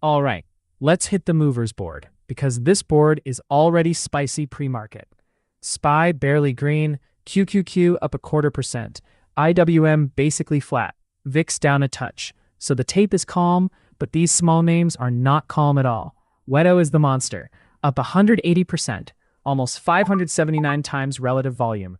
All right, let's hit the movers board because this board is already spicy pre-market. SPY barely green, QQQ up 0.25%, IWM basically flat, VIX down a touch. So the tape is calm, but these small names are not calm at all. Wedo is the monster, up 180%, almost 579 times relative volume.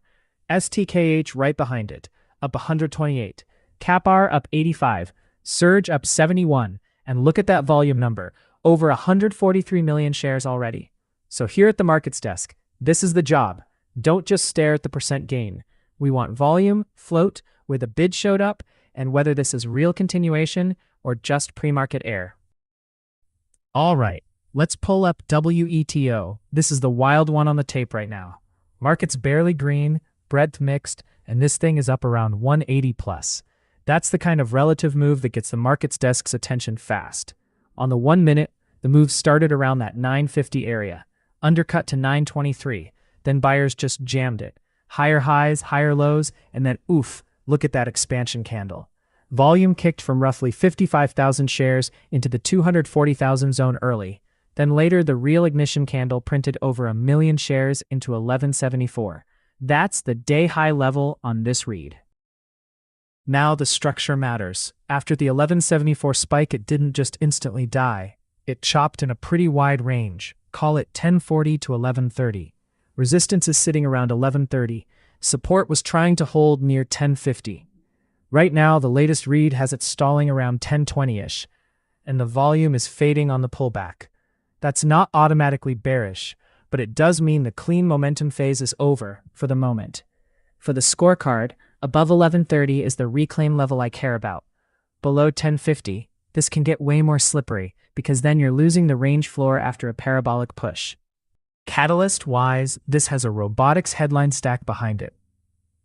STKH right behind it, up 128. CAPR up 85, Surge up 71, and look at that volume number, over 143 million shares already. So here at the markets desk, this is the job. Don't just stare at the percent gain. We want volume, float, where the bid showed up, and whether this is real continuation or just pre-market air. All right, let's pull up WETO. This is the wild one on the tape right now. Market's barely green, breadth mixed, and this thing is up around 180 plus. That's the kind of relative move that gets the markets desk's attention fast. On the 1 minute, the move started around that 950 area, undercut to 923, then buyers just jammed it. Higher highs, higher lows, and then oof, look at that expansion candle. Volume kicked from roughly 55,000 shares into the 240,000 zone early. Then later, the real ignition candle printed over 1 million shares into 1174. That's the day high level on this read. Now the structure matters. After the 1174 spike, it didn't just instantly die. It chopped in a pretty wide range. Call it 1040 to 1130. Resistance is sitting around 1130. Support was trying to hold near 1050. Right now, the latest read has it stalling around 1020-ish, and the volume is fading on the pullback. That's not automatically bearish, but it does mean the clean momentum phase is over for the moment. For the scorecard, above 1130 is the reclaim level I care about. Below 1050, this can get way more slippery because then you're losing the range floor after a parabolic push. Catalyst-wise, this has a robotics headline stack behind it.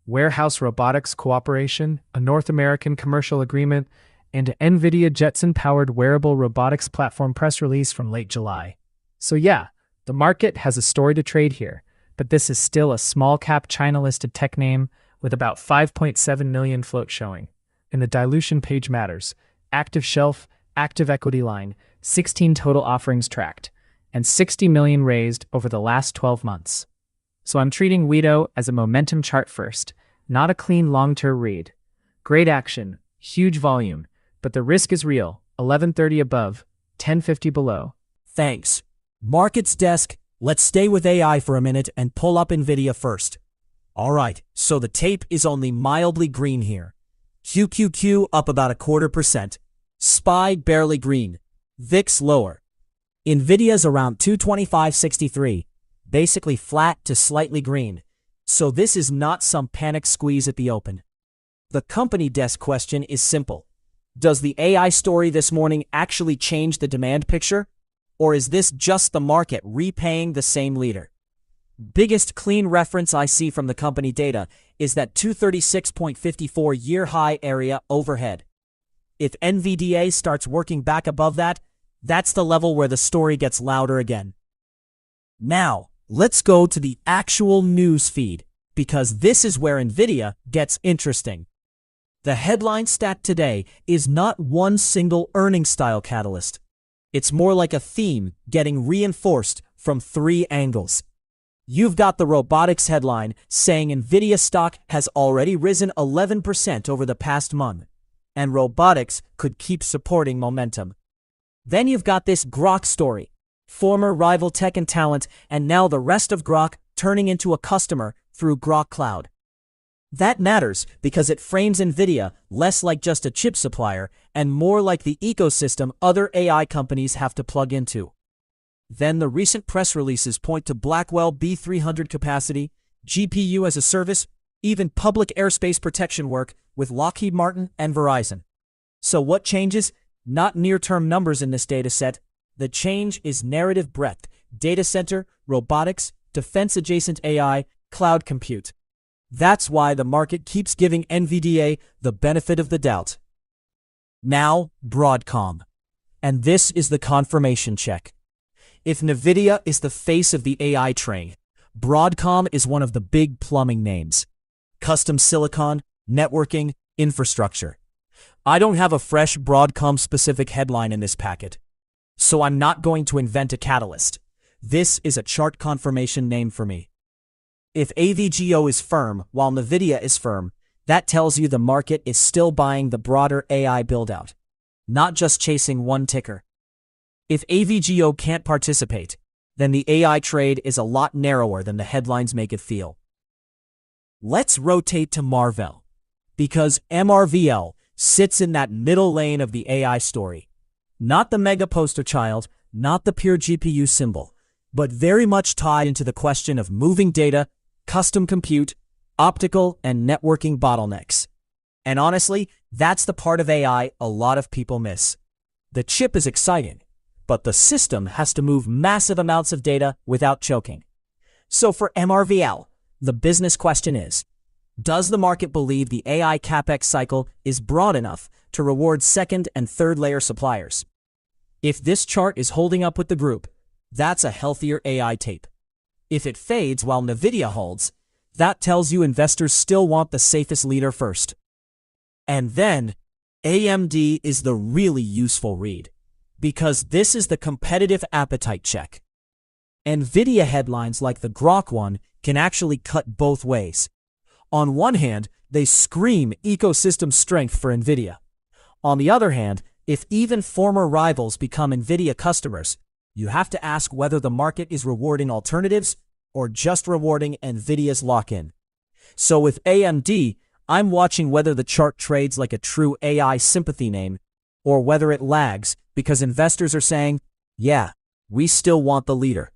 Warehouse Robotics Cooperation, a North American commercial agreement, and an NVIDIA Jetson-powered wearable robotics platform press release from late July. So yeah, the market has a story to trade here, but this is still a small-cap China-listed tech name with about 5.7 million float showing. And the dilution page matters. Active shelf, active equity line, 16 total offerings tracked, and 60 million raised over the last 12 months. So I'm treating WETO as a momentum chart first, not a clean long-term read. Great action, huge volume, but the risk is real, 1130 above, 1050 below. Thanks. Markets desk, let's stay with AI for a minute and pull up NVIDIA first. Alright, so the tape is only mildly green here. QQQ up about 0.25%. SPY barely green. VIX lower. NVIDIA's around 225.63. Basically flat to slightly green. So this is not some panic squeeze at the open. The company desk question is simple. Does the AI story this morning actually change the demand picture? Or is this just the market repaying the same leader? Biggest clean reference I see from the company data is that 236.54 year high area overhead. If NVDA starts working back above that, that's the level where the story gets louder again. Now, let's go to the actual news feed, because this is where NVIDIA gets interesting. The headline stat today is not one single earnings style catalyst. It's more like a theme getting reinforced from 3 angles. You've got the robotics headline saying NVIDIA stock has already risen 11% over the past month, and robotics could keep supporting momentum. Then you've got this Grok story. Former rival tech and talent, and now the rest of Grok turning into a customer through Grok Cloud. That matters because it frames NVIDIA less like just a chip supplier and more like the ecosystem other AI companies have to plug into. Then the recent press releases point to Blackwell B300 capacity, GPU as a service, even public airspace protection work with Lockheed Martin and Verizon. So what changes? Not near-term numbers in this dataset. The change is narrative breadth, data center, robotics, defense-adjacent AI, cloud compute. That's why the market keeps giving NVDA the benefit of the doubt. Now, Broadcom. And this is the confirmation check. If NVIDIA is the face of the AI train, Broadcom is one of the big plumbing names. Custom silicon, networking, infrastructure. I don't have a fresh Broadcom-specific headline in this packet. So I'm not going to invent a catalyst. This is a chart confirmation name for me. If AVGO is firm while NVIDIA is firm, that tells you the market is still buying the broader AI buildout, not just chasing one ticker. If AVGO can't participate, then the AI trade is a lot narrower than the headlines make it feel. Let's rotate to Marvell, because MRVL sits in that middle lane of the AI story. Not the mega poster child, not the pure GPU symbol, but very much tied into the question of moving data, custom compute, optical, and networking bottlenecks. And honestly, that's the part of AI a lot of people miss. The chip is exciting, but the system has to move massive amounts of data without choking. So for MRVL, the business question is, does the market believe the AI CapEx cycle is broad enough to reward second and third layer suppliers? If this chart is holding up with the group, that's a healthier AI tape. If it fades while NVIDIA holds, that tells you investors still want the safest leader first. And then, AMD is the really useful read, because this is the competitive appetite check. NVIDIA headlines like the Grok one can actually cut both ways. On one hand, they scream ecosystem strength for NVIDIA. On the other hand, if even former rivals become NVIDIA customers, you have to ask whether the market is rewarding alternatives or just rewarding NVIDIA's lock-in. So with AMD, I'm watching whether the chart trades like a true AI sympathy name or whether it lags because investors are saying, yeah, we still want the leader.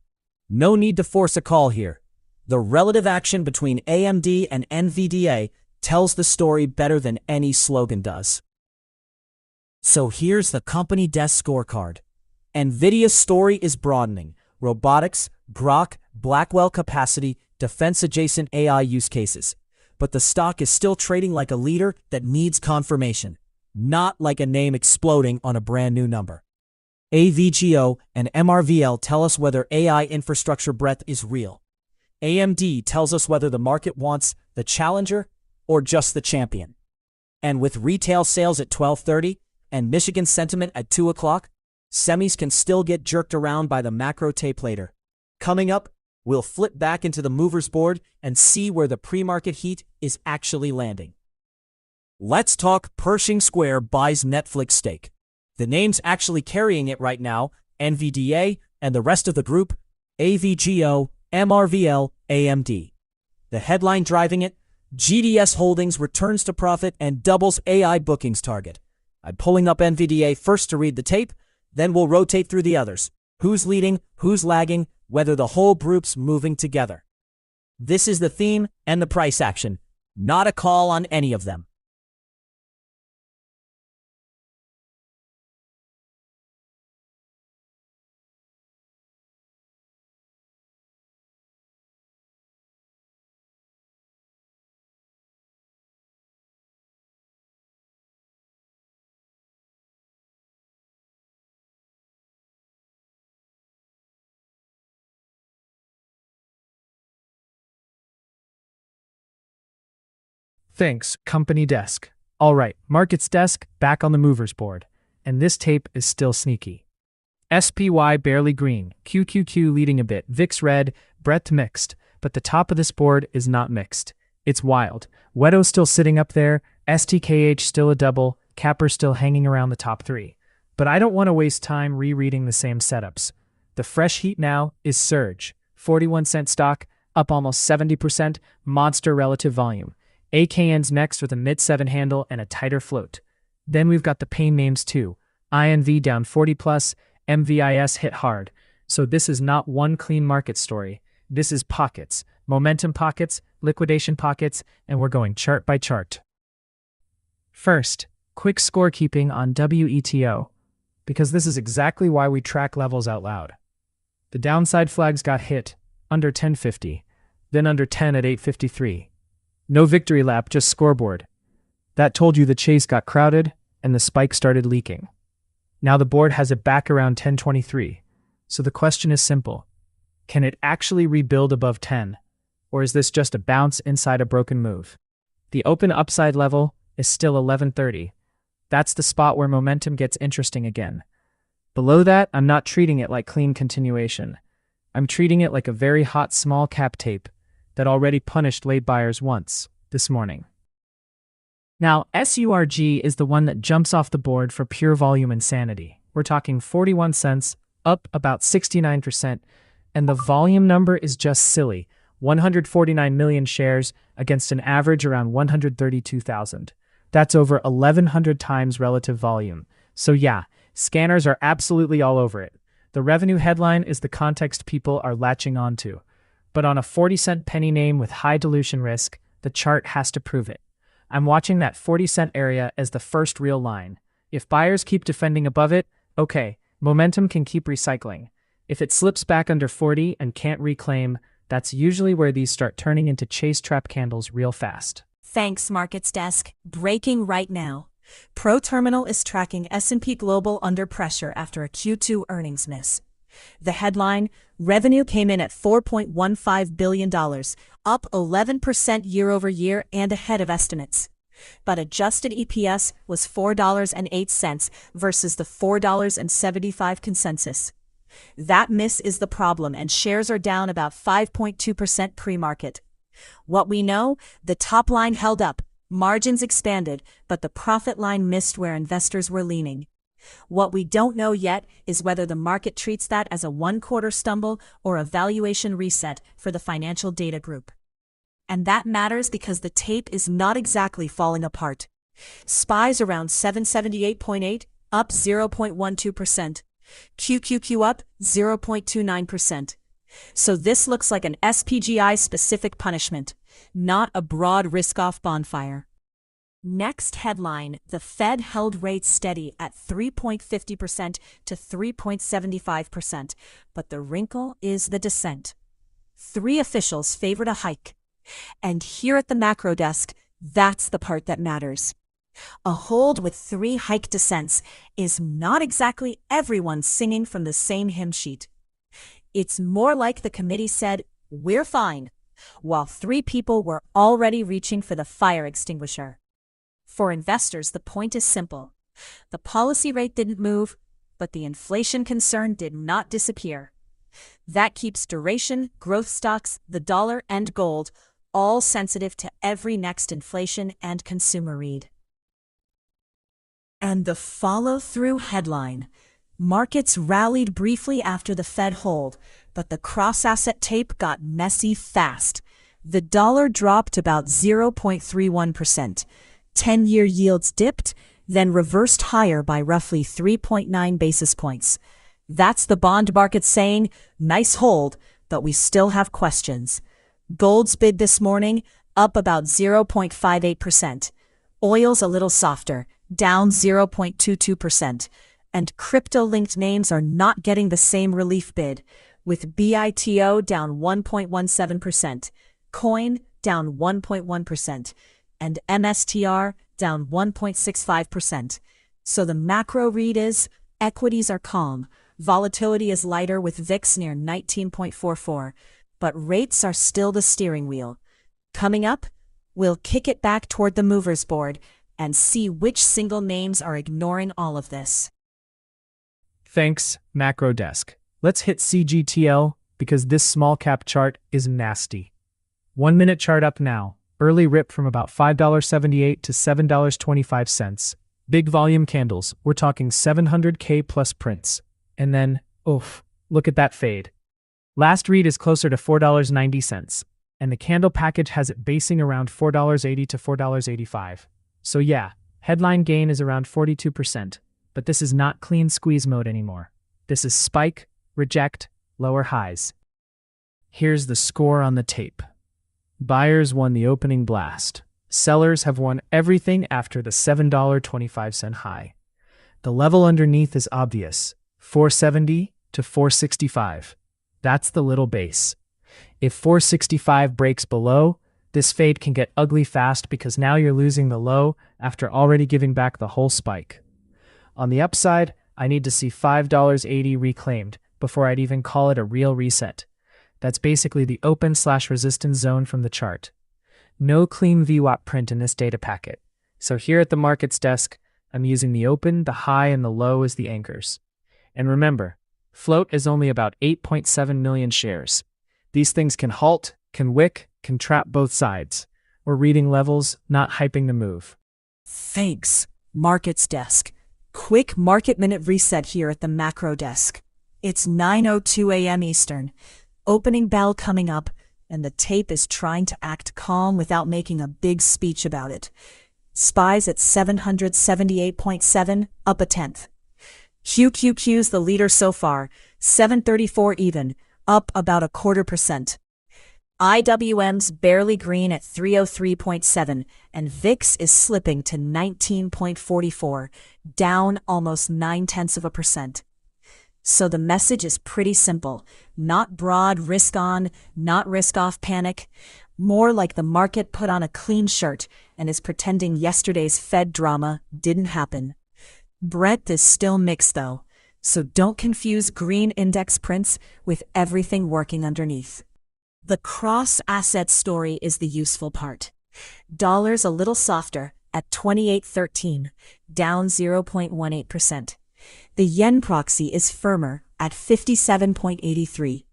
No need to force a call here. The relative action between AMD and NVDA tells the story better than any slogan does. So here's the company desk scorecard. NVIDIA's story is broadening. Robotics, Grok, Blackwell capacity, defense-adjacent AI use cases. But the stock is still trading like a leader that needs confirmation, not like a name exploding on a brand new number. AVGO and MRVL tell us whether AI infrastructure breadth is real. AMD tells us whether the market wants the challenger or just the champion. And with retail sales at 12:30 and Michigan sentiment at 2 o'clock, semis can still get jerked around by the macro tape later. Coming up, we'll flip back into the movers board and see where the pre-market heat is actually landing. Let's talk Pershing Square buys Netflix stake. The names actually carrying it right now, NVDA and the rest of the group, AVGO, MRVL, AMD. The headline driving it, GDS Holdings returns to profit and doubles AI bookings target. I'm pulling up NVDA first to read the tape, then we'll rotate through the others. Who's leading, who's lagging, whether the whole group's moving together. This is the theme and the price action, not a call on any of them. Thanks, company desk. All right, markets desk back on the movers board. And this tape is still sneaky. SPY barely green, QQQ leading a bit, VIX red, breadth mixed, but the top of this board is not mixed. It's wild. Wedo's still sitting up there, STKH still a double, Capper still hanging around the top three. But I don't want to waste time rereading the same setups. The fresh heat now is Surge, 41-cent stock, up almost 70%, monster relative volume. AKN's next with a mid-7 handle and a tighter float. Then we've got the pain names too. INV down 40+, MVIS hit hard. So this is not one clean market story. This is pockets, momentum pockets, liquidation pockets, and we're going chart by chart. First, quick scorekeeping on WETO, because this is exactly why we track levels out loud. The downside flags got hit, under 1050, then under 10 at 853. No victory lap, just scoreboard. That told you the chase got crowded and the spike started leaking. Now the board has it back around 1023. So the question is simple. Can it actually rebuild above 10? Or is this just a bounce inside a broken move? The open upside level is still 1130. That's the spot where momentum gets interesting again. Below that, I'm not treating it like clean continuation. I'm treating it like a very hot small cap tape that already punished late buyers once this morning. Now, SURG is the one that jumps off the board for pure volume insanity. We're talking 41 cents, up about 69%, and the volume number is just silly, 149 million shares against an average around 132,000. That's over 1,100 times relative volume. So yeah, scanners are absolutely all over it. The revenue headline is the context people are latching onto. But on a 40-cent penny name with high dilution risk, the chart has to prove it. I'm watching that 40-cent area as the first real line. If buyers keep defending above it, okay, momentum can keep recycling. If it slips back under 40 and can't reclaim, that's usually where these start turning into chase trap candles real fast. Thanks, Markets Desk. Breaking right now. ProTerminal is tracking S&P Global under pressure after a Q2 earnings miss. The headline, revenue came in at $4.15 billion, up 11% year over year and ahead of estimates. But adjusted EPS was $4.08 versus the $4.75 consensus. That miss is the problem, and shares are down about 5.2% pre-market. What we know, the top line held up, margins expanded, but the profit line missed where investors were leaning. What we don't know yet is whether the market treats that as a one-quarter stumble or a valuation reset for the financial data group. And that matters because the tape is not exactly falling apart. SPY's around 778.8, up 0.12%. QQQ up 0.29%. So this looks like an SPGI-specific punishment, not a broad risk-off bonfire. Next headline, the Fed held rates steady at 3.50% to 3.75%, but the wrinkle is the descent. 3 officials favored a hike. And here at the macro desk, that's the part that matters. A hold with 3 hike descents is not exactly everyone singing from the same hymn sheet. It's more like the committee said, "We're fine," while 3 people were already reaching for the fire extinguisher. For investors, the point is simple. The policy rate didn't move, but the inflation concern did not disappear. That keeps duration, growth stocks, the dollar, and gold all sensitive to every next inflation and consumer read. And the follow-through headline. Markets rallied briefly after the Fed hold, but the cross-asset tape got messy fast. The dollar dropped about 0.31%. 10-year yields dipped, then reversed higher by roughly 3.9 basis points. That's the bond market saying, nice hold, but we still have questions. Gold's bid this morning, up about 0.58%. Oil's a little softer, down 0.22%. And crypto-linked names are not getting the same relief bid, with BITO down 1.17%, Coin down 1.1%, and MSTR down 1.65%. So the macro read is, equities are calm, volatility is lighter with VIX near 19.44, but rates are still the steering wheel. Coming up, we'll kick it back toward the movers board and see which single names are ignoring all of this. Thanks, Macro Desk. Let's hit CGTL because this small cap chart is nasty. 1-minute chart up now. Early rip from about $5.78 to $7.25. Big volume candles. We're talking 700K plus prints. And then, oof, look at that fade. Last read is closer to $4.90, and the candle package has it basing around $4.80 to $4.85. So yeah, headline gain is around 42%, but this is not clean squeeze mode anymore. This is spike, reject, lower highs. Here's the score on the tape. Buyers won the opening blast. Sellers have won everything after the $7.25 high. The level underneath is obvious, 470 to 465. That's the little base. If 465 breaks below, this fade can get ugly fast because now you're losing the low after already giving back the whole spike. On the upside, I need to see $5.80 reclaimed before I'd even call it a real reset. That's basically the open/resistance zone from the chart. No clean VWAP print in this data packet. So here at the markets desk, I'm using the open, the high, and the low as the anchors. And remember, float is only about 8.7 million shares. These things can halt, can wick, can trap both sides. We're reading levels, not hyping the move. Thanks, Markets Desk. Quick market minute reset here at the macro desk. It's 9:02 a.m. Eastern. Opening bell coming up, and the tape is trying to act calm without making a big speech about it. SPY's at 778.7, up a tenth. QQQ's the leader so far, 734 even, up about 0.25%. IWM's barely green at 303.7, and VIX is slipping to 19.44, down almost 0.9%. So the message is pretty simple. Not broad risk on, not risk off panic. More like the market put on a clean shirt and is pretending yesterday's Fed drama didn't happen. Breadth is still mixed though, so don't confuse green index prints with everything working underneath. The cross-asset story is the useful part. Dollar's a little softer at 28.13, down 0.18%. The yen proxy is firmer at 57.83.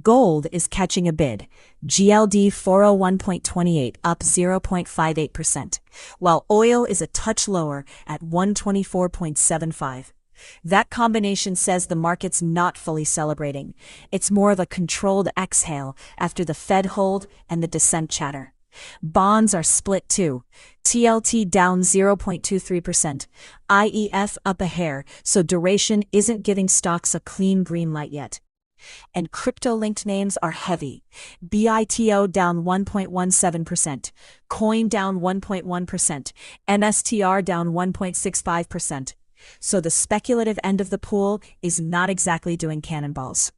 Gold is catching a bid, GLD 401.28 up 0.58%, while oil is a touch lower at 124.75. That combination says the market's not fully celebrating. It's more of a controlled exhale after the Fed hold and the dissent chatter. Bonds are split too. TLT down 0.23%. IEF up a hair, so duration isn't giving stocks a clean green light yet. And crypto-linked names are heavy. BITO down 1.17%, Coin down 1.1%, MSTR down 1.65%. So the speculative end of the pool is not exactly doing cannonballs.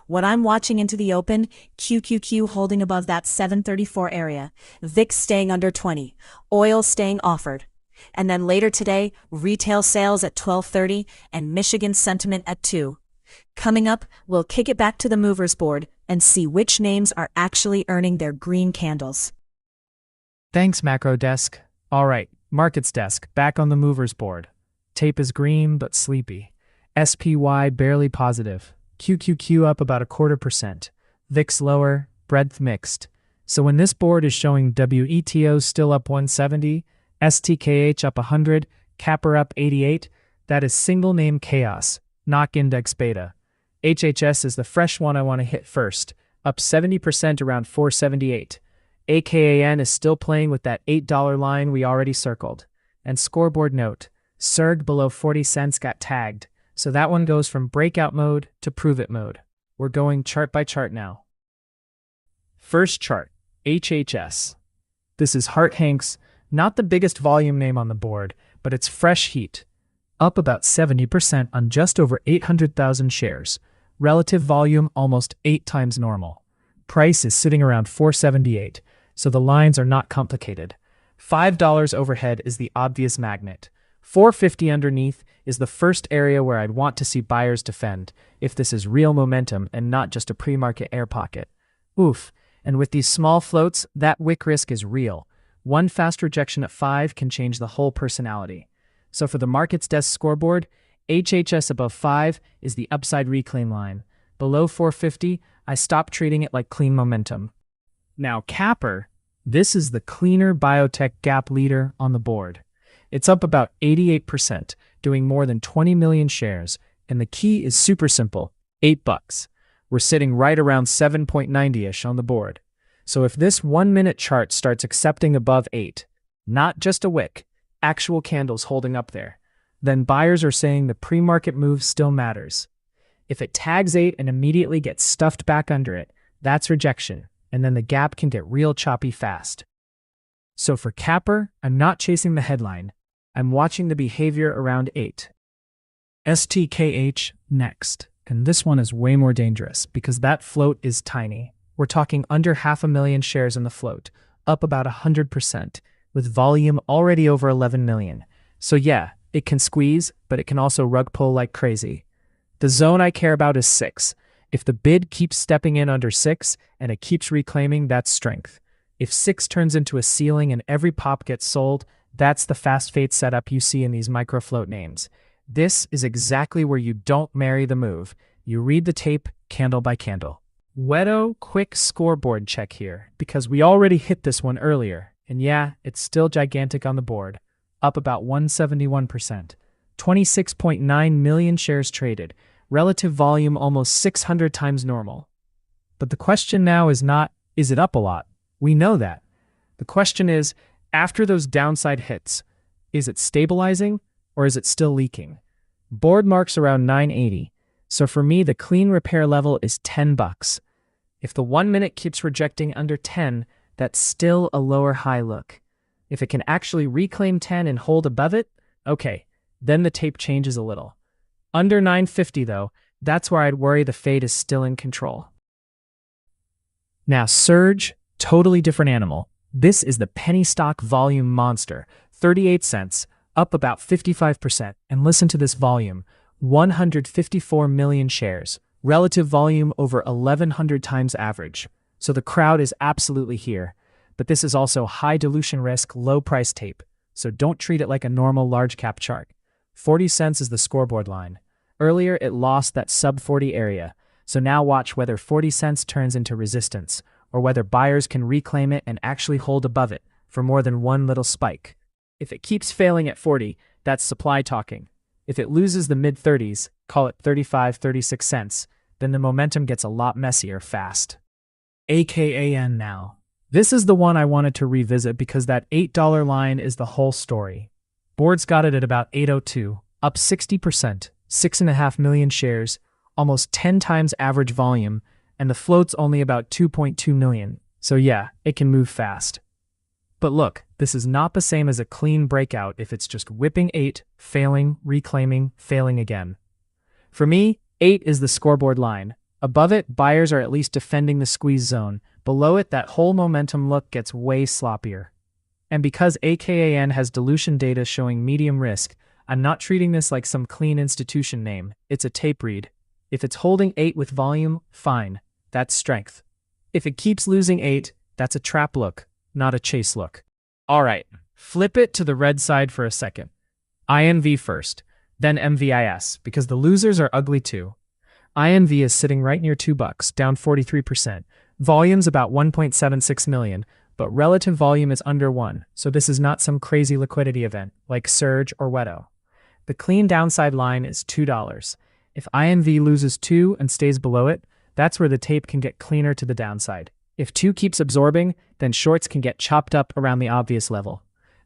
What I'm watching into the open, QQQ holding above that 734 area, VIX staying under 20, oil staying offered. And then later today, retail sales at 12:30 and Michigan sentiment at 2. Coming up, we'll kick it back to the movers board and see which names are actually earning their green candles. Thanks, Macro Desk. All right, Markets Desk, back on the movers board. Tape is green but sleepy. SPY barely positive. QQQ up about 0.25%. VIX lower, breadth mixed. So when this board is showing WETO still up 170, STKH up 100, Capper up 88, that is single name chaos, knock index beta. HHS is the fresh one I want to hit first, up 70% around 478. AKAN is still playing with that $8 line we already circled. And scoreboard note, SERG below 40 cents got tagged, so that one goes from breakout mode to prove it mode. We're going chart by chart now. First chart, HHS. This is Hart Hanks, not the biggest volume name on the board, but it's fresh heat. Up about 70% on just over 800,000 shares. Relative volume almost 8 times normal. Price is sitting around 478, so the lines are not complicated. $5 overhead is the obvious magnet. 450 underneath is the first area where I'd want to see buyers defend, if this is real momentum and not just a pre-market air pocket. Oof, and with these small floats, that wick risk is real. One fast rejection at 5 can change the whole personality. So for the Markets Desk scoreboard, HHS above 5 is the upside reclaim line. Below 450, I stop treating it like clean momentum. Now Capper, this is the cleaner biotech gap leader on the board. It's up about 88%, doing more than 20 million shares, and the key is super simple, $8. We're sitting right around 7.90-ish on the board. So if this 1-minute chart starts accepting above 8, not just a wick, actual candles holding up there, then buyers are saying the pre-market move still matters. If it tags 8 and immediately gets stuffed back under it, that's rejection, and then the gap can get real choppy fast. So for Capper, I'm not chasing the headline. I'm watching the behavior around 8. STKH next, and this one is way more dangerous because that float is tiny. We're talking under 500,000 shares in the float, up about 100%, with volume already over 11 million. So yeah, it can squeeze, but it can also rug pull like crazy. The zone I care about is 6. If the bid keeps stepping in under 6 and it keeps reclaiming, that's strength. If 6 turns into a ceiling and every pop gets sold, that's the fast fade setup you see in these micro float names. This is exactly where you don't marry the move. You read the tape candle by candle. Wedo, quick scoreboard check here, because we already hit this one earlier. And yeah, it's still gigantic on the board, up about 171%. 26.9 million shares traded, relative volume almost 600 times normal. But the question now is not, is it up a lot? We know that. The question is, after those downside hits, is it stabilizing or is it still leaking? Board marks around 980, so for me the clean repair level is $10. If the 1 minute keeps rejecting under 10, that's still a lower high look. If it can actually reclaim 10 and hold above it, okay, then the tape changes a little. Under 950 though, that's where I'd worry the fade is still in control. Now Surge, totally different animal. This is the penny stock volume monster, 38 cents, up about 55%. And listen to this volume, 154 million shares, relative volume over 1,100 times average. So the crowd is absolutely here. But this is also high dilution risk, low price tape. So don't treat it like a normal large cap chart. 40 cents is the scoreboard line. Earlier it lost that sub 40 area. So now watch whether 40 cents turns into resistance, or whether buyers can reclaim it and actually hold above it for more than one little spike. If it keeps failing at 40, that's supply talking. If it loses the mid-30s, call it 35, 36 cents, then the momentum gets a lot messier fast. AKAN now. This is the one I wanted to revisit because that $8 line is the whole story. Board's got it at about 802, up 60%, 6.5 million shares, almost 10 times average volume, and the float's only about 2.2 million. So yeah, it can move fast. But look, this is not the same as a clean breakout if it's just whipping 8, failing, reclaiming, failing again. For me, 8 is the scoreboard line. Above it, buyers are at least defending the squeeze zone. Below it, that whole momentum look gets way sloppier. And because AKAN has dilution data showing medium risk, I'm not treating this like some clean institution name. It's a tape read. If it's holding 8 with volume, fine. That's strength. If it keeps losing 8, that's a trap look, not a chase look. All right, flip it to the red side for a second. INV first, then MVIS, because the losers are ugly too. INV is sitting right near $2, down 43%. Volume's about 1.76 million, but relative volume is under 1, so this is not some crazy liquidity event like Surge or Wedo. The clean downside line is $2. If INV loses 2 and stays below it, that's where the tape can get cleaner to the downside. If 2 keeps absorbing, then shorts can get chopped up around the obvious level.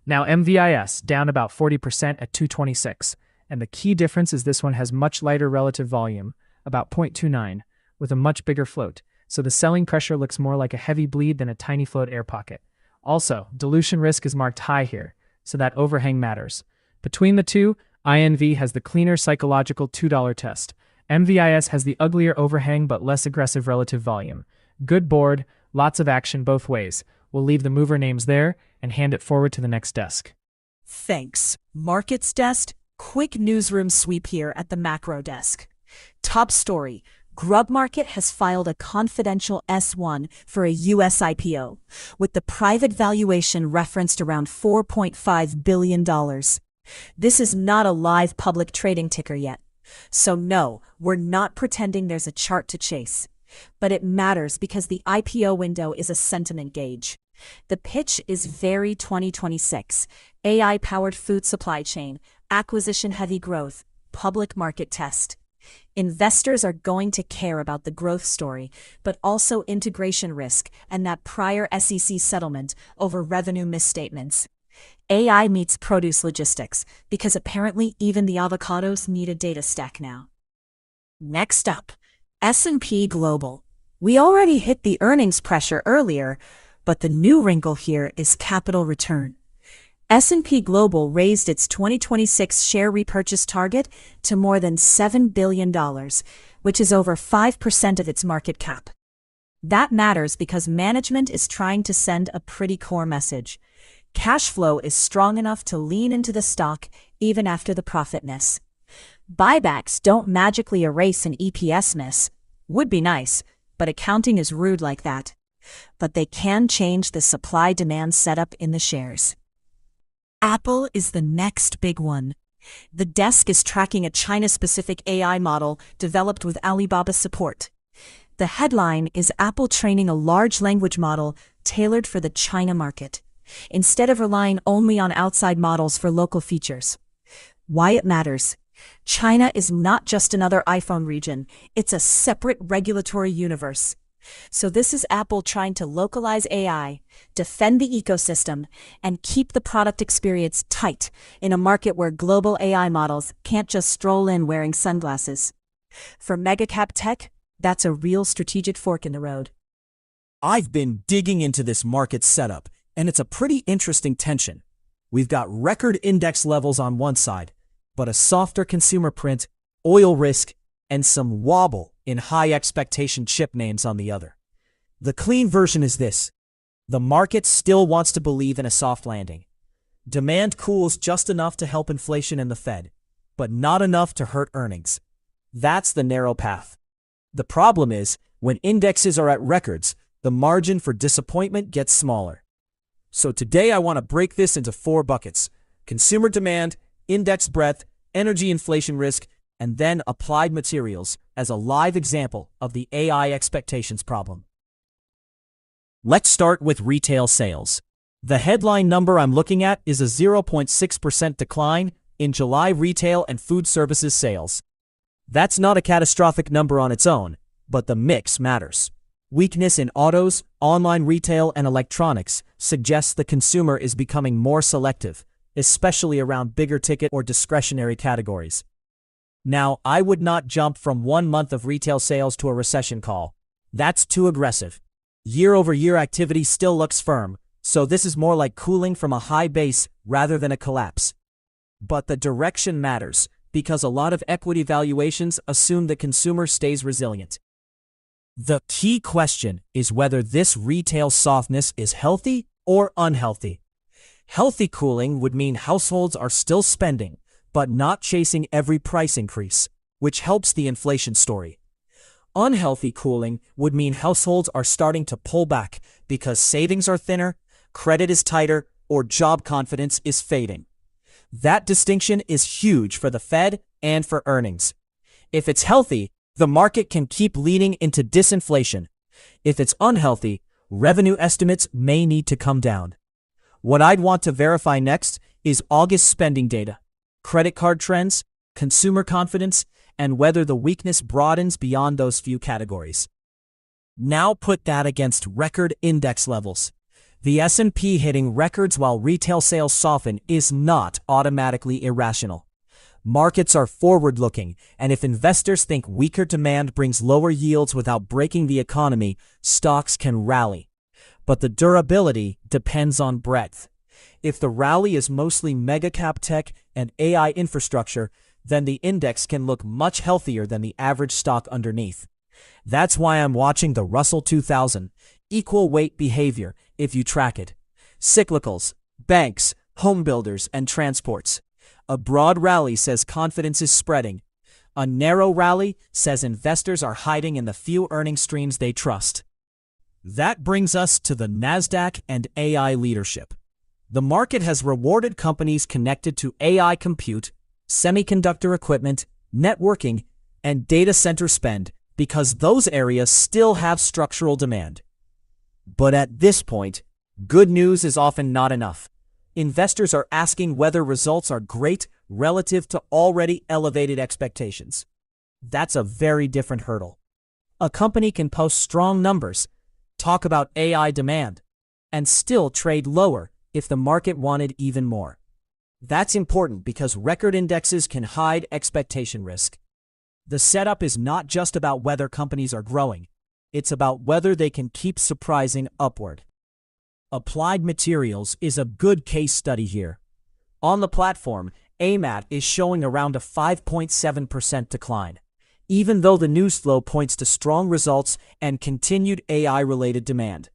Now MVIS, down about 40% at 226, and the key difference is this one has much lighter relative volume, about 0.29, with a much bigger float, so the selling pressure looks more like a heavy bleed than a tiny float air pocket. Also, dilution risk is marked high here, so that overhang matters. Between the two, INV has the cleaner psychological $2 test. MVIS has the uglier overhang but less aggressive relative volume. Good board, lots of action both ways. We'll leave the mover names there and hand it forward to the next desk. Thanks. Markets desk, quick newsroom sweep here at the macro desk. Top story. Grub Market has filed a confidential S-1 for a U.S. IPO, with the private valuation referenced around $4.5 billion. This is not a live public trading ticker yet. So no, we're not pretending there's a chart to chase. But it matters because the IPO window is a sentiment gauge. The pitch is very 2026. AI-powered food supply chain, acquisition-heavy growth, public market test. Investors are going to care about the growth story, but also integration risk and that prior SEC settlement over revenue misstatements. AI meets produce logistics, because apparently even the avocados need a data stack now. Next up, S&P Global. We already hit the earnings pressure earlier, but the new wrinkle here is capital return. S&P Global raised its 2026 share repurchase target to more than $7 billion, which is over 5% of its market cap. That matters because management is trying to send a pretty core message. Cash flow is strong enough to lean into the stock even after the profit miss. Buybacks don't magically erase an EPS miss. Would be nice, but accounting is rude like that. But they can change the supply-demand setup in the shares. Apple is the next big one. The desk is tracking a China-specific AI model developed with Alibaba support. The headline is Apple training a large language model tailored for the China market, instead of relying only on outside models for local features. Why it matters. China is not just another iPhone region, it's a separate regulatory universe. So this is Apple trying to localize AI, defend the ecosystem, and keep the product experience tight in a market where global AI models can't just stroll in wearing sunglasses. For megacap tech, that's a real strategic fork in the road. I've been digging into this market setup, and it's a pretty interesting tension. We've got record index levels on one side, but a softer consumer print, oil risk, and some wobble in high expectation chip names on the other. The clean version is this. The market still wants to believe in a soft landing. Demand cools just enough to help inflation and the Fed, but not enough to hurt earnings. That's the narrow path. The problem is, when indexes are at records, the margin for disappointment gets smaller. So today I want to break this into 4 buckets: consumer demand, index breadth, energy inflation risk, and then applied materials as a live example of the AI expectations problem. Let's start with retail sales. The headline number I'm looking at is a 0.6% decline in July retail and food services sales. That's not a catastrophic number on its own, but the mix matters. Weakness in autos, online retail, and electronics suggests the consumer is becoming more selective, especially around bigger ticket or discretionary categories. Now, I would not jump from 1 month of retail sales to a recession call. That's too aggressive. Year-over-year activity still looks firm, so this is more like cooling from a high base rather than a collapse. But the direction matters, because a lot of equity valuations assume the consumer stays resilient. The key question is whether this retail softness is healthy or unhealthy. Healthy cooling would mean households are still spending, but not chasing every price increase, which helps the inflation story. Unhealthy cooling would mean households are starting to pull back because savings are thinner, credit is tighter, or job confidence is fading. That distinction is huge for the Fed and for earnings. If it's healthy, the market can keep leaning into disinflation. If it's unhealthy, revenue estimates may need to come down. What I'd want to verify next is August spending data, credit card trends, consumer confidence, and whether the weakness broadens beyond those few categories. Now put that against record index levels. The S&P hitting records while retail sales soften is not automatically irrational. Markets are forward-looking, and if investors think weaker demand brings lower yields without breaking the economy, stocks can rally. But the durability depends on breadth. If the rally is mostly mega-cap tech and AI infrastructure, then the index can look much healthier than the average stock underneath. That's why I'm watching the Russell 2000, equal weight behavior if you track it. Cyclicals, banks, home builders, and transports. A broad rally says confidence is spreading. A narrow rally says investors are hiding in the few earning streams they trust. That brings us to the Nasdaq and AI leadership. The market has rewarded companies connected to AI compute, semiconductor equipment, networking, and data center spend because those areas still have structural demand. But at this point, good news is often not enough. Investors are asking whether results are great relative to already elevated expectations. That's a very different hurdle. A company can post strong numbers, talk about AI demand, and still trade lower if the market wanted even more. That's important because record indexes can hide expectation risk. The setup is not just about whether companies are growing. It's about whether they can keep surprising upward. Applied Materials is a good case study here. On the platform, AMAT is showing around a 5.7% decline, even though the news flow points to strong results and continued AI-related demand.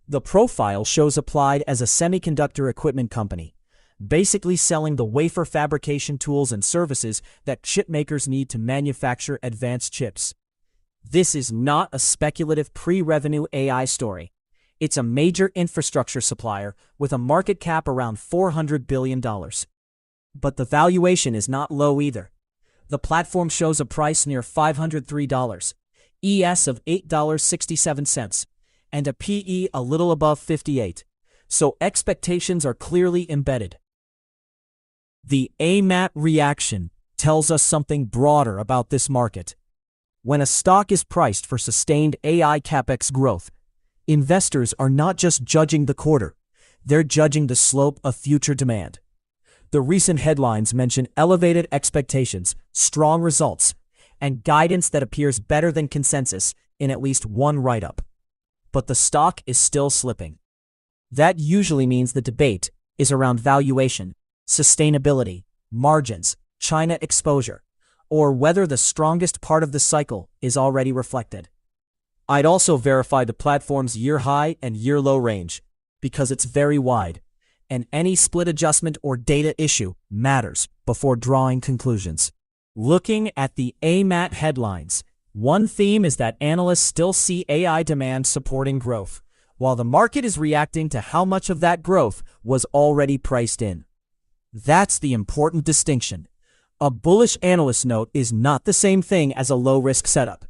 The profile shows Applied as a semiconductor equipment company, basically selling the wafer fabrication tools and services that chip makers need to manufacture advanced chips. This is not a speculative pre-revenue AI story. It's a major infrastructure supplier with a market cap around $400 billion. But the valuation is not low either. The platform shows a price near $503, ES of $8.67, and a PE a little above 58, so expectations are clearly embedded. The AMAT reaction tells us something broader about this market. When a stock is priced for sustained AI capex growth, investors are not just judging the quarter, they're judging the slope of future demand. The recent headlines mention elevated expectations, strong results, and guidance that appears better than consensus in at least one write-up. But the stock is still slipping. That usually means the debate is around valuation, sustainability, margins, China exposure, or whether the strongest part of the cycle is already reflected. I'd also verify the platform's year-high and year-low range, because it's very wide, and any split adjustment or data issue matters before drawing conclusions. Looking at the AMAT headlines, one theme is that analysts still see AI demand supporting growth, while the market is reacting to how much of that growth was already priced in. That's the important distinction. A bullish analyst note is not the same thing as a low-risk setup.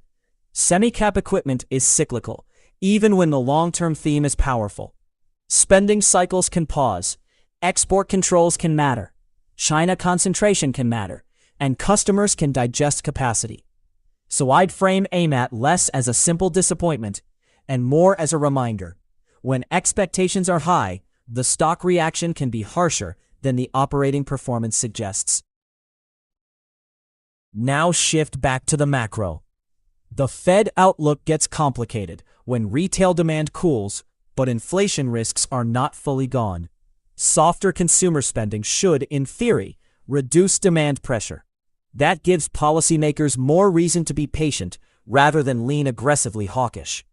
Semi-cap equipment is cyclical, even when the long-term theme is powerful. Spending cycles can pause, export controls can matter, China concentration can matter, and customers can digest capacity. So I'd frame AMAT less as a simple disappointment and more as a reminder. When expectations are high, the stock reaction can be harsher than the operating performance suggests. Now shift back to the macro. The Fed outlook gets complicated when retail demand cools, but inflation risks are not fully gone. Softer consumer spending should, in theory, reduce demand pressure. That gives policymakers more reason to be patient rather than lean aggressively hawkish.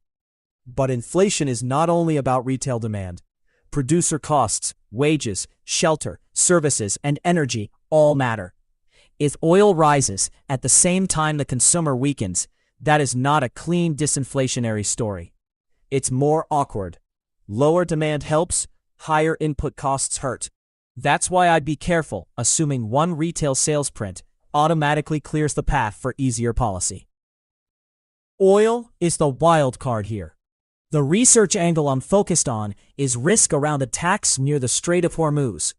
But inflation is not only about retail demand. Producer costs, wages, shelter, services, and energy all matter. If oil rises at the same time the consumer weakens, that is not a clean disinflationary story. It's more awkward. Lower demand helps, higher input costs hurt. That's why I'd be careful assuming one retail sales print automatically clears the path for easier policy. Oil is the wild card here. The research angle I'm focused on is risk around attacks near the Strait of Hormuz.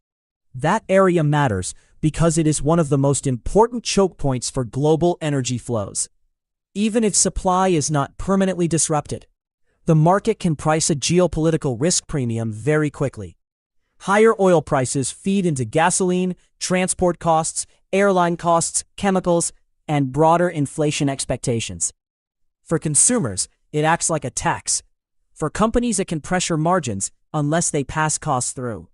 That area matters because it is one of the most important choke points for global energy flows. Even if supply is not permanently disrupted, the market can price a geopolitical risk premium very quickly. Higher oil prices feed into gasoline, transport costs, airline costs, chemicals, and broader inflation expectations. For consumers, it acts like a tax. For companies, it can pressure margins unless they pass costs through.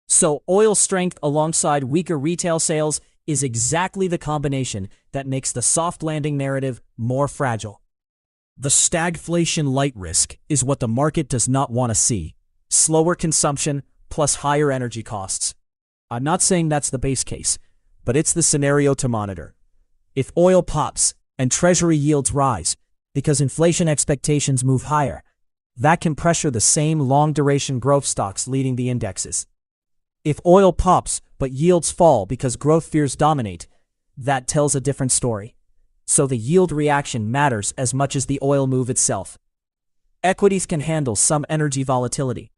So oil strength alongside weaker retail sales is exactly the combination that makes the soft landing narrative more fragile. The stagflation light risk is what the market does not want to see. Slower consumption plus higher energy costs. I'm not saying that's the base case, but it's the scenario to monitor. If oil pops and treasury yields rise because inflation expectations move higher, that can pressure the same long-duration growth stocks leading the indexes. If oil pops but yields fall because growth fears dominate, that tells a different story. So the yield reaction matters as much as the oil move itself. Equities can handle some energy volatility.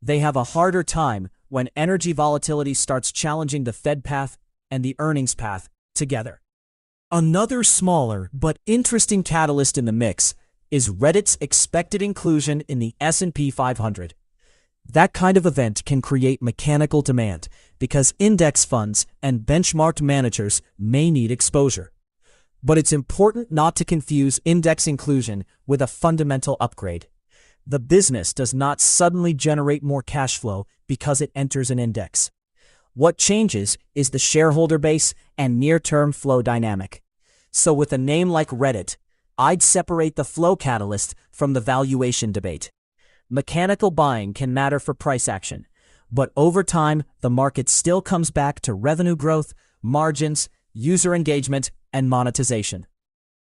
They have a harder time when energy volatility starts challenging the Fed path and the earnings path together. Another smaller but interesting catalyst in the mix is Reddit's expected inclusion in the S&P 500. That kind of event can create mechanical demand because index funds and benchmarked managers may need exposure. But it's important not to confuse index inclusion with a fundamental upgrade. The business does not suddenly generate more cash flow because it enters an index. What changes is the shareholder base and near-term flow dynamic. So with a name like Reddit, I'd separate the flow catalyst from the valuation debate. Mechanical buying can matter for price action, but over time, the market still comes back to revenue growth, margins, user engagement, and monetization.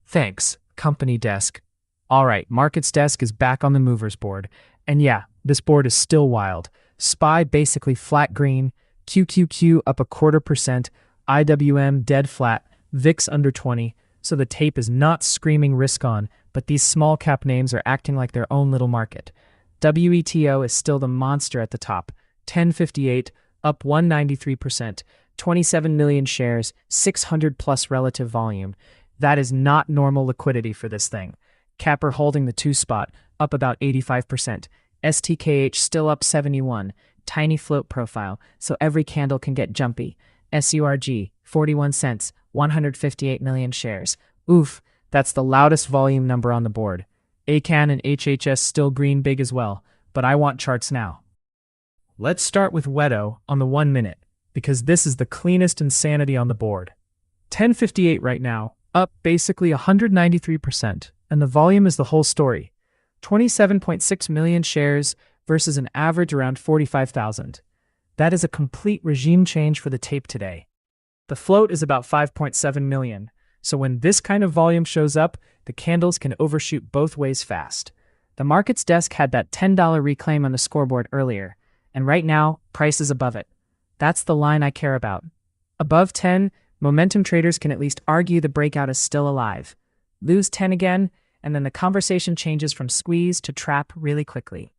Thanks, Company Desk. All right, Markets Desk is back on the movers board. And yeah, this board is still wild. SPY basically flat green, QQQ up 0.25%, IWM dead flat, VIX under 20, so the tape is not screaming risk on, but these small cap names are acting like their own little market. WETO is still the monster at the top, 1058, up 193%, 27 million shares, 600 plus relative volume. That is not normal liquidity for this thing. Capper holding the 2 spot, up about 85%. STKH still up 71, tiny float profile, so every candle can get jumpy. SURG, 41 cents, 158 million shares. Oof, that's the loudest volume number on the board. ACAN and HHS still green big as well, but I want charts now. Let's start with WETO on the 1 minute, because this is the cleanest insanity on the board. 1058 right now, up basically 193%, and the volume is the whole story. 27.6 million shares versus an average around 45,000. That is a complete regime change for the tape today. The float is about 5.7 million, so when this kind of volume shows up, the candles can overshoot both ways fast. The markets desk had that $10 reclaim on the scoreboard earlier, and right now, price is above it. That's the line I care about. Above 10, momentum traders can at least argue the breakout is still alive. Lose 10 again, and then the conversation changes from squeeze to trap really quickly.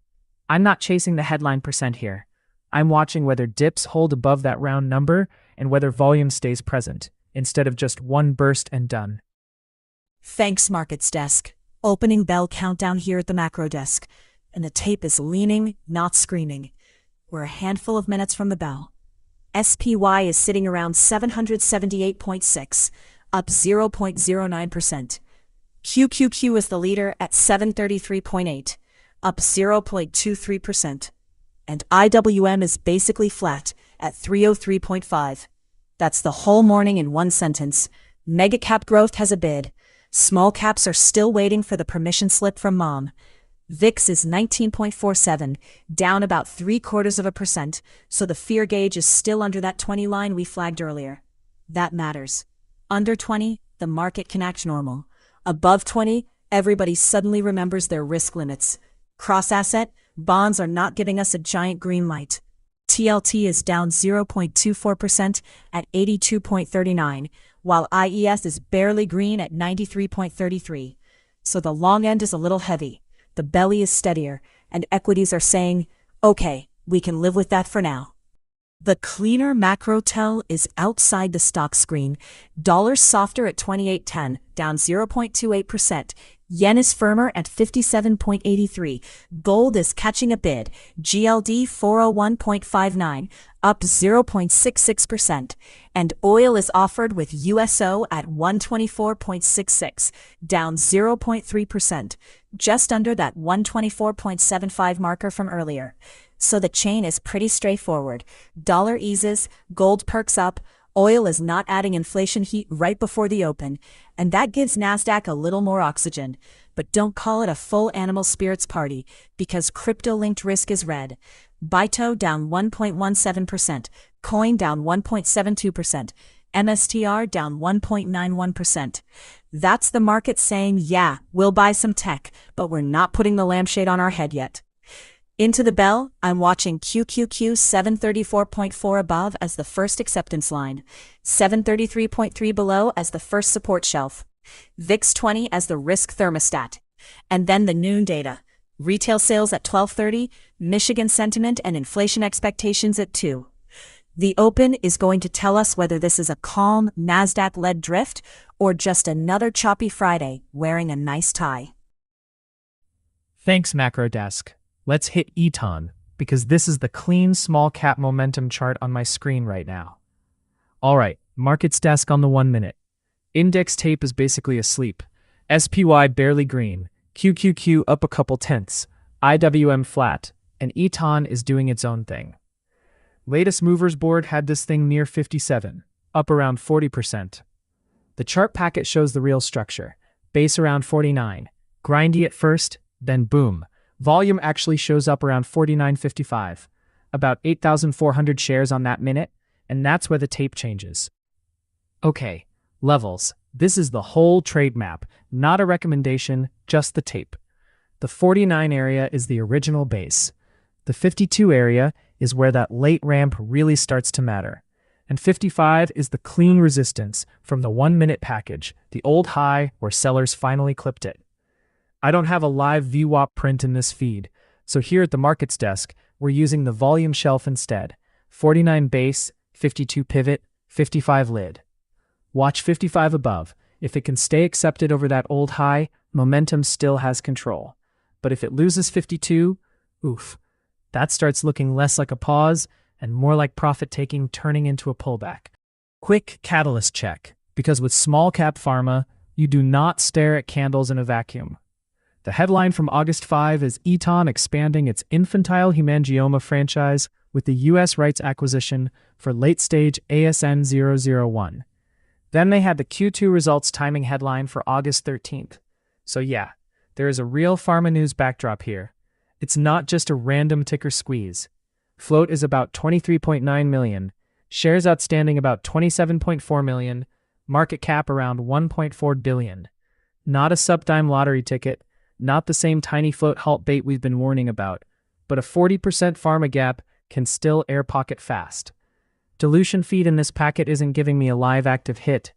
I'm not chasing the headline percent here. I'm watching whether dips hold above that round number and whether volume stays present, instead of just one burst and done. Thanks, Markets Desk. Opening bell countdown here at the macro desk, and the tape is leaning, not screaming. We're a handful of minutes from the bell. SPY is sitting around 778.6, up 0.09%. QQQ is the leader at 733.8, up 0.23%. And IWM is basically flat at 303.5. That's the whole morning in one sentence. Mega cap growth has a bid. Small caps are still waiting for the permission slip from mom. VIX is 19.47, down about 0.75%, so the fear gauge is still under that 20 line we flagged earlier. That matters. Under 20, the market can act normal. Above 20, everybody suddenly remembers their risk limits. Cross-asset, bonds are not giving us a giant green light. TLT is down 0.24% at 82.39, while IES is barely green at 93.33. So the long end is a little heavy, the belly is steadier, and equities are saying, okay, we can live with that for now. The cleaner macro tell is outside the stock screen. Dollar's softer at 28.10, down 0.28%. Yen is firmer at 57.83. Gold is catching a bid. GLD 401.59, up 0.66%. And oil is offered with USO at 124.66, down 0.3%, just under that 124.75 marker from earlier. So the chain is pretty straightforward. Dollar eases, gold perks up, oil is not adding inflation heat right before the open, and that gives NASDAQ a little more oxygen. But don't call it a full animal spirits party, because crypto-linked risk is red. BITO down 1.17%, Coin down 1.72%, MSTR down 1.91%. That's the market saying, yeah, we'll buy some tech, but we're not putting the lampshade on our head yet. Into the bell, I'm watching QQQ 734.4 above as the first acceptance line, 733.3 below as the first support shelf, VIX 20 as the risk thermostat, and then the noon data. Retail sales at 12:30, Michigan sentiment and inflation expectations at 2. The open is going to tell us whether this is a calm, NASDAQ-led drift or just another choppy Friday wearing a nice tie. Thanks, Macro Desk. Let's hit ETON, because this is the clean small cap momentum chart on my screen right now. All right, Markets Desk on the 1 minute. Index tape is basically asleep. SPY barely green, QQQ up a couple tenths, IWM flat, and ETON is doing its own thing. Latest movers board had this thing near 57, up around 40%. The chart packet shows the real structure. Base around 49, grindy at first, then boom. Volume actually shows up around 49.55, about 8,400 shares on that minute, and that's where the tape changes. Okay, levels. This is the whole trade map, not a recommendation, just the tape. The 49 area is the original base. The 52 area is where that late ramp really starts to matter. And 55 is the clean resistance from the 1-minute package, the old high where sellers finally clipped it. I don't have a live VWAP print in this feed, so here at the markets desk, we're using the volume shelf instead. 49 base, 52 pivot, 55 lid. Watch 55 above. If it can stay accepted over that old high, momentum still has control. But if it loses 52, oof, that starts looking less like a pause and more like profit taking turning into a pullback. Quick catalyst check, because with small cap pharma, you do not stare at candles in a vacuum. The headline from August 5 is Eton expanding its infantile hemangioma franchise with the U.S. rights acquisition for late-stage ASN001. Then they had the Q2 results timing headline for August 13th. So yeah, there is a real pharma news backdrop here. It's not just a random ticker squeeze. Float is about 23.9 million, shares outstanding about 27.4 million, market cap around 1.4 billion. Not a subdime lottery ticket, not the same tiny float halt bait we've been warning about, but a 40% pharma gap can still air pocket fast. Dilution feed in this packet isn't giving me a live active hit.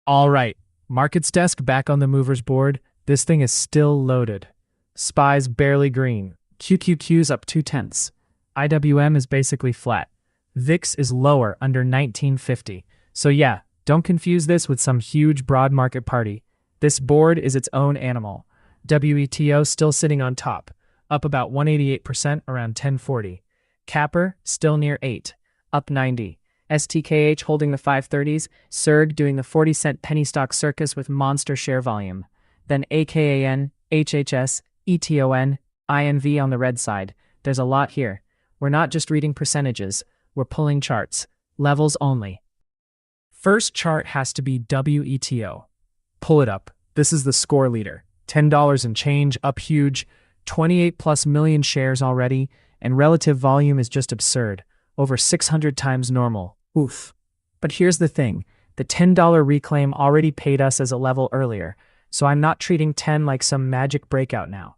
All right, markets desk back on the movers board. This thing is still loaded. SPY's barely green. QQQ's up 0.2. IWM is basically flat. VIX is lower under 1950. So yeah, don't confuse this with some huge broad market party. This board is its own animal. WETO still sitting on top, up about 188% around 1040. Capper still near 8, up 90. STKH holding the 530s, SERG doing the 40-cent penny stock circus with monster share volume. Then AKAN, HHS, ETON, INV on the red side. There's a lot here. We're not just reading percentages, we're pulling charts. Levels only. First chart has to be WETO. Pull it up. This is the score leader. $10 and change, up huge, 28 plus million shares already, and relative volume is just absurd. Over 600 times normal. Oof. But here's the thing. The $10 reclaim already paid us as a level earlier, so I'm not treating 10 like some magic breakout now.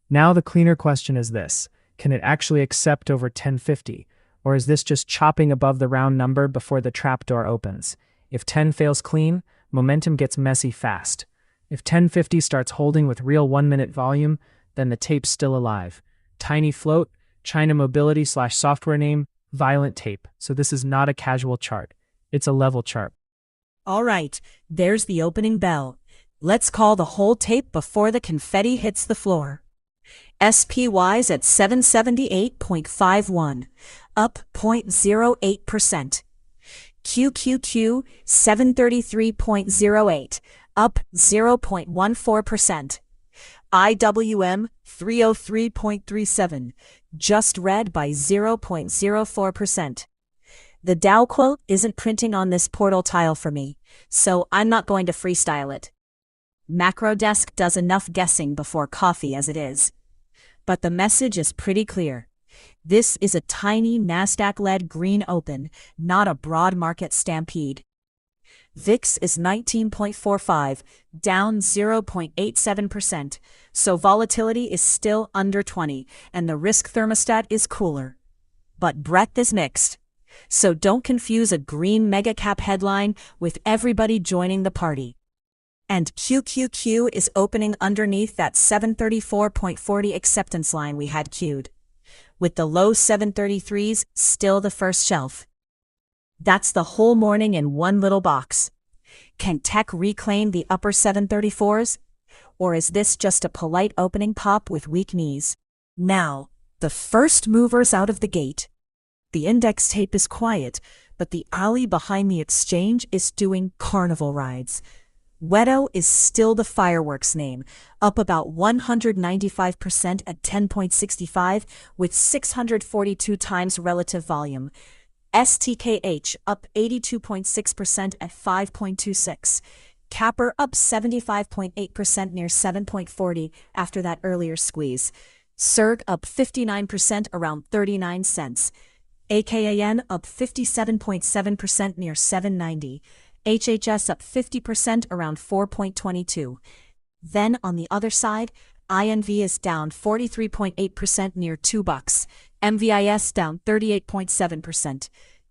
Now the cleaner question is this. Can it actually accept over 1050? Or is this just chopping above the round number before the trapdoor opens? If 10 fails clean, momentum gets messy fast. If 1050 starts holding with real 1-minute volume, then the tape's still alive. Tiny float, China Mobility / software name, Violent tape, so this is not a casual chart. It's a level chart. All right, there's the opening bell. Let's call the whole tape before the confetti hits the floor. SPY's at 778.51, up 0.08%. QQQ 733.08, up 0.14%. IWM 303.37, just red by 0.04%. The Dow quote isn't printing on this portal tile for me, so I'm not going to freestyle it. MacroDesk does enough guessing before coffee as it is. But the message is pretty clear. This is a tiny NASDAQ-led green open, not a broad market stampede. VIX is 19.45, down 0.87%, so volatility is still under 20, and the risk thermostat is cooler. But breadth is mixed. So don't confuse a green megacap headline with everybody joining the party. And QQQ is opening underneath that 734.40 acceptance line we had queued, with the low 733s still the first shelf. That's the whole morning in one little box. Can tech reclaim the upper 734s? Or is this just a polite opening pop with weak knees? Now, the first movers out of the gate. The index tape is quiet, but the alley behind the exchange is doing carnival rides. Weto is still the fireworks name, up about 195% at 10.65 with 642 times relative volume. STKH up 82.6% at 5.26. Capper up 75.8% near 7.40 after that earlier squeeze. SERG up 59% around 39 cents. AKAN up 57.7% near 7.90. HHS up 50% around 4.22. Then on the other side, INV is down 43.8% near $2. MVIS down 38.7%.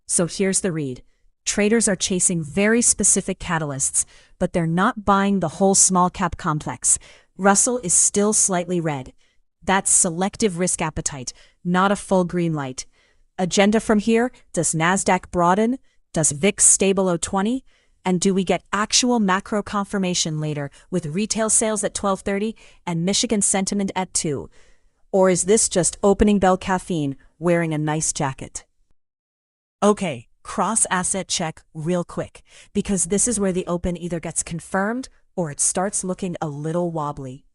So here's the read. Traders are chasing very specific catalysts, but they're not buying the whole small cap complex. Russell is still slightly red. That's selective risk appetite, not a full green light. Agenda from here: does NASDAQ broaden? Does VIX stay below 20? And do we get actual macro confirmation later with retail sales at 12:30 and Michigan sentiment at 2? Or is this just opening bell caffeine wearing a nice jacket? Okay, cross-asset check real quick, because this is where the open either gets confirmed or it starts looking a little wobbly.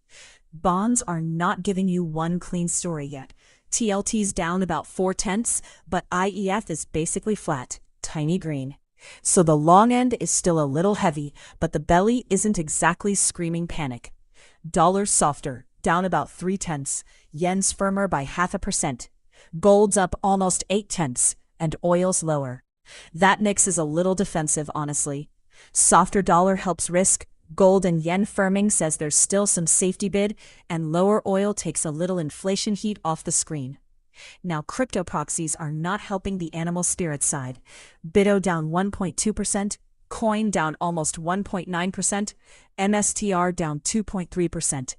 Bonds are not giving you one clean story yet. TLT's down about 0.4, but IEF is basically flat, tiny green. So the long end is still a little heavy, but the belly isn't exactly screaming panic. Dollar's softer, down about 0.3. Yen's firmer by 0.5%. Gold's up almost 0.8, and oil's lower. That mix is a little defensive, honestly. Softer dollar helps risk. Gold and yen firming says there's still some safety bid, and lower oil takes a little inflation heat off the screen. Now, crypto proxies are not helping the animal spirit side. BITO down 1.2%, Coin down almost 1.9%, MSTR down 2.3%.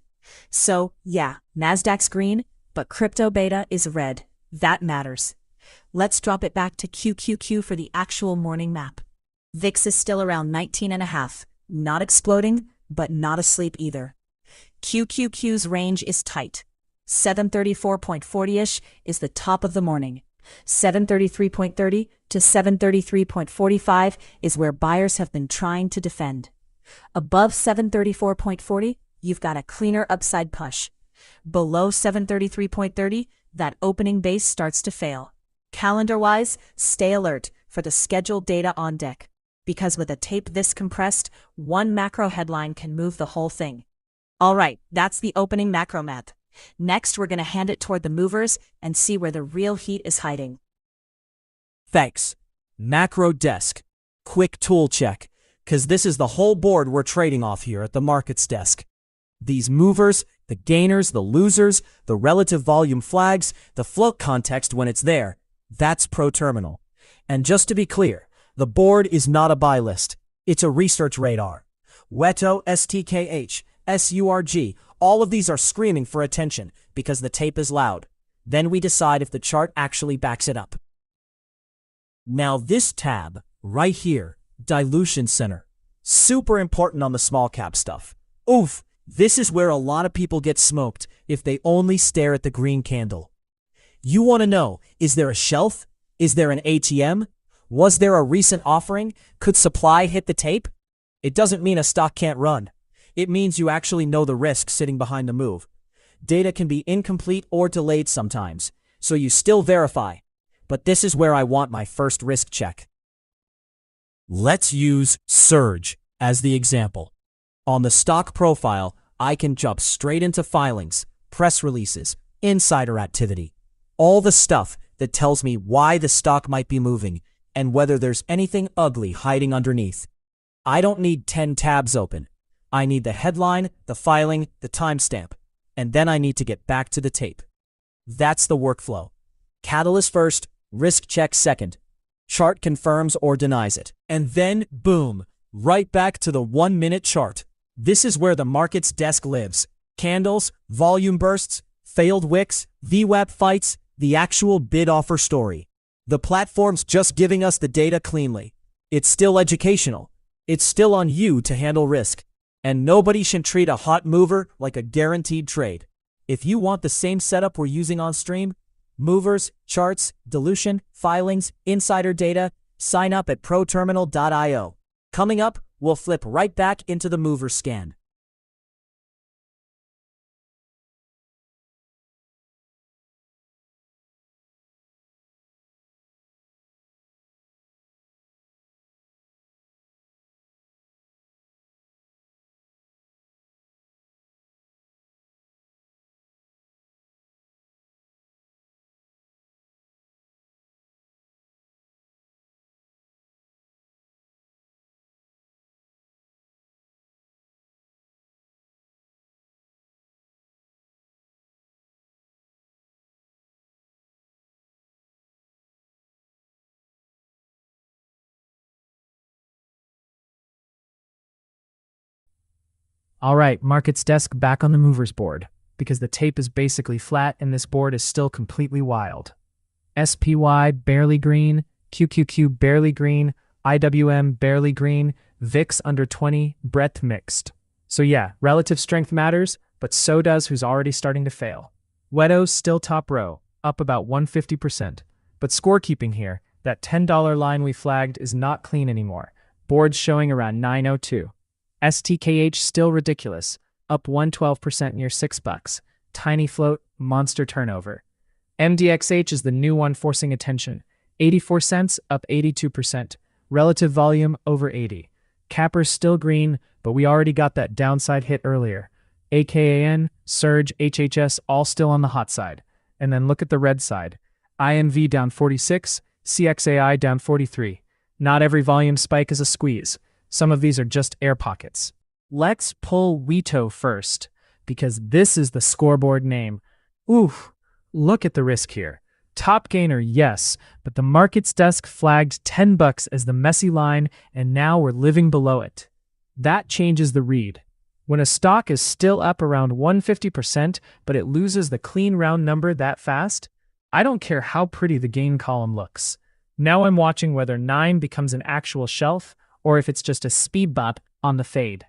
So, yeah, NASDAQ's green, but crypto beta is red. That matters. Let's drop it back to QQQ for the actual morning map. VIX is still around 19.5, not exploding, but not asleep either. QQQ's range is tight. 734.40-ish is the top of the morning. 733.30 to 733.45 is where buyers have been trying to defend. Above 734.40, you've got a cleaner upside push. Below 733.30, that opening base starts to fail. Calendar-wise, stay alert for the scheduled data on deck, because with a tape this compressed, one macro headline can move the whole thing. All right, that's the opening macro math. Next, we're going to hand it toward the movers and see where the real heat is hiding. Thanks. Macro desk. Quick tool check, because this is the whole board we're trading off here at the markets desk. These movers, the gainers, the losers, the relative volume flags, the float context when it's there, that's ProTerminal. And just to be clear, the board is not a buy list. It's a research radar. Weto, STKH, SURG, all of these are screaming for attention because the tape is loud. Then we decide if the chart actually backs it up. Now this tab, right here, Dilution Center. Super important on the small cap stuff. Oof, this is where a lot of people get smoked if they only stare at the green candle. You want to know, is there a shelf? Is there an ATM? Was there a recent offering? Could supply hit the tape? It doesn't mean a stock can't run. It means you actually know the risk sitting behind the move. Data can be incomplete or delayed sometimes, so you still verify. But this is where I want my first risk check. Let's use Surge as the example. On the stock profile, I can jump straight into filings, press releases, insider activity, all the stuff that tells me why the stock might be moving and whether there's anything ugly hiding underneath. I don't need 10 tabs open. I need the headline, the filing, the timestamp, and then I need to get back to the tape. That's the workflow. Catalyst first, risk check second. Chart confirms or denies it. And then, boom, right back to the 1-minute chart. This is where the markets desk lives. Candles, volume bursts, failed wicks, VWAP fights, the actual bid-offer story. The platform's just giving us the data cleanly. It's still educational. It's still on you to handle risk. And nobody should treat a hot mover like a guaranteed trade. If you want the same setup we're using on stream, movers, charts, dilution, filings, insider data, sign up at proterminal.io. Coming up, we'll flip right back into the mover scan. All right, markets desk back on the movers board, because the tape is basically flat and this board is still completely wild. SPY barely green, QQQ barely green, IWM barely green, VIX under 20, breadth mixed. So yeah, relative strength matters, but so does who's already starting to fail. Weto's still top row, up about 150%. But scorekeeping here, that $10 line we flagged is not clean anymore. Board's showing around 902. STKH still ridiculous, up 112% near $6. Tiny float, monster turnover. MDXH is the new one forcing attention. 84 cents, up 82%. Relative volume, over 80. Capper's still green, but we already got that downside hit earlier. AKAN, Surge, HHS all still on the hot side. And then look at the red side. INV down 46, CXAI down 43. Not every volume spike is a squeeze. Some of these are just air pockets. Let's pull Weto first, because this is the scoreboard name. Oof, look at the risk here. Top gainer, yes, but the markets desk flagged $10 as the messy line, and now we're living below it. That changes the read. When a stock is still up around 150%, but it loses the clean round number that fast, I don't care how pretty the gain column looks. Now I'm watching whether 9 becomes an actual shelf, or if it's just a speed bump on the fade.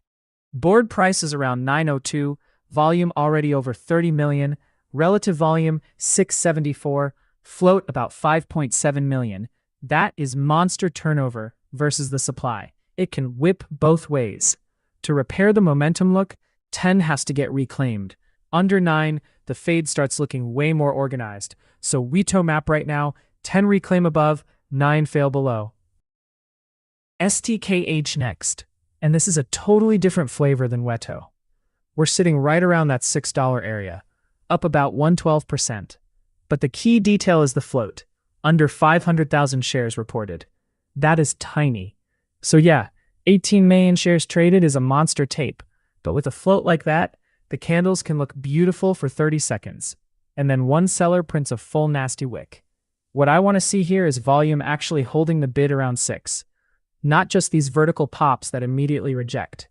Board price is around 902, volume already over 30 million, relative volume 674, float about 5.7 million. That is monster turnover versus the supply. It can whip both ways. To repair the momentum look, 10 has to get reclaimed. Under 9, the fade starts looking way more organized. So Weto map right now, 10 reclaim above, 9 fail below. STKH next, and this is a totally different flavor than Weto. We're sitting right around that $6 area, up about 112%. But the key detail is the float, under 500,000 shares reported. That is tiny. So yeah, 18 million shares traded is a monster tape, but with a float like that, the candles can look beautiful for 30 seconds, and then one seller prints a full nasty wick. What I want to see here is volume actually holding the bid around 6. Not just these vertical pops that immediately reject.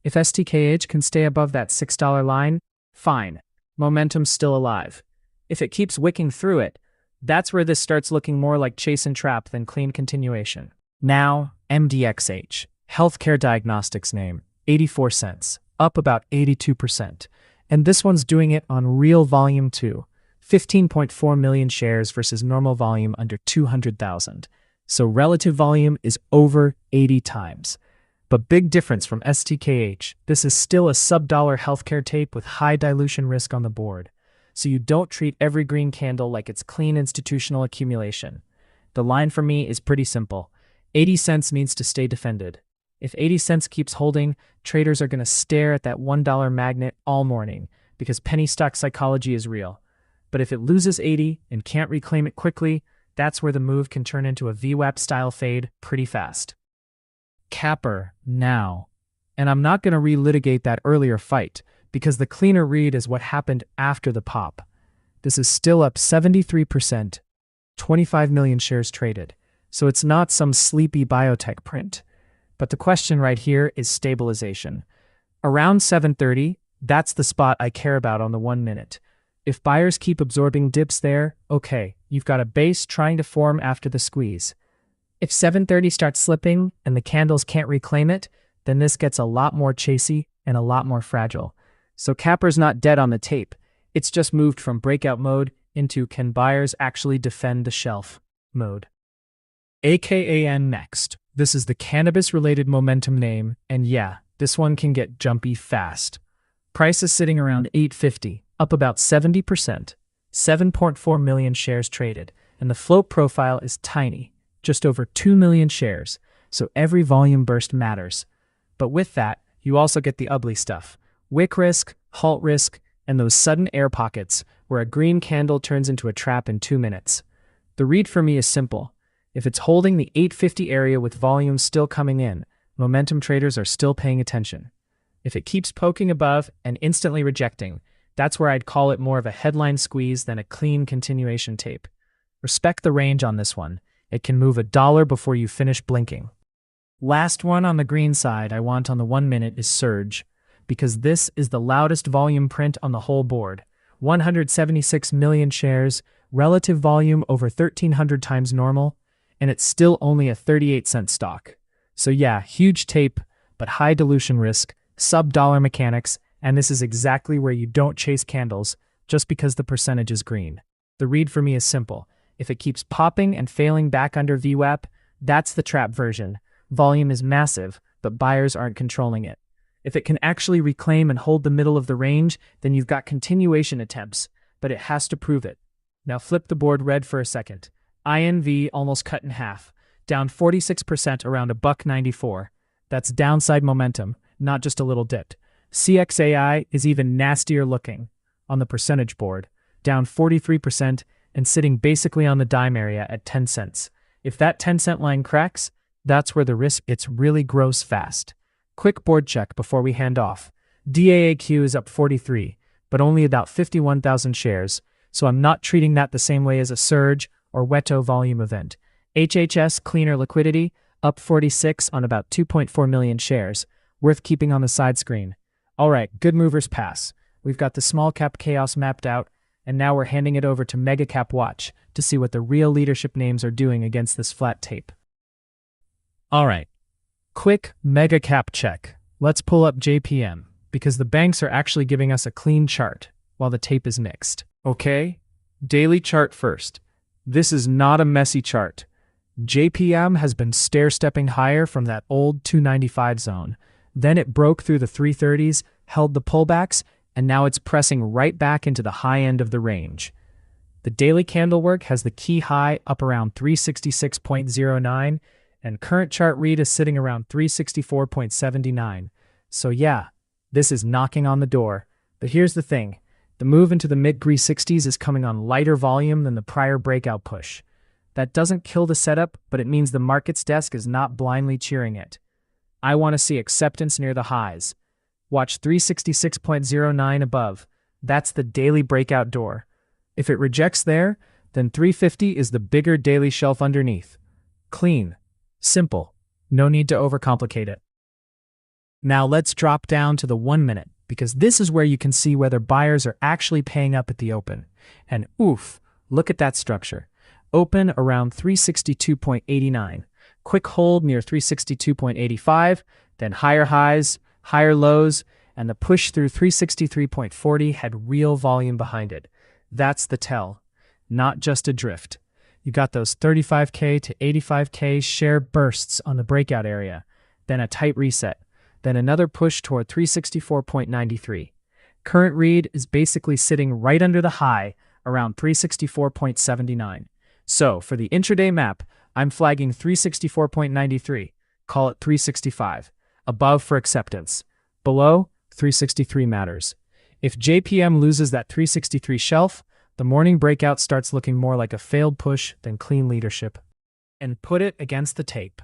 If STKH can stay above that $6 line, fine, momentum's still alive. If it keeps wicking through it, that's where this starts looking more like chase and trap than clean continuation. Now, MDXH, healthcare diagnostics name, 84 cents, up about 82%. And this one's doing it on real volume too, 15.4 million shares versus normal volume under 200,000. So relative volume is over 80 times. But big difference from STKH, this is still a sub-dollar healthcare tape with high dilution risk on the board. So you don't treat every green candle like it's clean institutional accumulation. The line for me is pretty simple. 80 cents means to stay defended. If 80 cents keeps holding, traders are going to stare at that $1 magnet all morning because penny stock psychology is real. But if it loses 80 and can't reclaim it quickly, that's where the move can turn into a VWAP-style fade pretty fast. Capper, now. And I'm not going to relitigate that earlier fight, because the cleaner read is what happened after the pop. This is still up 73%, 25 million shares traded, so it's not some sleepy biotech print. But the question right here is stabilization. Around 730, that's the spot I care about on the 1 minute. If buyers keep absorbing dips there, okay, you've got a base trying to form after the squeeze. If 730 starts slipping and the candles can't reclaim it, then this gets a lot more chasey and a lot more fragile. So Capper's not dead on the tape. It's just moved from breakout mode into can buyers actually defend the shelf mode. AKAN next. This is the cannabis-related momentum name, and yeah, this one can get jumpy fast. Price is sitting around 850, up about 70%. 7.4 million shares traded, and the float profile is tiny, just over 2 million shares, so every volume burst matters. But with that, you also get the ugly stuff. Wick risk, halt risk, and those sudden air pockets where a green candle turns into a trap in 2 minutes. The read for me is simple. If it's holding the 850 area with volume still coming in, momentum traders are still paying attention. If it keeps poking above and instantly rejecting, that's where I'd call it more of a headline squeeze than a clean continuation tape. Respect the range on this one. It can move $1 before you finish blinking. Last one on the green side I want on the 1 minute is Surge, because this is the loudest volume print on the whole board. 176 million shares, relative volume over 1,300 times normal, and it's still only a 38-cent stock. So yeah, huge tape, but high dilution risk, sub-dollar mechanics, and this is exactly where you don't chase candles just because the percentage is green. The read for me is simple. If it keeps popping and failing back under VWAP, that's the trap version. Volume is massive, but buyers aren't controlling it. If it can actually reclaim and hold the middle of the range, then you've got continuation attempts, but it has to prove it. Now flip the board red for a second. INV almost cut in half, down 46% around $1.94. That's downside momentum, not just a little dip. CXAI is even nastier looking on the percentage board, down 43% and sitting basically on the dime area at 10 cents. If that 10-cent line cracks, that's where the risk gets really gross fast. Quick board check before we hand off. DAAQ is up 43, but only about 51,000 shares, so I'm not treating that the same way as a Surge or Weto volume event. HHS Cleaner Liquidity, up 46 on about 2.4 million shares, worth keeping on the side screen. All right, good movers pass. We've got the small cap chaos mapped out, and now we're handing it over to Mega Cap Watch to see what the real leadership names are doing against this flat tape. All right, quick Mega Cap check. Let's pull up JPM, because the banks are actually giving us a clean chart, while the tape is mixed. Okay, daily chart first. This is not a messy chart. JPM has been stair-stepping higher from that old 295 zone. Then it broke through the 330s, held the pullbacks, and now it's pressing right back into the high end of the range. The daily candle work has the key high up around 366.09, and current chart read is sitting around 364.79. So yeah, this is knocking on the door. But here's the thing. The move into the mid-360s is coming on lighter volume than the prior breakout push. That doesn't kill the setup, but it means the market's desk is not blindly cheering it. I want to see acceptance near the highs. Watch 366.09 above. That's the daily breakout door. If it rejects there, then 350 is the bigger daily shelf underneath. Clean. Simple. No need to overcomplicate it. Now let's drop down to the 1 minute, because this is where you can see whether buyers are actually paying up at the open. And oof, look at that structure. Open around 362.89. Quick hold near 362.85, then higher highs, higher lows, and the push through 363.40 had real volume behind it. That's the tell, not just a drift. You got those 35K to 85K share bursts on the breakout area, then a tight reset, then another push toward 364.93. Current read is basically sitting right under the high, around 364.79. So, for the intraday map, I'm flagging 364.93, call it 365, above for acceptance. Below, 363 matters. If JPM loses that 363 shelf, the morning breakout starts looking more like a failed push than clean leadership. And put it against the tape.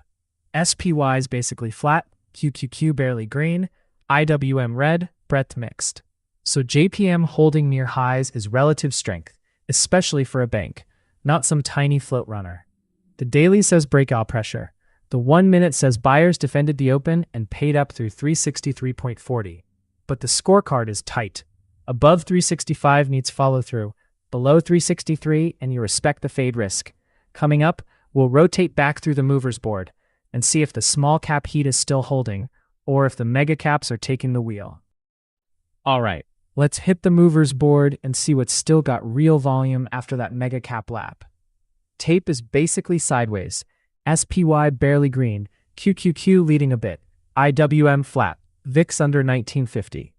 SPY is basically flat, QQQ barely green, IWM red, breadth mixed. So JPM holding near highs is relative strength, especially for a bank, not some tiny float runner. The daily says breakout pressure. The 1 minute says buyers defended the open and paid up through 363.40. But the scorecard is tight. Above 365 needs follow-through. Below 363, and you respect the fade risk. Coming up, we'll rotate back through the movers board and see if the small cap heat is still holding, or if the mega caps are taking the wheel. All right, let's hit the movers board and see what's still got real volume after that mega cap lap. Tape is basically sideways. SPY barely green, QQQ leading a bit, IWM flat, VIX under 1950.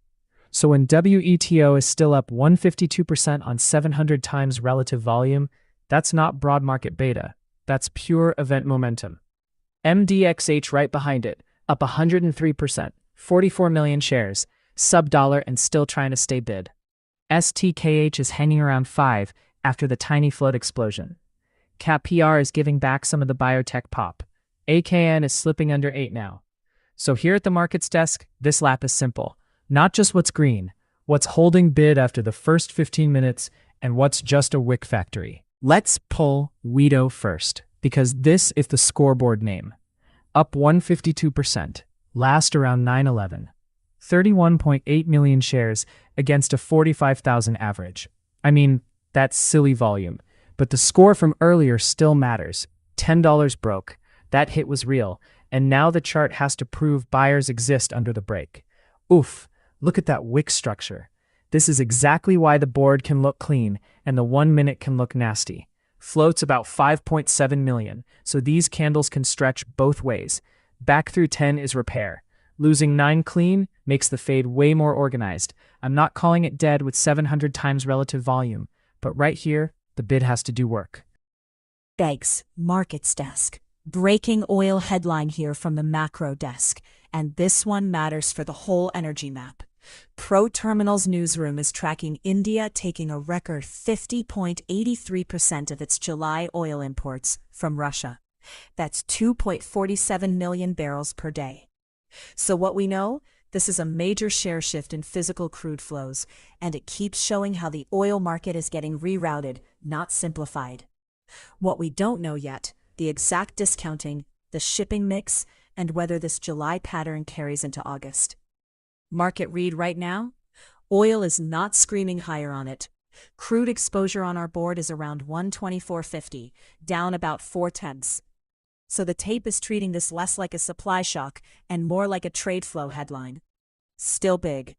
So when WETO is still up 152% on 700 times relative volume, that's not broad market beta, that's pure event momentum. MDXH right behind it, up 103%, 44 million shares, sub-dollar and still trying to stay bid. STKH is hanging around 5 after the tiny float explosion. CAPPR is giving back some of the biotech pop. AKN is slipping under 8 now. So here at the markets desk, this lap is simple. Not just what's green, what's holding bid after the first 15 minutes, and what's just a wick factory. Let's pull WETO first, because this is the scoreboard name. Up 152%, last around 9/11. 31.8 million shares against a 45,000 average. I mean, that's silly volume, but the score from earlier still matters. $10 broke, that hit was real, and now the chart has to prove buyers exist under the break. Oof, look at that wick structure. This is exactly why the board can look clean and the 1 minute can look nasty. Float's about 5.7 million, so these candles can stretch both ways. Back through 10 is repair. Losing 9 clean makes the fade way more organized. I'm not calling it dead with 700 times relative volume, but right here, the bid has to do work. Thanks, Markets Desk. Breaking oil headline here from the macro desk, and this one matters for the whole energy map. ProTerminal's newsroom is tracking India taking a record 50.83% of its July oil imports from Russia. That's 2.47 million barrels per day. So what we know, this is a major share shift in physical crude flows, and it keeps showing how the oil market is getting rerouted, not simplified. What we don't know yet, the exact discounting, the shipping mix, and whether this July pattern carries into August. Market read right now? Oil is not screaming higher on it. Crude exposure on our board is around 124.50, down about 0.4. So the tape is treating this less like a supply shock and more like a trade flow headline. Still big.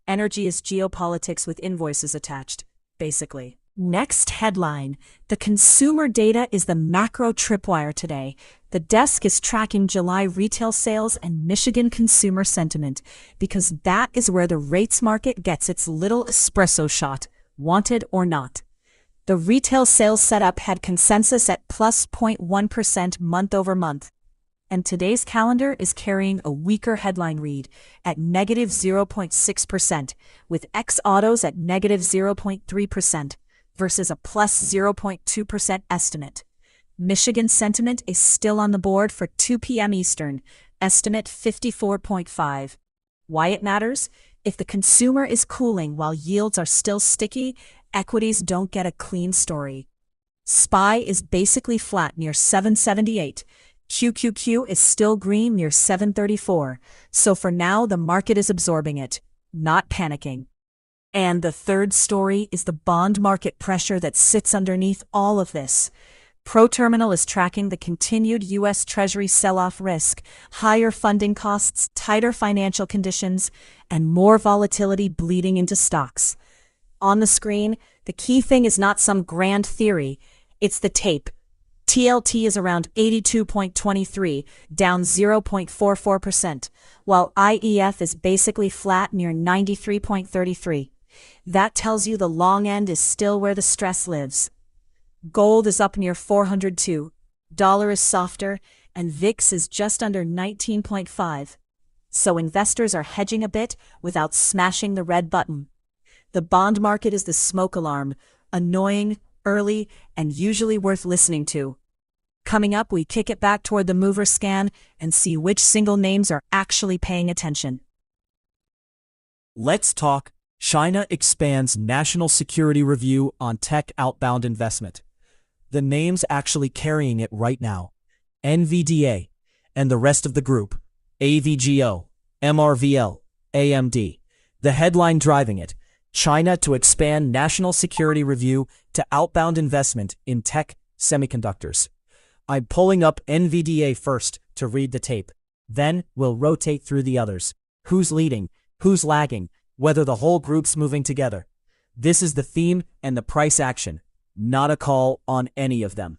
Energy is geopolitics with invoices attached, basically. Next headline. The consumer data is the macro tripwire today. The desk is tracking July retail sales and Michigan consumer sentiment because that is where the rates market gets its little espresso shot, wanted or not. The retail sales setup had consensus at plus 0.1% month over month, and today's calendar is carrying a weaker headline read at negative 0.6%, with ex-autos at negative 0.3% versus a plus 0.2% estimate. Michigan sentiment is still on the board for 2 p.m. Eastern, estimate 54.5. Why it matters? If the consumer is cooling while yields are still sticky, equities don't get a clean story. SPY is basically flat near 778. QQQ is still green near 734. So for now, the market is absorbing it, not panicking. And the third story is the bond market pressure that sits underneath all of this. ProTerminal is tracking the continued U.S. Treasury sell-off risk, higher funding costs, tighter financial conditions, and more volatility bleeding into stocks. On the screen, the key thing is not some grand theory, it's the tape. TLT is around 82.23, down 0.44%, while IEF is basically flat near 93.33. That tells you the long end is still where the stress lives. Gold is up near 402, dollar is softer, and VIX is just under 19.5. So investors are hedging a bit without smashing the red button. The bond market is the smoke alarm, annoying, early, and usually worth listening to. Coming up, we kick it back toward the mover scan and see which single names are actually paying attention. Let's talk. China expands national security review on tech outbound investment. The names actually carrying it right now: NVDA and the rest of the group, AVGO, MRVL, AMD. The headline driving it: China to expand national security review to outbound investment in tech semiconductors. I'm pulling up NVDA first to read the tape. Then we'll rotate through the others. Who's leading? Who's lagging? Whether the whole group's moving together. This is the theme and the price action, not a call on any of them.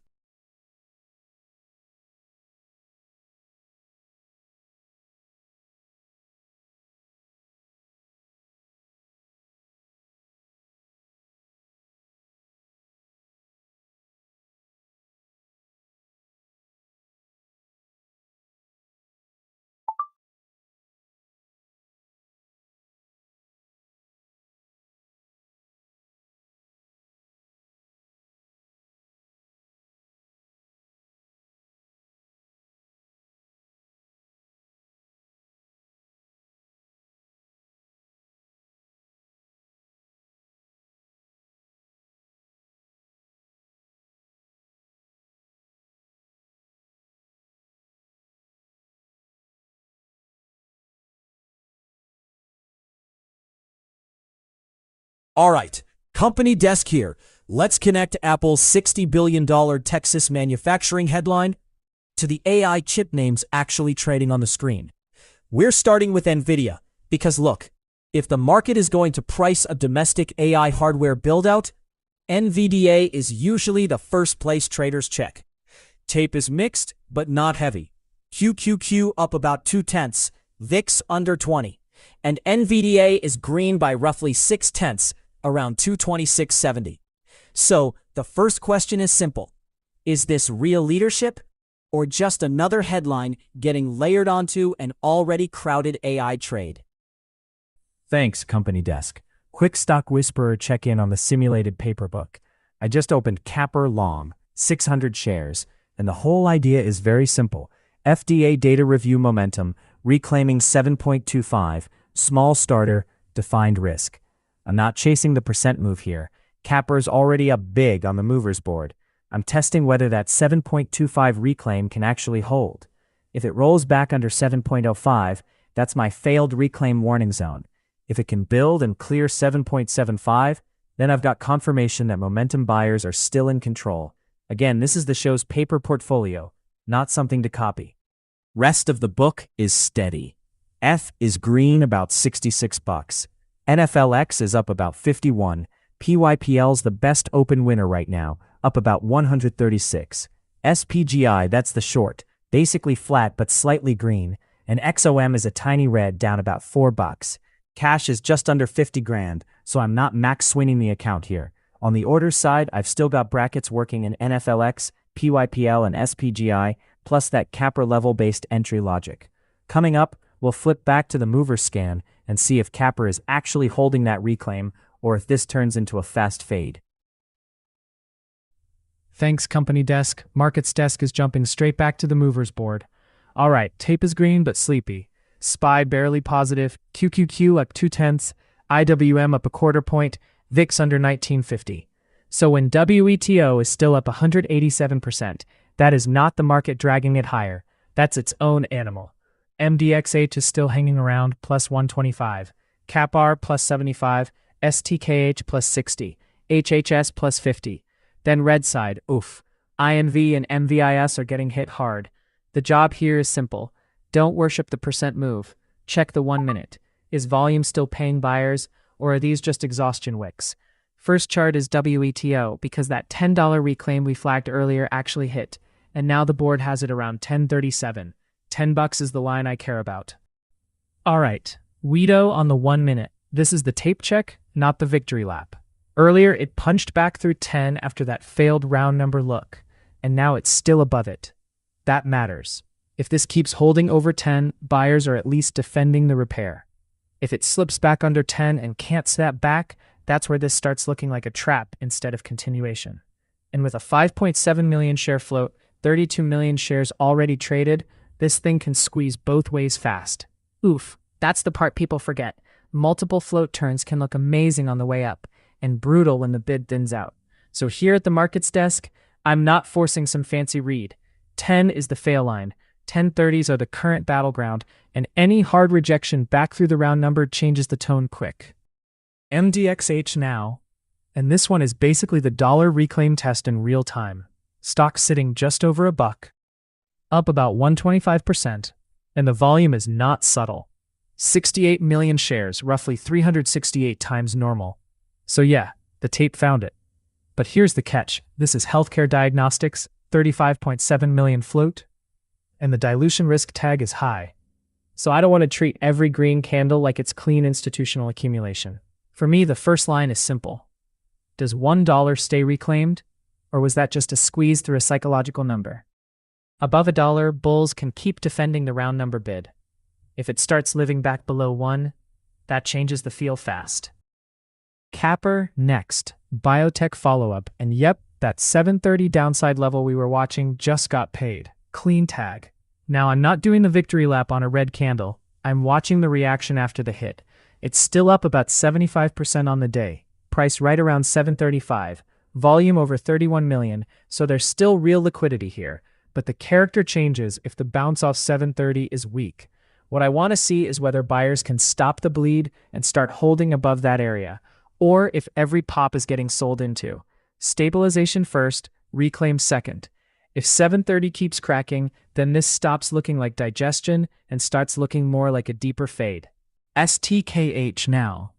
All right, company desk here. Let's connect Apple's $60 billion Texas manufacturing headline to the AI chip names actually trading on the screen. We're starting with NVIDIA because look, if the market is going to price a domestic AI hardware build-out, NVDA is usually the first place traders check. Tape is mixed, but not heavy. QQQ up about 0.2, VIX under 20, and NVDA is green by roughly 0.6, around 226.70. So the first question is simple. Is this real leadership or just another headline getting layered onto an already crowded AI trade? Thanks, Company Desk. Quick Stock Whisperer check-in on the simulated paper book. I just opened Capper Long, 600 shares, and the whole idea is very simple. FDA data review momentum, reclaiming 7.25, small starter, defined risk. I'm not chasing the percent move here. Capper's already up big on the movers board. I'm testing whether that 7.25 reclaim can actually hold. If it rolls back under 7.05, that's my failed reclaim warning zone. If it can build and clear 7.75, then I've got confirmation that momentum buyers are still in control. Again, this is the show's paper portfolio, not something to copy. Rest of the book is steady. F is green about 66 bucks. NFLX is up about 51. PYPL's the best open winner right now, up about 136. SPGI, that's the short, basically flat but slightly green, and XOM is a tiny red down about 4 bucks. Cash is just under 50 grand, so I'm not max swinging the account here. On the orders side, I've still got brackets working in NFLX, PYPL, and SPGI, plus that Capper level-based entry logic. Coming up, we'll flip back to the mover scan and see if Capper is actually holding that reclaim or if this turns into a fast fade. Thanks, Company Desk. Markets Desk is jumping straight back to the movers board. All right, tape is green but sleepy. SPY barely positive, QQQ up 0.2, IWM up 0.25 point, VIX under 1950. So when WETO is still up 187%, that is not the market dragging it higher. That's its own animal. MDXH is still hanging around plus 125, CAPR plus 75, STKH plus 60, HHS plus 50. Then red side, oof. INV and MVIS are getting hit hard. The job here is simple. Don't worship the percent move. Check the 1 minute. Is volume still paying buyers, or are these just exhaustion wicks? First chart is WETO because that $10 reclaim we flagged earlier actually hit, and now the board has it around 1037. 10 bucks is the line I care about. All right, WETO on the 1 minute. This is the tape check, not the victory lap. Earlier, it punched back through 10 after that failed round number look, and now it's still above it. That matters. If this keeps holding over 10, buyers are at least defending the repair. If it slips back under 10 and can't snap back, that's where this starts looking like a trap instead of continuation. And with a 5.7 million share float, 32 million shares already traded, this thing can squeeze both ways fast. Oof, that's the part people forget. Multiple float turns can look amazing on the way up, and brutal when the bid thins out. So here at the markets desk, I'm not forcing some fancy read. 10 is the fail line. 1030s are the current battleground, and any hard rejection back through the round number changes the tone quick. MDXH now, and this one is basically the dollar reclaim test in real time. Stock sitting just over $1, up about 125%, and the volume is not subtle. 68 million shares, roughly 368 times normal. So yeah, the tape found it. But here's the catch. This is healthcare diagnostics, 35.7 million float, and the dilution risk tag is high. So I don't want to treat every green candle like it's clean institutional accumulation. For me, the first line is simple. Does $1 stay reclaimed, or was that just a squeeze through a psychological number? Above $1, bulls can keep defending the round number bid. If it starts living back below 1, that changes the feel fast. Capper next, biotech follow-up, and yep, that 730 downside level we were watching just got paid. Clean tag. Now I'm not doing the victory lap on a red candle, I'm watching the reaction after the hit. It's still up about 75% on the day, price right around 735, volume over 31 million, so there's still real liquidity here, but the character changes if the bounce off 730 is weak. What I want to see is whether buyers can stop the bleed and start holding above that area, or if every pop is getting sold into. Stabilization first, reclaim second. If 730 keeps cracking, then this stops looking like digestion and starts looking more like a deeper fade. STKH now.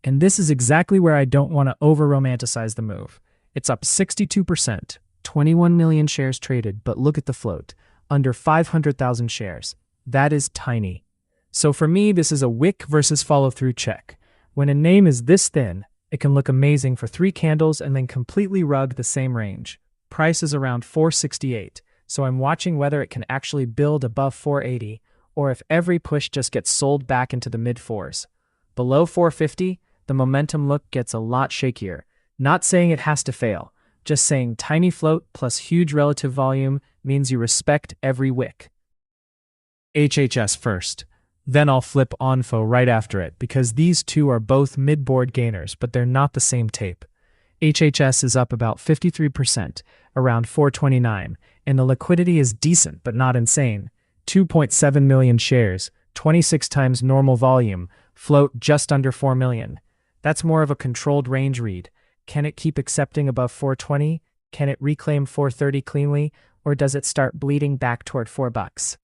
And this is exactly where I don't want to over-romanticize the move. It's up 62%, 21 million shares traded, but look at the float, under 500,000 shares. That is tiny. So for me, this is a wick versus follow-through check. When a name is this thin, it can look amazing for 3 candles and then completely rug the same range. Price is around 468, so I'm watching whether it can actually build above 480, or if every push just gets sold back into the mid-4s. Below 450, the momentum look gets a lot shakier. Not saying it has to fail, just saying tiny float plus huge relative volume means you respect every wick. HHS first. Then I'll flip ONFO right after it because these two are both mid-board gainers, but they're not the same tape. HHS is up about 53%, around 429, and the liquidity is decent but not insane. 2.7 million shares, 26 times normal volume, float just under 4 million. That's more of a controlled range read. Can it keep accepting above 420? Can it reclaim 430 cleanly, or does it start bleeding back toward $4?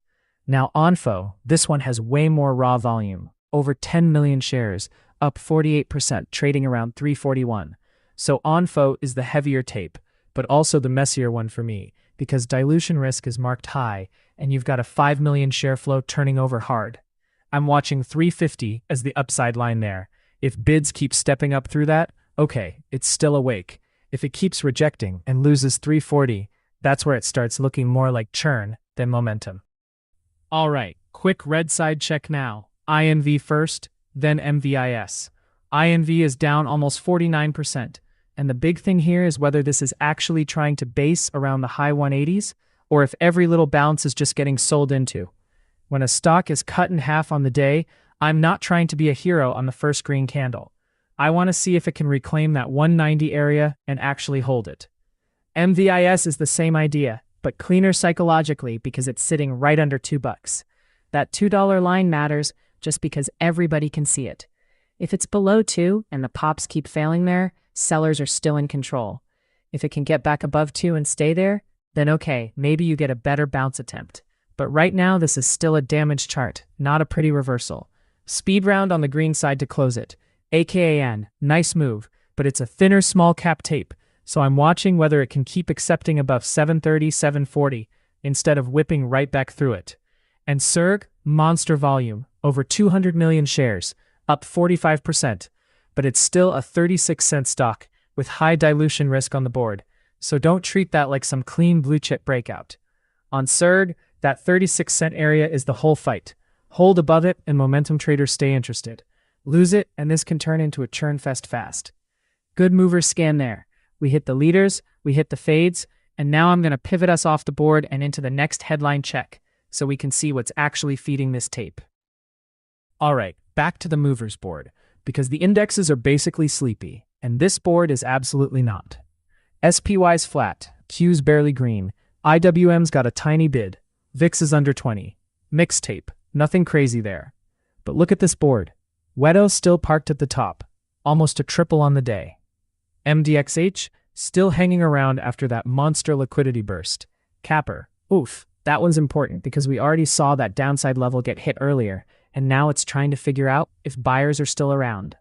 Now ONFO, this one has way more raw volume, over 10 million shares, up 48%, trading around 341. So ONFO is the heavier tape, but also the messier one for me, because dilution risk is marked high, and you've got a 5 million share flow turning over hard. I'm watching 350 as the upside line there. If bids keep stepping up through that, okay, it's still awake. If it keeps rejecting and loses 340, that's where it starts looking more like churn than momentum. All right, quick red side check now. INV first, then MVIS. INV is down almost 49%, and the big thing here is whether this is actually trying to base around the high 180s, or if every little bounce is just getting sold into. When a stock is cut in half on the day, I'm not trying to be a hero on the first green candle. I want to see if it can reclaim that 190 area and actually hold it. MVIS is the same idea, but cleaner psychologically because it's sitting right under $2. That $2 line matters just because everybody can see it. If it's below 2 and the pops keep failing there, sellers are still in control. If it can get back above 2 and stay there, then okay, maybe you get a better bounce attempt. But right now, this is still a damaged chart, not a pretty reversal. Speed round on the green side to close it. AKAN, nice move, but it's a thinner small cap tape, so I'm watching whether it can keep accepting above 730, 740, instead of whipping right back through it. And SERG, monster volume, over 200 million shares, up 45%, but it's still a 36-cent stock with high dilution risk on the board, so don't treat that like some clean blue chip breakout. On SERG, that 36-cent area is the whole fight. Hold above it and momentum traders stay interested. Lose it and this can turn into a churn fest fast. Good movers scan there. We hit the leaders, we hit the fades, and now I'm going to pivot us off the board and into the next headline check so we can see what's actually feeding this tape. All right, back to the movers board, because the indexes are basically sleepy, and this board is absolutely not. SPY's flat, Q's barely green, IWM's got a tiny bid, VIX is under 20. Mixed tape, nothing crazy there. But look at this board. WEDO's still parked at the top, almost a triple on the day. MDXH, still hanging around after that monster liquidity burst. Capper, oof, that one's important because we already saw that downside level get hit earlier, and now it's trying to figure out if buyers are still around.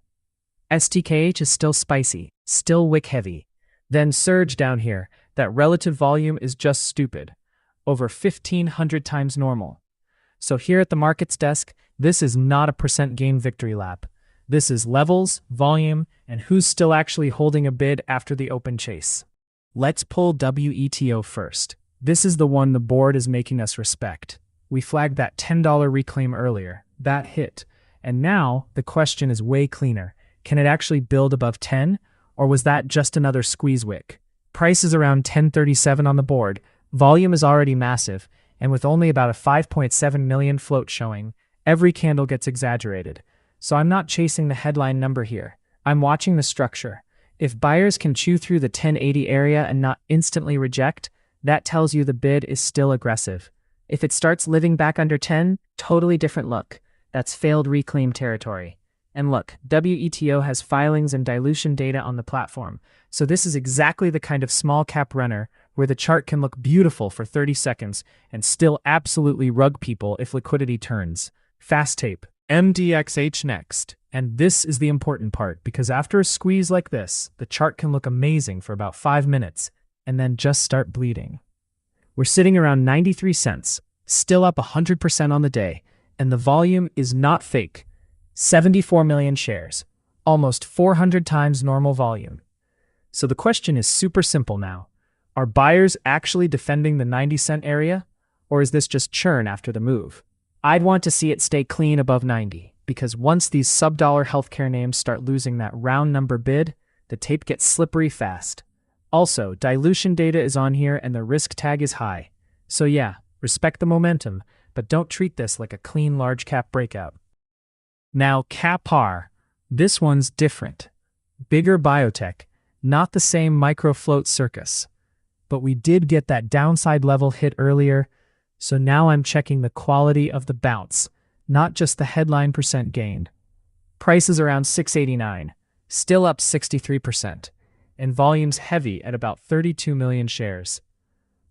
STKH is still spicy, still wick heavy. Then surge down here, that relative volume is just stupid. Over 1,500 times normal. So here at the markets desk, this is not a percent gain victory lap. This is levels, volume, and who's still actually holding a bid after the open chase. Let's pull WETO first. This is the one the board is making us respect. We flagged that $10 reclaim earlier. That hit. And now the question is way cleaner. Can it actually build above 10? Or was that just another squeeze wick? Price is around 1037 on the board. Volume is already massive. And with only about a 5.7 million float showing, every candle gets exaggerated. So I'm not chasing the headline number here. I'm watching the structure. If buyers can chew through the 1080 area and not instantly reject, that tells you the bid is still aggressive. If it starts living back under 10, totally different look. That's failed reclaim territory. And look, WETO has filings and dilution data on the platform, so this is exactly the kind of small cap runner where the chart can look beautiful for 30 seconds and still absolutely rug people if liquidity turns. Fast tape. MDXH next. And this is the important part, because after a squeeze like this, the chart can look amazing for about 5 minutes and then just start bleeding. We're sitting around 93 cents, still up 100% on the day, and the volume is not fake. 74 million shares, almost 400 times normal volume. So the question is super simple now. Are buyers actually defending the 90-cent area, or is this just churn after the move? I'd want to see it stay clean above 90, because once these sub-dollar healthcare names start losing that round number bid, the tape gets slippery fast. Also, dilution data is on here and the risk tag is high. So yeah, respect the momentum, but don't treat this like a clean large cap breakout. Now, CAPR. This one's different. Bigger biotech, not the same micro float circus. But we did get that downside level hit earlier, so now I'm checking the quality of the bounce, not just the headline percent gained. Price is around 689, still up 63%, and volume's heavy at about 32 million shares.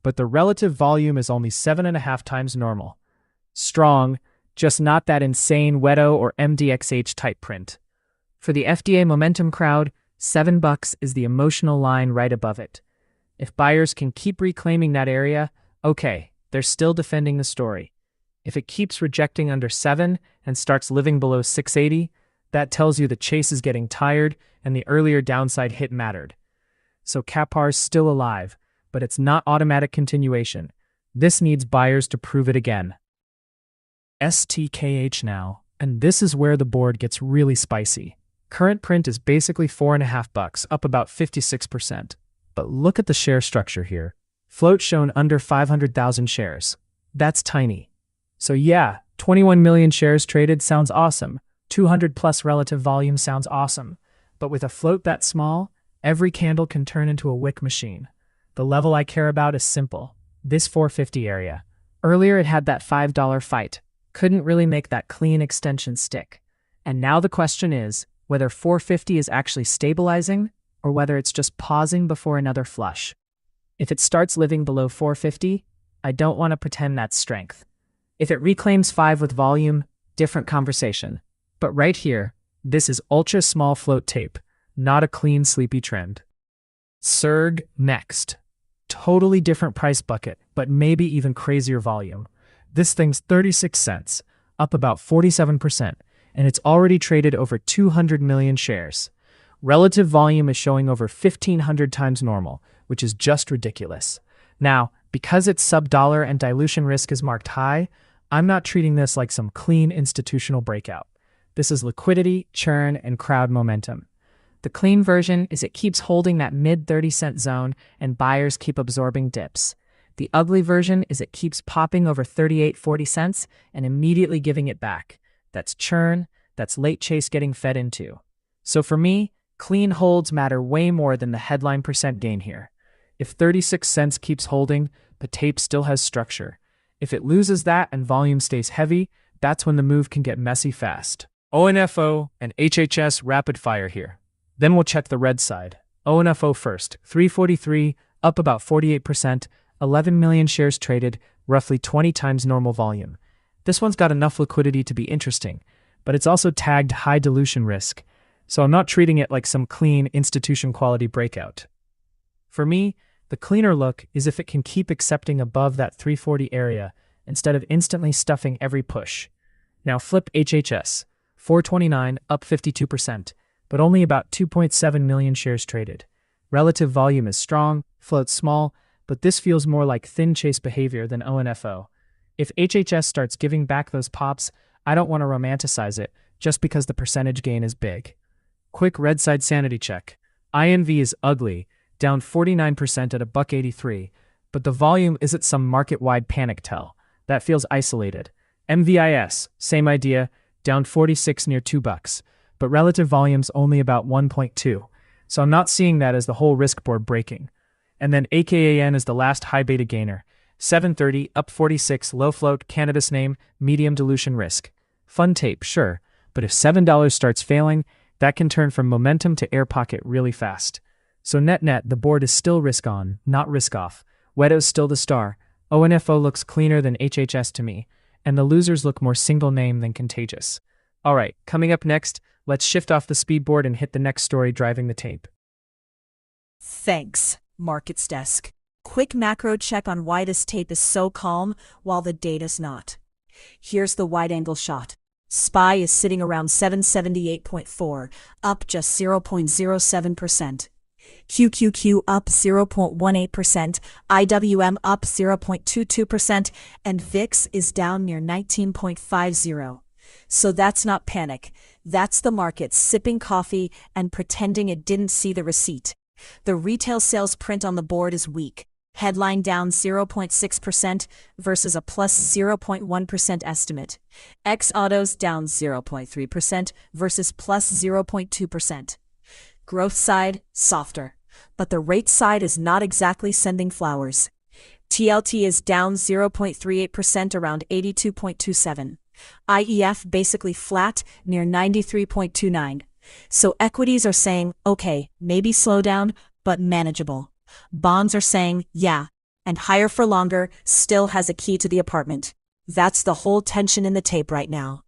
But the relative volume is only 7.5 times normal. Strong, just not that insane Weto or MDXH type print. For the FDA momentum crowd, $7 is the emotional line right above it. If buyers can keep reclaiming that area, okay, they're still defending the story. If it keeps rejecting under 7 and starts living below 680, that tells you the chase is getting tired and the earlier downside hit mattered. So CAPR's still alive, but it's not automatic continuation. This needs buyers to prove it again. STKH now, and this is where the board gets really spicy. Current print is basically $4.50, up about 56%. But look at the share structure here. Float shown under 500,000 shares. That's tiny. So yeah, 21 million shares traded sounds awesome. 200 plus relative volume sounds awesome. But with a float that small, every candle can turn into a wick machine. The level I care about is simple. This 450 area. Earlier it had that $5 fight. Couldn't really make that clean extension stick. And now the question is whether 450 is actually stabilizing or whether it's just pausing before another flush. If it starts living below 450, I don't want to pretend that's strength. If it reclaims 5 with volume, different conversation. But right here, this is ultra small float tape, not a clean sleepy trend. SERG next. Totally different price bucket, but maybe even crazier volume. This thing's 36 cents, up about 47%, and it's already traded over 200 million shares. Relative volume is showing over 1,500 times normal, which is just ridiculous. Now, because its sub-dollar and dilution risk is marked high, I'm not treating this like some clean institutional breakout. This is liquidity, churn, and crowd momentum. The clean version is it keeps holding that mid-30-cent zone and buyers keep absorbing dips. The ugly version is it keeps popping over 38-40 cents and immediately giving it back. That's churn, that's late chase getting fed into. So for me, clean holds matter way more than the headline percent gain here. If 36 cents keeps holding, the tape still has structure. If it loses that and volume stays heavy, that's when the move can get messy fast. ONFO and HHS rapid fire here. Then we'll check the red side. ONFO first, 343, up about 48%, 11 million shares traded, roughly 20 times normal volume. This one's got enough liquidity to be interesting, but it's also tagged high dilution risk, so I'm not treating it like some clean institution quality breakout. For me, the cleaner look is if it can keep accepting above that 340 area instead of instantly stuffing every push. Now flip HHS, 429, up 52%, but only about 2.7 million shares traded. Relative volume is strong, float small, but this feels more like thin chase behavior than ONFO. If HHS starts giving back those pops, I don't want to romanticize it just because the percentage gain is big. Quick red side sanity check. INV is ugly, down 49% at $1.83, but the volume isn't some market-wide panic tell. That feels isolated. MVIS, same idea, down 46 near $2, but relative volume's only about 1.2, so I'm not seeing that as the whole risk board breaking. And then AKAN is the last high beta gainer. 730, up 46, low float, cannabis name, medium dilution risk. Fun tape, sure, But if $7 starts failing, that can turn from momentum to air pocket really fast. So net-net, the board is still risk on, not risk off. Weto's still the star. ONFO looks cleaner than HHS to me, and the losers look more single name than contagious. Alright, coming up next, let's shift off the speed board and hit the next story driving the tape. Thanks, Markets Desk. Quick macro check on why this tape is so calm while the data's not. Here's the wide-angle shot. SPY is sitting around 778.4, up just 0.07%. QQQ up 0.18%, IWM up 0.22%, and VIX is down near 19.50. So that's not panic. That's the market sipping coffee and pretending it didn't see the receipt. The retail sales print on the board is weak. Headline down 0.6% versus a plus 0.1% estimate. Ex-autos down 0.3% versus plus 0.2%. Growth side, softer. But the rate side is not exactly sending flowers. TLT is down 0.38% around 82.27. IEF basically flat near 93.29. So equities are saying, okay, maybe slow down, but manageable. Bonds are saying, yeah, and higher for longer still has a key to the apartment. That's the whole tension in the tape right now.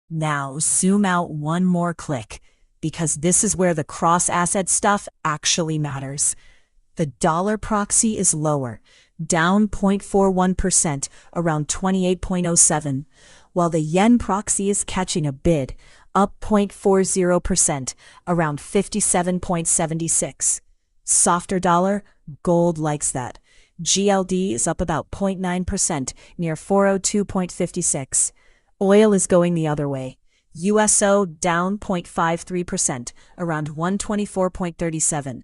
Now zoom out one more click, because this is where the cross-asset stuff actually matters. The dollar proxy is lower, down 0.41%, around 28.07, while the yen proxy is catching a bid, up 0.40%, around 57.76. Softer dollar, gold likes that. GLD is up about 0.9%, near 402.56. Oil is going the other way. USO down 0.53%, around 124.37.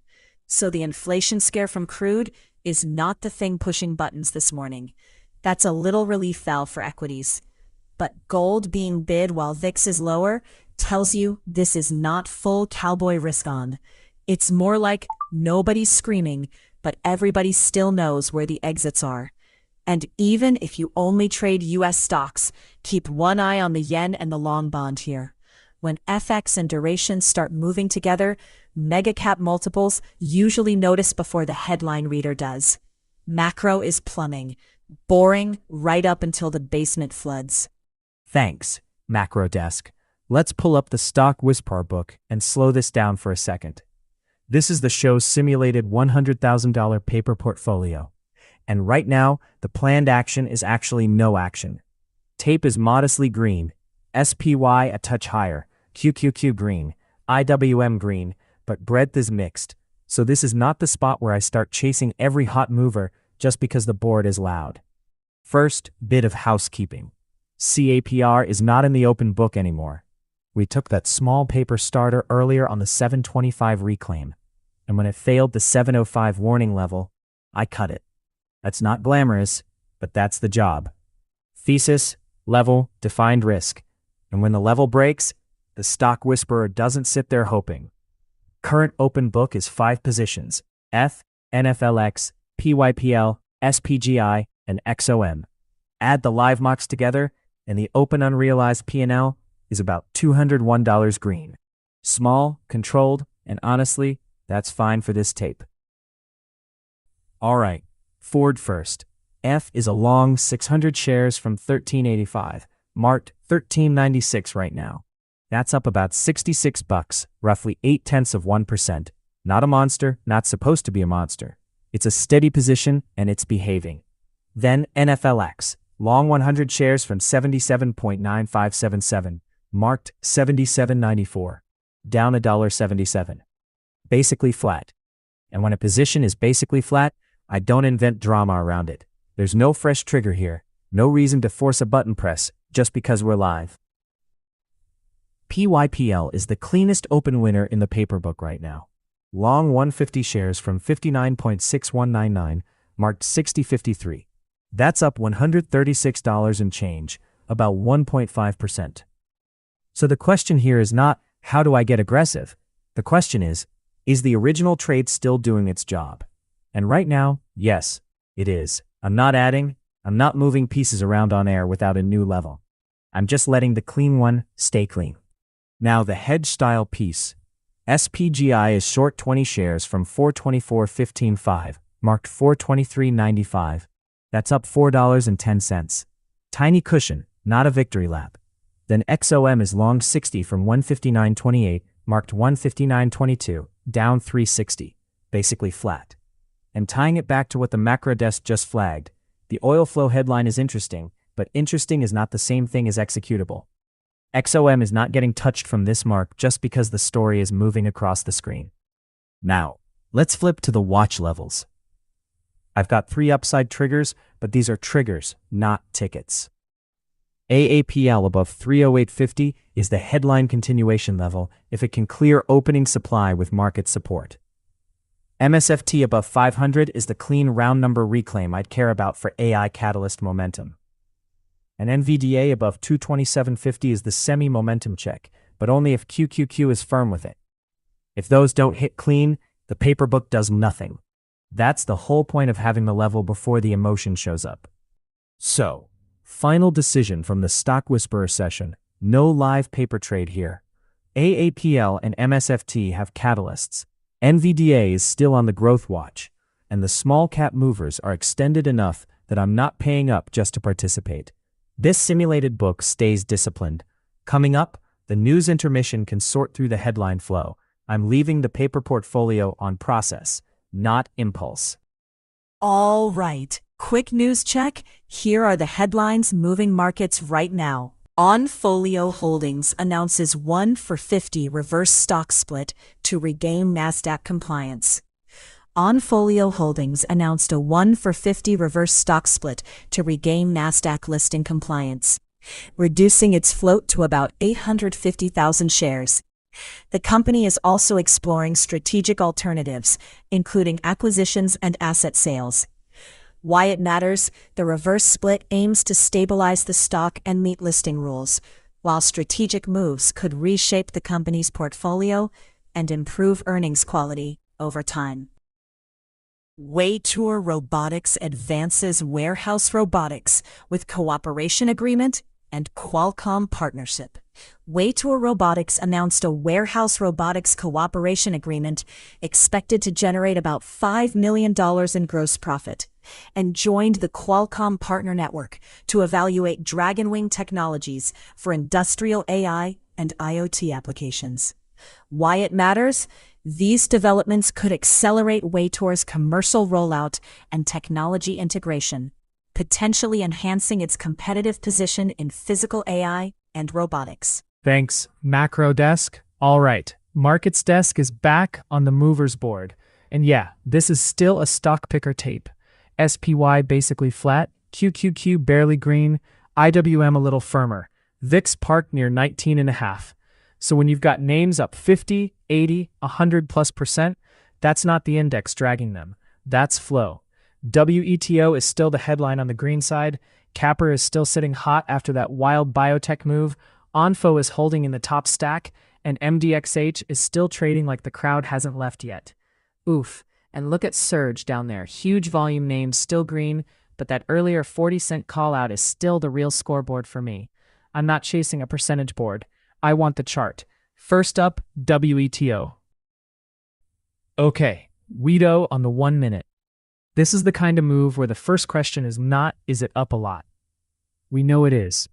So the inflation scare from crude is not the thing pushing buttons this morning. That's a little relief valve for equities. But gold being bid while VIX is lower tells you this is not full cowboy risk on. It's more like nobody's screaming, but everybody still knows where the exits are. And even if you only trade US stocks, keep one eye on the yen and the long bond here. When FX and duration start moving together, mega cap multiples usually notice before the headline reader does. Macro is plumbing, boring right up until the basement floods. Thanks, Macro Desk. Let's pull up the Stock Whisperer book and slow this down for a second. This is the show's simulated $100,000 paper portfolio. And right now, the planned action is actually no action. Tape is modestly green, SPY a touch higher, QQQ green, IWM green, but breadth is mixed. So this is not the spot where I start chasing every hot mover just because the board is loud. First, bit of housekeeping. CAPR is not in the open book anymore. We took that small paper starter earlier on the 725 reclaim, and when it failed the 705 warning level, I cut it. That's not glamorous, but that's the job. Thesis, level, defined risk. And when the level breaks, the Stock Whisperer doesn't sit there hoping. Current open book is 5 positions: F, NFLX, PYPL, SPGI, and XOM. Add the live mocks together, and the open unrealized P&L is about $201 green. Small, controlled, and honestly, that's fine for this tape. Alright, Ford first. F is a long 600 shares from 1385, marked 1396 right now. That's up about $66, roughly 0.8%. Not a monster, not supposed to be a monster. It's a steady position and it's behaving. Then NFLX, long 100 shares from 77.9577, marked 77.94, down $1.77. Basically flat. And when a position is basically flat, I don't invent drama around it. There's no fresh trigger here, no reason to force a button press just because we're live. PYPL is the cleanest open winner in the paper book right now. Long 150 shares from 59.6199, marked 60.53. That's up $136 and change, about 1.5%. So the question here is not, how do I get aggressive? The question is the original trade still doing its job? And right now, yes, it is. I'm not adding, I'm not moving pieces around on air without a new level. I'm just letting the clean one stay clean. Now the hedge-style piece. SPGI is short 20 shares from 424.15.5, marked 423.95. That's up $4.10. Tiny cushion, not a victory lap. Then XOM is long 60 from 159.28, marked 159.22, down 360, basically flat. And tying it back to what the macro desk just flagged, the oil flow headline is interesting, but interesting is not the same thing as executable. XOM is not getting touched from this mark just because the story is moving across the screen. Now, let's flip to the watch levels. I've got 3 upside triggers, but these are triggers, not tickets. AAPL above 308.50 is the headline continuation level if it can clear opening supply with market support. MSFT above 500 is the clean round number reclaim I'd care about for AI catalyst momentum. And NVDA above 227.50 is the semi-momentum check, but only if QQQ is firm with it. If those don't hit clean, the paper book does nothing. That's the whole point of having the level before the emotion shows up. So, final decision from the Stock Whisperer session, no live paper trade here. AAPL and MSFT have catalysts. NVDA is still on the growth watch, and the small cap movers are extended enough that I'm not paying up just to participate. This simulated book stays disciplined. Coming up, the news intermission can sort through the headline flow. I'm leaving the paper portfolio on process, not impulse. All right, quick news check. Here are the headlines moving markets right now. OnFolio Holdings announces 1-for-50 reverse stock split to regain NASDAQ compliance. OnFolio Holdings announced a 1-for-50 reverse stock split to regain NASDAQ listing compliance, reducing its float to about 850,000 shares. The company is also exploring strategic alternatives, including acquisitions and asset sales. Why it matters: the reverse split aims to stabilize the stock and meet listing rules, while strategic moves could reshape the company's portfolio and improve earnings quality over time. Waytour Robotics advances warehouse robotics with cooperation agreement and Qualcomm partnership. Waytour Robotics announced a warehouse robotics cooperation agreement expected to generate about $5 million in gross profit, and joined the Qualcomm partner network to evaluate Dragonwing technologies for industrial AI and IoT applications. Why it matters? These developments could accelerate Waytour's commercial rollout and technology integration, potentially enhancing its competitive position in physical AI and robotics. Thanks, Macro Desk. All right, Markets Desk is back on the movers board. And yeah, this is still a stock picker tape. SPY basically flat, QQQ barely green, IWM a little firmer, VIX parked near 19.5. So when you've got names up 50, 80, 100+%, that's not the index dragging them. That's flow. WETO is still the headline on the green side. Capper is still sitting hot after that wild biotech move. OnFo is holding in the top stack, and MDXH is still trading like the crowd hasn't left yet. Oof. And look at Surge down there. Huge volume names still green, but that earlier 40-cent call out is still the real scoreboard for me. I'm not chasing a percentage board. I want the chart. First up, WETO. Okay, WETO on the 1 minute. This is the kind of move where the first question is not, is it up a lot? We know it is.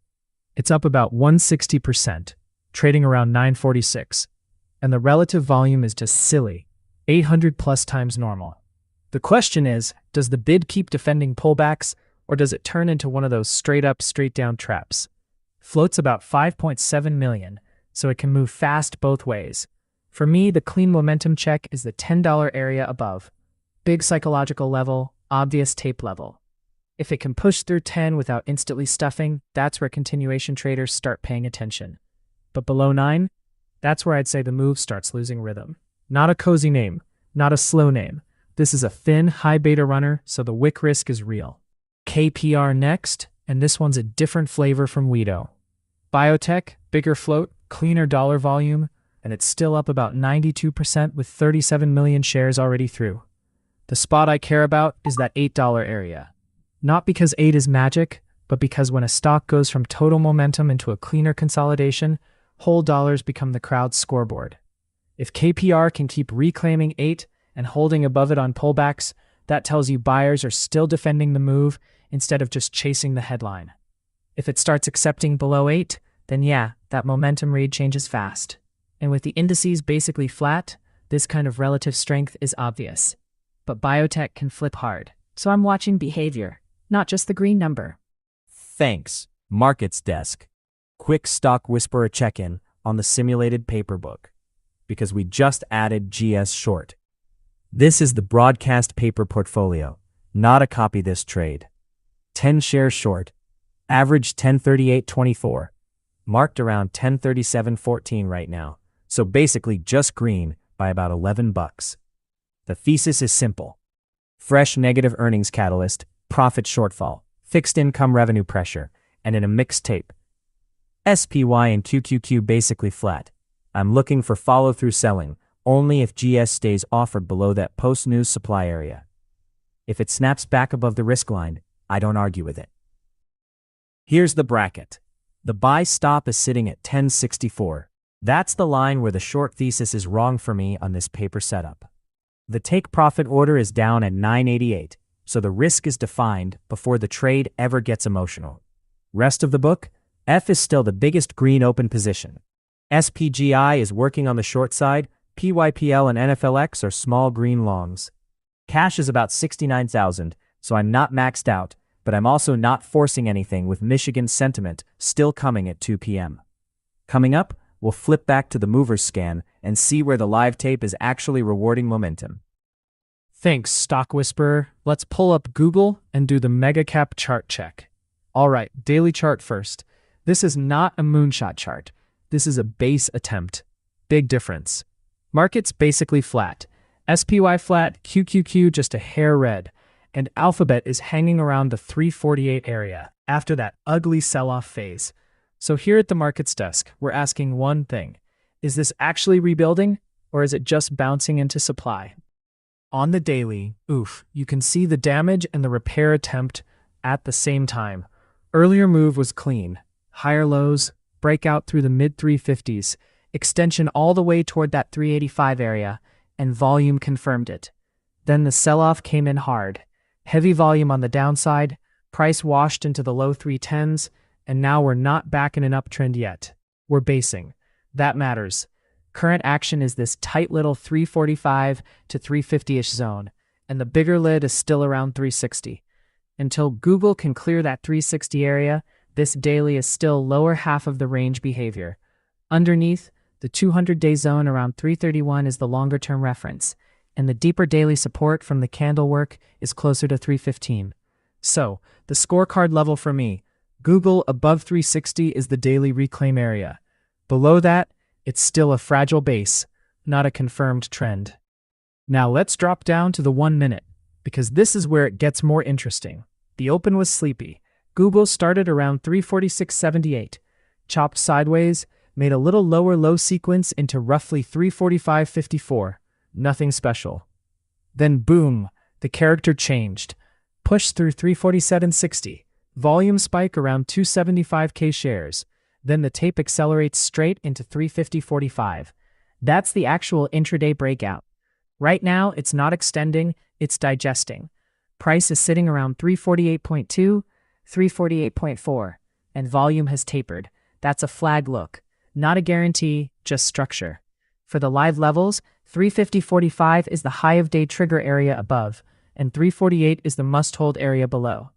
It's up about 160%, trading around 946. And the relative volume is just silly, 800+ times normal. The question is, does the bid keep defending pullbacks, or does it turn into one of those straight up, straight down traps? Float's about 5.7 million, so it can move fast both ways. For me, the clean momentum check is the $10 area above. Big psychological level, obvious tape level. If it can push through 10 without instantly stuffing, that's where continuation traders start paying attention. But below 9, that's where I'd say the move starts losing rhythm. Not a cozy name, not a slow name. This is a thin, high beta runner, so the wick risk is real. KPR next, and this one's a different flavor from WETO. Biotech, bigger float, cleaner dollar volume, and it's still up about 92% with 37 million shares already through. The spot I care about is that $8 area. Not because 8 is magic, but because when a stock goes from total momentum into a cleaner consolidation, whole dollars become the crowd's scoreboard. If KPR can keep reclaiming 8 and holding above it on pullbacks, that tells you buyers are still defending the move instead of just chasing the headline. If it starts accepting below 8, then yeah, that momentum read changes fast. And with the indices basically flat, this kind of relative strength is obvious. But biotech can flip hard, so I'm watching behavior, not just the green number. Thanks, Markets Desk. Quick stock whisperer check-in on the simulated paper book, because we just added GS short. This is the broadcast paper portfolio, not a copy this trade. 10 shares short, average 1038.24, marked around 1037.14 right now, so basically just green by about $11. The thesis is simple. Fresh negative earnings catalyst, profit shortfall, fixed income revenue pressure, and in a mixed tape. SPY and QQQ basically flat. I'm looking for follow-through selling, only if GS stays offered below that post-news supply area. If it snaps back above the risk line, I don't argue with it. Here's the bracket. The buy stop is sitting at 1064. That's the line where the short thesis is wrong for me on this paper setup. The take profit order is down at 988, so the risk is defined before the trade ever gets emotional. Rest of the book, F is still the biggest green open position. SPGI is working on the short side, PYPL and NFLX are small green longs. Cash is about 69,000, so I'm not maxed out, but I'm also not forcing anything with Michigan sentiment still coming at 2 p.m. Coming up, we'll flip back to the movers scan and see where the live tape is actually rewarding momentum. Thanks, Stock Whisperer. Let's pull up Google and do the mega cap chart check. All right, daily chart first. This is not a moonshot chart. This is a base attempt. Big difference. Markets basically flat. SPY flat, QQQ just a hair red, and Alphabet is hanging around the 348 area after that ugly sell-off phase. So here at the Markets Desk, we're asking one thing. Is this actually rebuilding, or is it just bouncing into supply? On the daily, you can see the damage and the repair attempt at the same time. Earlier move was clean. Higher lows, breakout through the mid-350s, extension all the way toward that 385 area, and volume confirmed it. Then the sell-off came in hard. Heavy volume on the downside, price washed into the low 310s, and now we're not back in an uptrend yet. We're basing. That matters. Current action is this tight little 345 to 350-ish zone, and the bigger lid is still around 360. Until Google can clear that 360 area, this daily is still lower half of the range behavior. Underneath, the 200-day zone around 331 is the longer-term reference, and the deeper daily support from the candle work is closer to 315. So, the scorecard level for me, Google above 360 is the daily reclaim area. Below that, it's still a fragile base, not a confirmed trend. Now let's drop down to the 1 minute, because this is where it gets more interesting. The open was sleepy. Google started around 346.78, chopped sideways, made a little lower low sequence into roughly 345.54. Nothing special. Then boom, the character changed. Pushed through 347.60. Volume spike around 275k shares. Then the tape accelerates straight into 350.45. That's the actual intraday breakout. Right now, it's not extending, it's digesting. Price is sitting around 348.2, 348.4, and volume has tapered. That's a flag look. Not a guarantee, just structure. For the live levels, 350.45 is the high of day trigger area above, and 348 is the must-hold area below.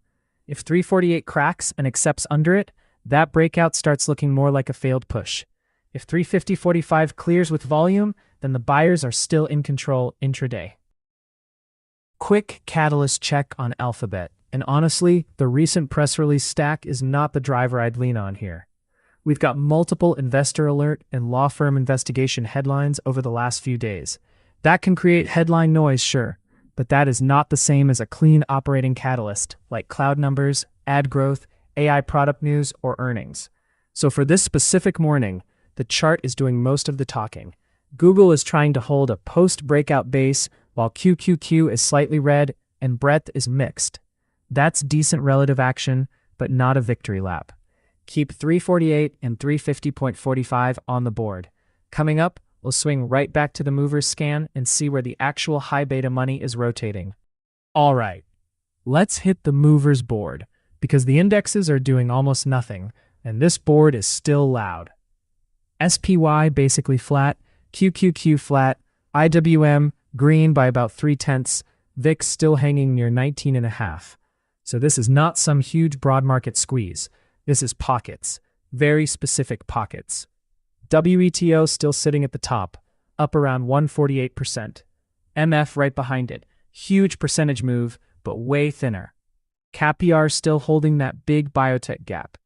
If 348 cracks and accepts under it, that breakout starts looking more like a failed push. If 350.45 clears with volume, then the buyers are still in control intraday. Quick catalyst check on Alphabet, and honestly, the recent press release stack is not the driver I'd lean on here. We've got multiple investor alert and law firm investigation headlines over the last few days. That can create headline noise, sure, but that is not the same as a clean operating catalyst like cloud numbers, ad growth, AI product news, or earnings. So for this specific morning, the chart is doing most of the talking. Google is trying to hold a post-breakout base while QQQ is slightly red and breadth is mixed. That's decent relative action, but not a victory lap. Keep 348 and 350.45 on the board. Coming up, we'll swing right back to the movers scan and see where the actual high beta money is rotating. All right, let's hit the movers board because the indexes are doing almost nothing, and this board is still loud. SPY basically flat, QQQ flat, IWM green by about 0.3, VIX still hanging near 19.5. So this is not some huge broad market squeeze. This is pockets, very specific pockets. WETO still sitting at the top, up around 148%. MF right behind it, huge percentage move, but way thinner. CAPR still holding that big biotech gap.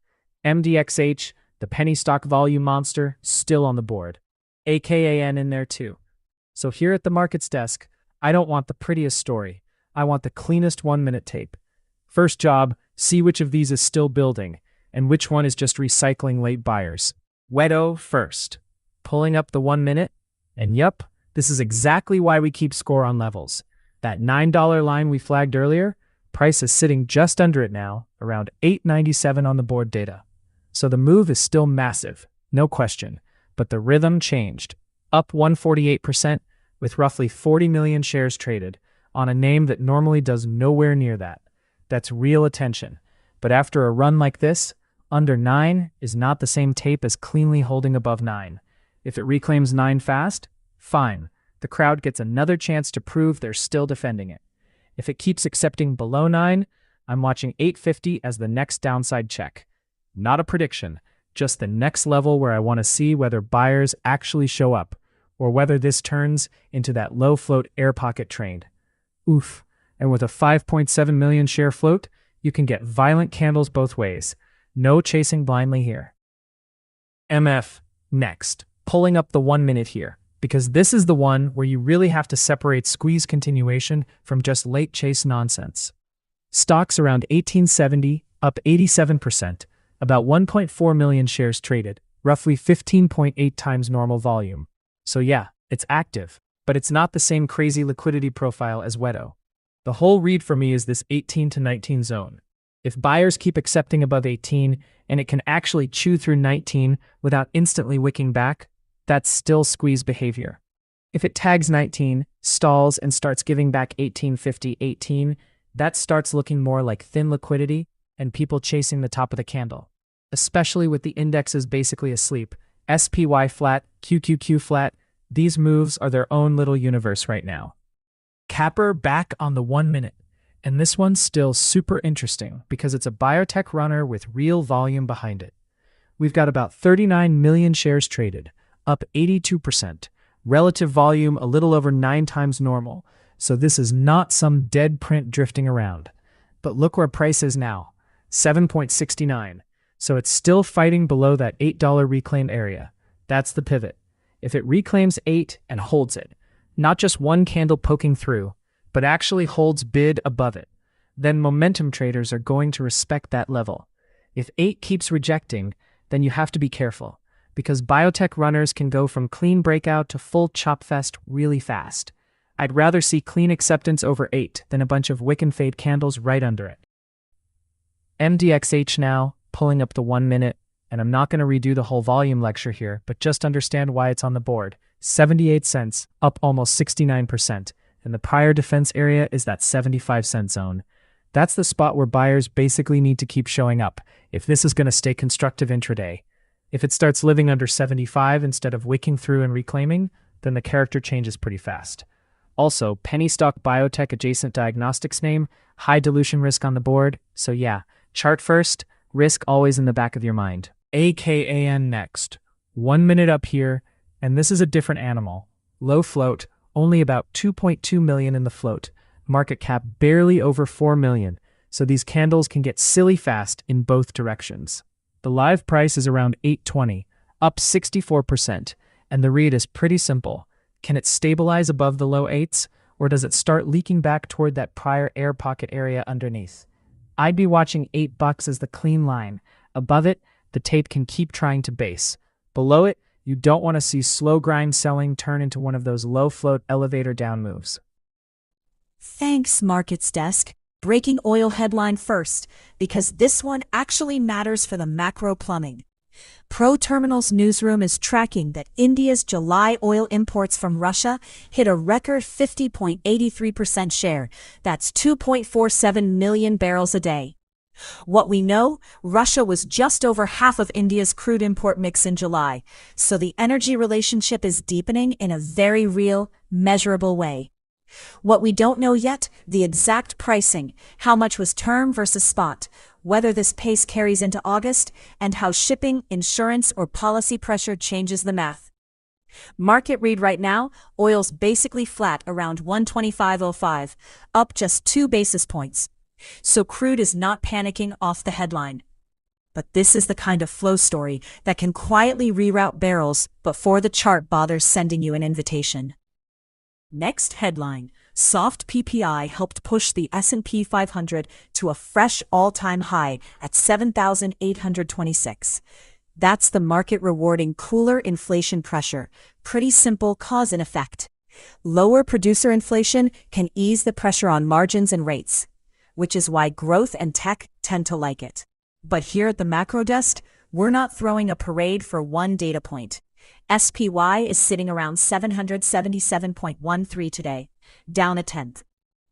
MDXH, the penny stock volume monster, still on the board. AKAN in there too. So here at the markets desk, I don't want the prettiest story. I want the cleanest 1-minute tape. First job, see which of these is still building, and which one is just recycling late buyers. WETO first. Pulling up the 1 minute, and yup, this is exactly why we keep score on levels. That $9 line we flagged earlier, price is sitting just under it now, around $8.97 on the board data. So the move is still massive, no question, but the rhythm changed. Up 148% with roughly 40 million shares traded on a name that normally does nowhere near that. That's real attention. But after a run like this, under 9 is not the same tape as cleanly holding above 9. If it reclaims 9 fast, fine. The crowd gets another chance to prove they're still defending it. If it keeps accepting below 9, I'm watching 850 as the next downside check. Not a prediction, just the next level where I want to see whether buyers actually show up, or whether this turns into that low float air pocket trade. Oof. And with a 5.7 million share float, you can get violent candles both ways. No chasing blindly here. MF, next. Pulling up the 1 minute here, because this is the one where you really have to separate squeeze continuation from just late chase nonsense. Stocks around 1870, up 87%, about 1.4 million shares traded, roughly 15.8 times normal volume. So yeah, it's active, but it's not the same crazy liquidity profile as WETO. The whole read for me is this 18 to 19 zone. If buyers keep accepting above 18 and it can actually chew through 19 without instantly wicking back, that's still squeeze behavior. If it tags 19, stalls, and starts giving back 1850, 18, that starts looking more like thin liquidity and people chasing the top of the candle. Especially with the indexes basically asleep. SPY flat, QQQ flat, these moves are their own little universe right now. Capper back on the 1 minute, and this one's still super interesting because it's a biotech runner with real volume behind it. We've got about 39 million shares traded, up 82%, relative volume a little over 9 times normal, so this is not some dead print drifting around. But look where price is now, 7.69, so it's still fighting below that $8 reclaim area. That's the pivot. If it reclaims 8 and holds it, not just one candle poking through, but actually holds bid above it, then momentum traders are going to respect that level. If 8 keeps rejecting, then you have to be careful, because biotech runners can go from clean breakout to full chop fest really fast. I'd rather see clean acceptance over 8 than a bunch of wick and fade candles right under it. MDXH now, pulling up the 1 minute, and I'm not going to redo the whole volume lecture here, but just understand why it's on the board. 78 cents, up almost 69%, and the prior defense area is that 75-cent zone. That's the spot where buyers basically need to keep showing up if this is going to stay constructive intraday. If it starts living under 75 instead of wicking through and reclaiming, then the character changes pretty fast. Also, penny stock biotech adjacent diagnostics name, high dilution risk on the board, so yeah, chart first, risk always in the back of your mind. AKAN next. 1 minute up here, and this is a different animal. Low float, only about 2.2 million in the float. Market cap barely over 4 million, so these candles can get silly fast in both directions. The live price is around 820, up 64%, and the read is pretty simple. Can it stabilize above the low 8s, or does it start leaking back toward that prior air pocket area underneath? I'd be watching $8 as the clean line. Above it, the tape can keep trying to base. Below it, you don't want to see slow grind selling turn into one of those low float elevator down moves. Thanks, Markets Desk. Breaking oil headline first, because this one actually matters for the macro plumbing. ProTerminal's newsroom is tracking that India's July oil imports from Russia hit a record 50.83% share. That's 2.47 million barrels a day. What we know, Russia was just over half of India's crude import mix in July, so the energy relationship is deepening in a very real, measurable way. What we don't know yet, the exact pricing, how much was term versus spot, whether this pace carries into August, and how shipping, insurance, or policy pressure changes the math. Market read right now, oil's basically flat around 125.05, up just 2 basis points. So crude is not panicking off the headline. But this is the kind of flow story that can quietly reroute barrels before the chart bothers sending you an invitation. Next headline, soft PPI helped push the S&P 500 to a fresh all-time high at 7,826. That's the market rewarding cooler inflation pressure. Pretty simple cause and effect. Lower producer inflation can ease the pressure on margins and rates, which is why growth and tech tend to like it. But here at the macro desk, we're not throwing a parade for one data point. SPY is sitting around 777.13 today, down a tenth.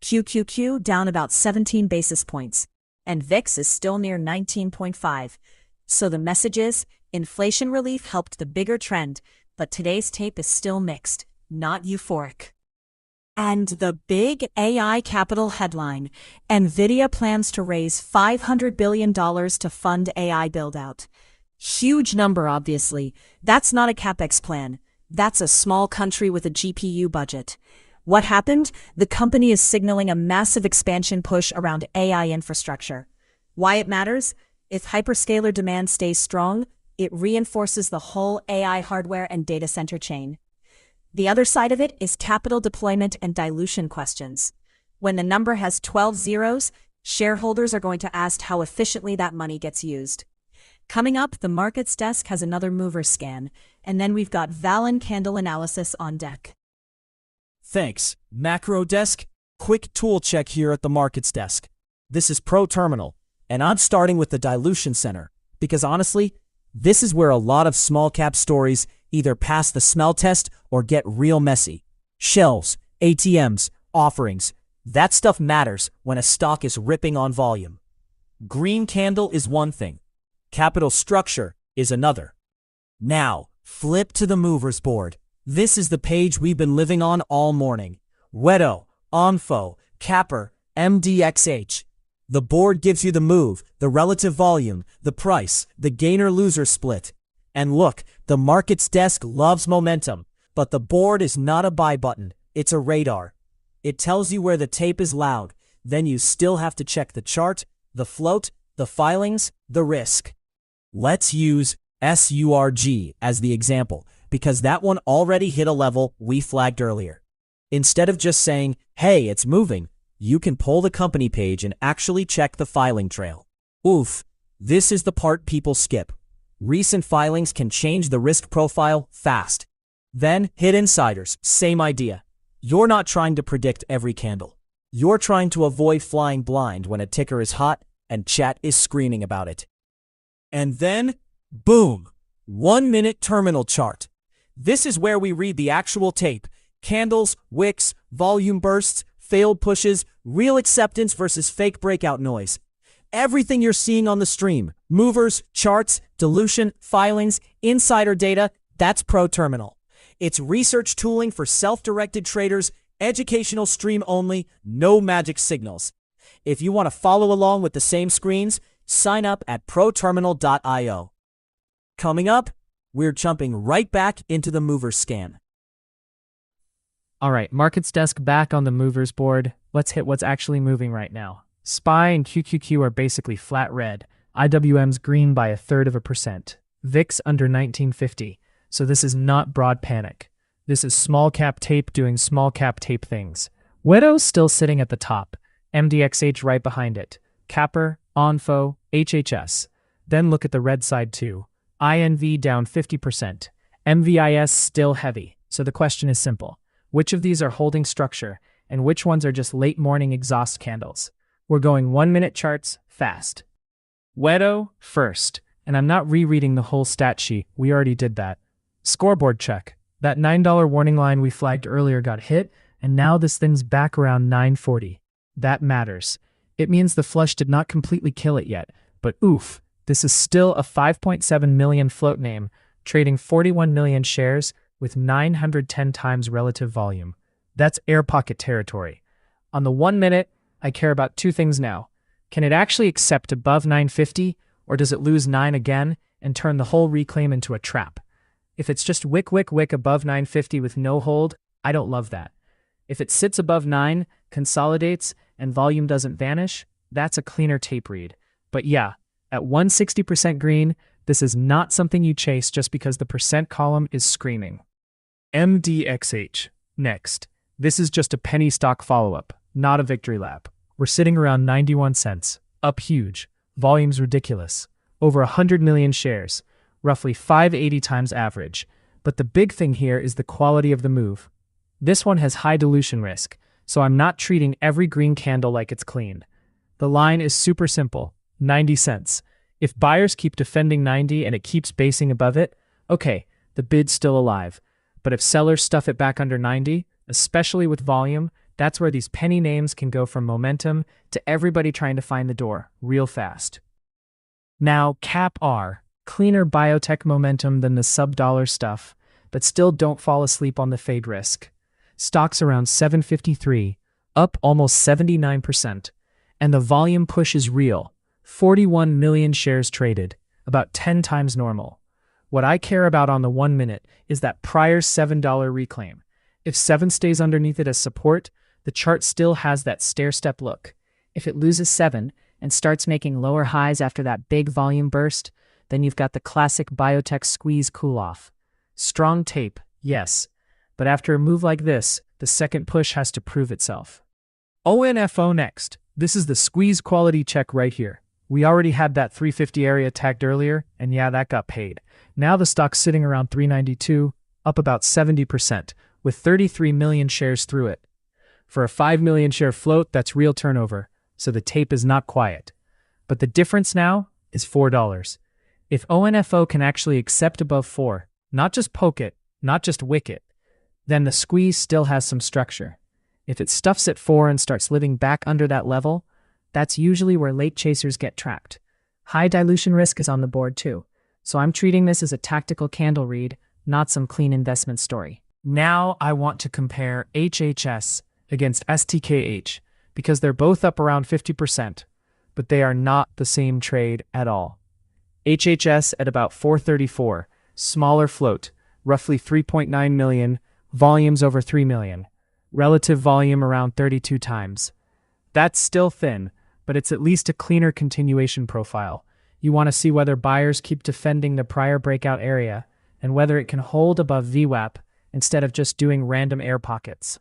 QQQ down about 17 basis points, and VIX is still near 19.5. So the message is, inflation relief helped the bigger trend, but today's tape is still mixed, not euphoric. And the big AI capital headline, NVIDIA plans to raise $500 billion to fund AI build-out. Huge number, obviously. That's not a CapEx plan. That's a small country with a GPU budget. What happened? The company is signaling a massive expansion push around AI infrastructure. Why it matters? If hyperscaler demand stays strong, it reinforces the whole AI hardware and data center chain. The other side of it is capital deployment and dilution questions. When the number has 12 zeros, shareholders are going to ask how efficiently that money gets used. Coming up, the markets desk has another mover scan, and then we've got Valen candle analysis on deck. Thanks, Macro Desk. Quick tool check here at the markets desk. This is ProTerminal, and I'm starting with the dilution center, because honestly, this is where a lot of small cap stories either pass the smell test or get real messy. Shelves, ATMs, offerings, that stuff matters when a stock is ripping on volume. Green candle is one thing. Capital structure is another. Now, flip to the movers board. This is the page we've been living on all morning. Wedo, Onfo, Capper, MDXH. The board gives you the move, the relative volume, the price, the gainer-loser split. And look, the markets desk loves momentum, but the board is not a buy button, it's a radar. It tells you where the tape is loud, then you still have to check the chart, the float, the filings, the risk. Let's use SURG as the example, because that one already hit a level we flagged earlier. Instead of just saying, hey, it's moving, you can pull the company page and actually check the filing trail. Oof, this is the part people skip. Recent filings can change the risk profile fast. Then hit insiders, same idea. You're not trying to predict every candle. You're trying to avoid flying blind when a ticker is hot and chat is screaming about it. And then, boom, 1 minute terminal chart. This is where we read the actual tape. Candles, wicks, volume bursts, failed pushes, real acceptance versus fake breakout noise. Everything you're seeing on the stream, movers, charts, dilution, filings, insider data, that's ProTerminal. It's research tooling for self-directed traders, educational stream only, no magic signals. If you want to follow along with the same screens, sign up at proterminal.io. Coming up, we're jumping right back into the movers scan. All right, markets desk back on the movers board. Let's hit what's actually moving right now. SPY and QQQ are basically flat red. IWM's green by 0.33%. VIX under 1950. So this is not broad panic. This is small cap tape doing small cap tape things. Wedo's still sitting at the top. MDXH right behind it. Capper, Onfo, HHS. Then look at the red side too. INV down 50%. MVIS still heavy. So the question is simple. Which of these are holding structure and which ones are just late morning exhaust candles? We're going 1-minute charts fast. Wedo first, and I'm not rereading the whole stat sheet, we already did that. Scoreboard check. That $9 warning line we flagged earlier got hit, and now this thing's back around 940. That matters. It means the flush did not completely kill it yet, but oof, this is still a 5.7 million float name, trading 41 million shares with 910 times relative volume. That's air pocket territory. On the 1 minute, I care about two things now. Can it actually accept above 950, or does it lose 9 again and turn the whole reclaim into a trap? If it's just wick above 950 with no hold, I don't love that. If it sits above 9, consolidates, and volume doesn't vanish, that's a cleaner tape read. But yeah, at 160% green, this is not something you chase just because the percent column is screaming. MDXH. Next. This is just a penny stock follow-up, not a victory lap. We're sitting around 91 cents, up huge, volume's ridiculous, over 100 million shares, roughly 580 times average. But the big thing here is the quality of the move. This one has high dilution risk, so I'm not treating every green candle like it's clean. The line is super simple, 90 cents. If buyers keep defending 90 and it keeps basing above it, okay, the bid's still alive. But if sellers stuff it back under 90, especially with volume, that's where these penny names can go from momentum to everybody trying to find the door real fast. Now, Cap R, cleaner biotech momentum than the sub-dollar stuff, but still don't fall asleep on the fade risk. Stock's around 753, up almost 79%, and the volume push is real. 41 million shares traded, about 10 times normal. What I care about on the 1 minute is that prior $7 reclaim. If 7 stays underneath it as support, the chart still has that stair-step look. If it loses 7 and starts making lower highs after that big volume burst, then you've got the classic biotech squeeze cool-off. Strong tape, yes, but after a move like this, the second push has to prove itself. ONFO next. This is the squeeze quality check right here. We already had that 350 area tagged earlier, and yeah, that got paid. Now the stock's sitting around 392, up about 70%, with 33 million shares through it. For a 5 million share float, that's real turnover, so the tape is not quiet. But the difference now is $4. If ONFO can actually accept above 4, not just poke it, not just wick it, then the squeeze still has some structure. If it stuffs at 4 and starts living back under that level, that's usually where late chasers get trapped. High dilution risk is on the board too, so I'm treating this as a tactical candle read, not some clean investment story. Now I want to compare HHS against STKH because they're both up around 50%, but they are not the same trade at all. HHS at about 434, smaller float, roughly 3.9 million, volumes over 3 million, relative volume around 32 times. That's still thin, but it's at least a cleaner continuation profile. You want to see whether buyers keep defending the prior breakout area and whether it can hold above VWAP instead of just doing random air pockets.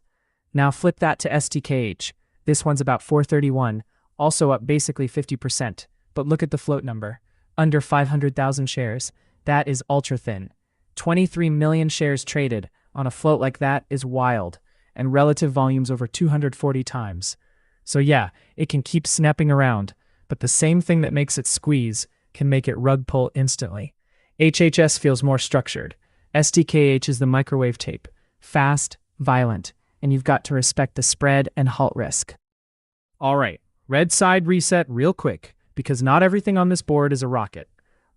Now flip that to STKH. This one's about 431, also up basically 50%, but look at the float number. Under 500,000 shares. That is ultra thin. 23 million shares traded on a float like that is wild, and relative volumes over 240 times. So yeah, it can keep snapping around, but the same thing that makes it squeeze can make it rug pull instantly. HHS feels more structured. STKH is the microwave tape. Fast, violent, and you've got to respect the spread and halt risk. Alright, red side reset real quick, because not everything on this board is a rocket.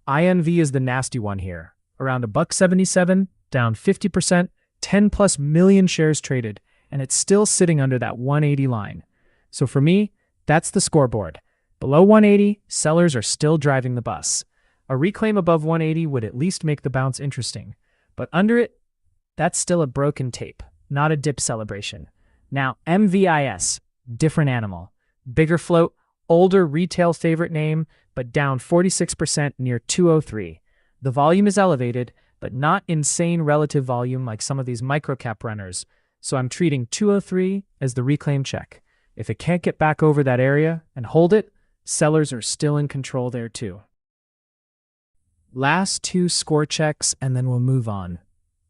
INV is the nasty one here. Around $1.77, down 50%, 10 plus million shares traded, and it's still sitting under that 180 line. So for me, that's the scoreboard. Below 180, sellers are still driving the bus. A reclaim above 180 would at least make the bounce interesting. But under it, that's still a broken tape, not a dip celebration. Now, MVIS, different animal. Bigger float, older retail favorite name, but down 46% near 203. The volume is elevated, but not insane relative volume like some of these microcap runners, so I'm treating 203 as the reclaim check. If it can't get back over that area and hold it, sellers are still in control there too. Last two score checks and then we'll move on.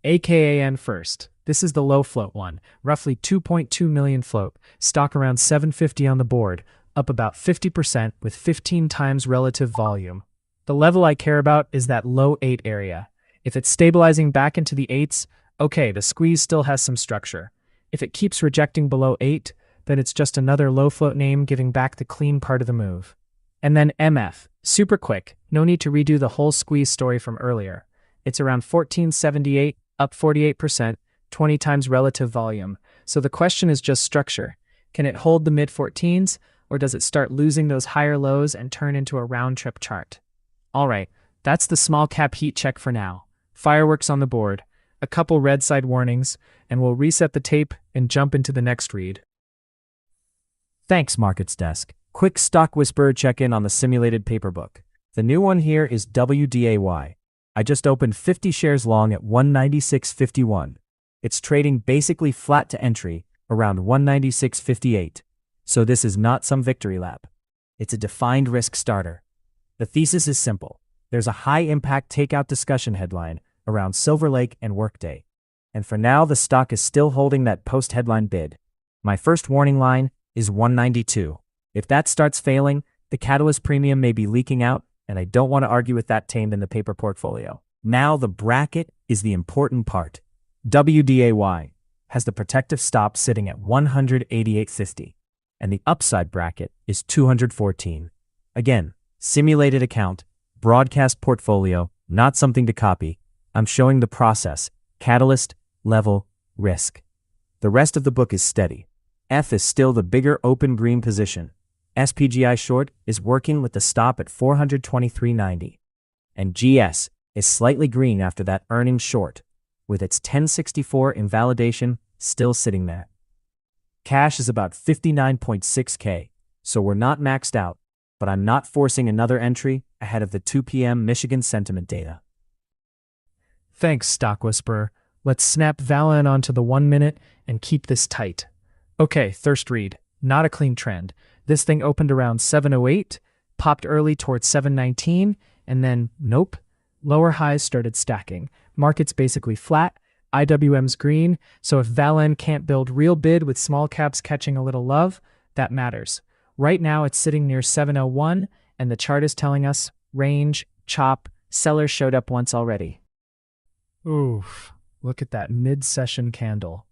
AKAN first. This is the low float one, roughly 2.2 million float, stock around 750 on the board, up about 50% with 15 times relative volume. The level I care about is that low 8 area. If it's stabilizing back into the 8s, okay, the squeeze still has some structure. If it keeps rejecting below 8, then it's just another low float name giving back the clean part of the move. And then MF, super quick, no need to redo the whole squeeze story from earlier. It's around 1478, up 48%, 20 times relative volume. So the question is just structure. Can it hold the mid-14s, or does it start losing those higher lows and turn into a round-trip chart? Alright, that's the small cap heat check for now. Fireworks on the board, a couple red side warnings, and we'll reset the tape and jump into the next read. Thanks, Markets Desk. Quick stock whisperer check-in on the simulated paper book. The new one here is WDAY. I just opened 50 shares long at 196.51. It's trading basically flat to entry, around 196.58. So this is not some victory lap. It's a defined risk starter. The thesis is simple. There's a high-impact takeout discussion headline around Silver Lake and Workday. And for now, the stock is still holding that post-headline bid. My first warning line is 192. If that starts failing, the catalyst premium may be leaking out, and I don't want to argue with that tamed in the paper portfolio. Now the bracket is the important part. WDAY has the protective stop sitting at 188.50, and the upside bracket is 214. Again, simulated account, broadcast portfolio, not something to copy. I'm showing the process, catalyst, level, risk. The rest of the book is steady. F is still the bigger open green position. SPGI short is working with the stop at 423.90. And GS is slightly green after that earnings short, with its 1064 invalidation still sitting there. Cash is about 59.6K, so we're not maxed out, but I'm not forcing another entry ahead of the 2 p.m. Michigan sentiment data. Thanks, Stock Whisperer. Let's snap Valen onto the 1 minute and keep this tight. Okay, thirst read. Not a clean trend. This thing opened around 708, popped early towards 719, and then, nope. Lower highs started stacking. Market's basically flat, IWM's green, so if Valen can't build real bid with small caps catching a little love, that matters. Right now it's sitting near 701, and the chart is telling us, range, chop, sellers showed up once already. Oof, look at that mid-session candle.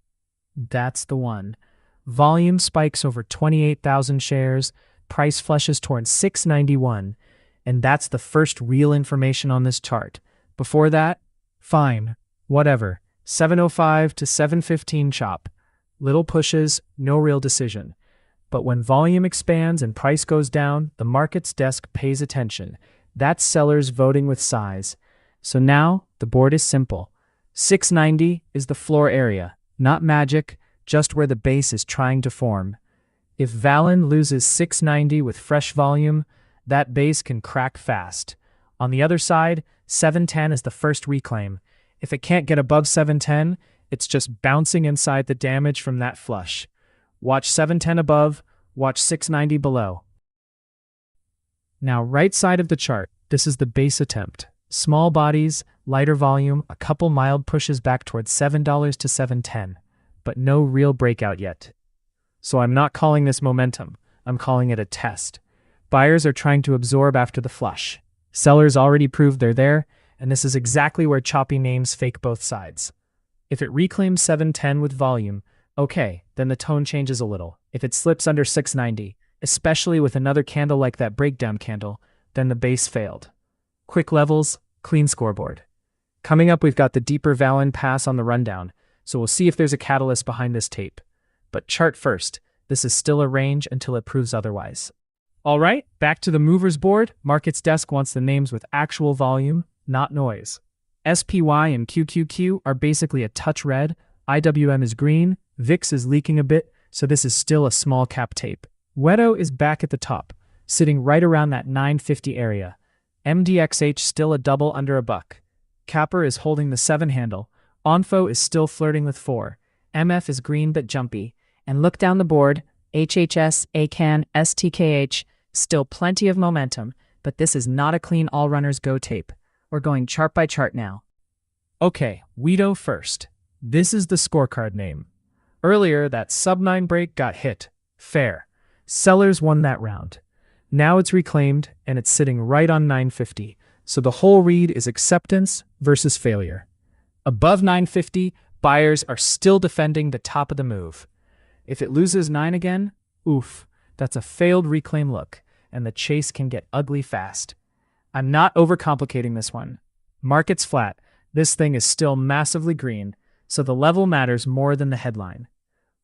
That's the one. Volume spikes over 28,000 shares, price flushes towards 691, and that's the first real information on this chart. Before that, fine, whatever, 705 to 715 chop. Little pushes, no real decision. But when volume expands and price goes down, the markets desk pays attention. That's sellers voting with size. So now, the board is simple. 690 is the floor area, not magic, just where the base is trying to form. If Valen loses 690 with fresh volume, that base can crack fast. On the other side, 710 is the first reclaim. If it can't get above 710, it's just bouncing inside the damage from that flush. Watch 710 above, watch 690 below. Now, right side of the chart, this is the base attempt. Small bodies, lighter volume, a couple mild pushes back towards $7 to $7.10. But no real breakout yet. So I'm not calling this momentum, I'm calling it a test. Buyers are trying to absorb after the flush. Sellers already proved they're there, and this is exactly where choppy names fake both sides. If it reclaims 710 with volume, okay, then the tone changes a little. If it slips under 690, especially with another candle like that breakdown candle, then the base failed. Quick levels, clean scoreboard. Coming up, we've got the deeper Valen pass on the rundown, so we'll see if there's a catalyst behind this tape. But chart first, this is still a range until it proves otherwise. Alright, back to the movers board. Markets desk wants the names with actual volume, not noise. SPY and QQQ are basically a touch red, IWM is green, VIX is leaking a bit, so this is still a small cap tape. Wedo is back at the top, sitting right around that 950 area. MDXH still a double under a buck. Capper is holding the 7 handle. Onfo is still flirting with 4. MF is green but jumpy. And look down the board, HHS, ACAN, STKH, still plenty of momentum, but this is not a clean all runners go tape. We're going chart by chart now. Okay, Wedo first. This is the scorecard name. Earlier, that sub-9 break got hit. Fair. Sellers won that round. Now it's reclaimed, and it's sitting right on 950, so the whole read is acceptance versus failure. Above 950, buyers are still defending the top of the move. If it loses 9 again, oof, that's a failed reclaim look, and the chase can get ugly fast. I'm not overcomplicating this one. Market's flat. This thing is still massively green, so the level matters more than the headline.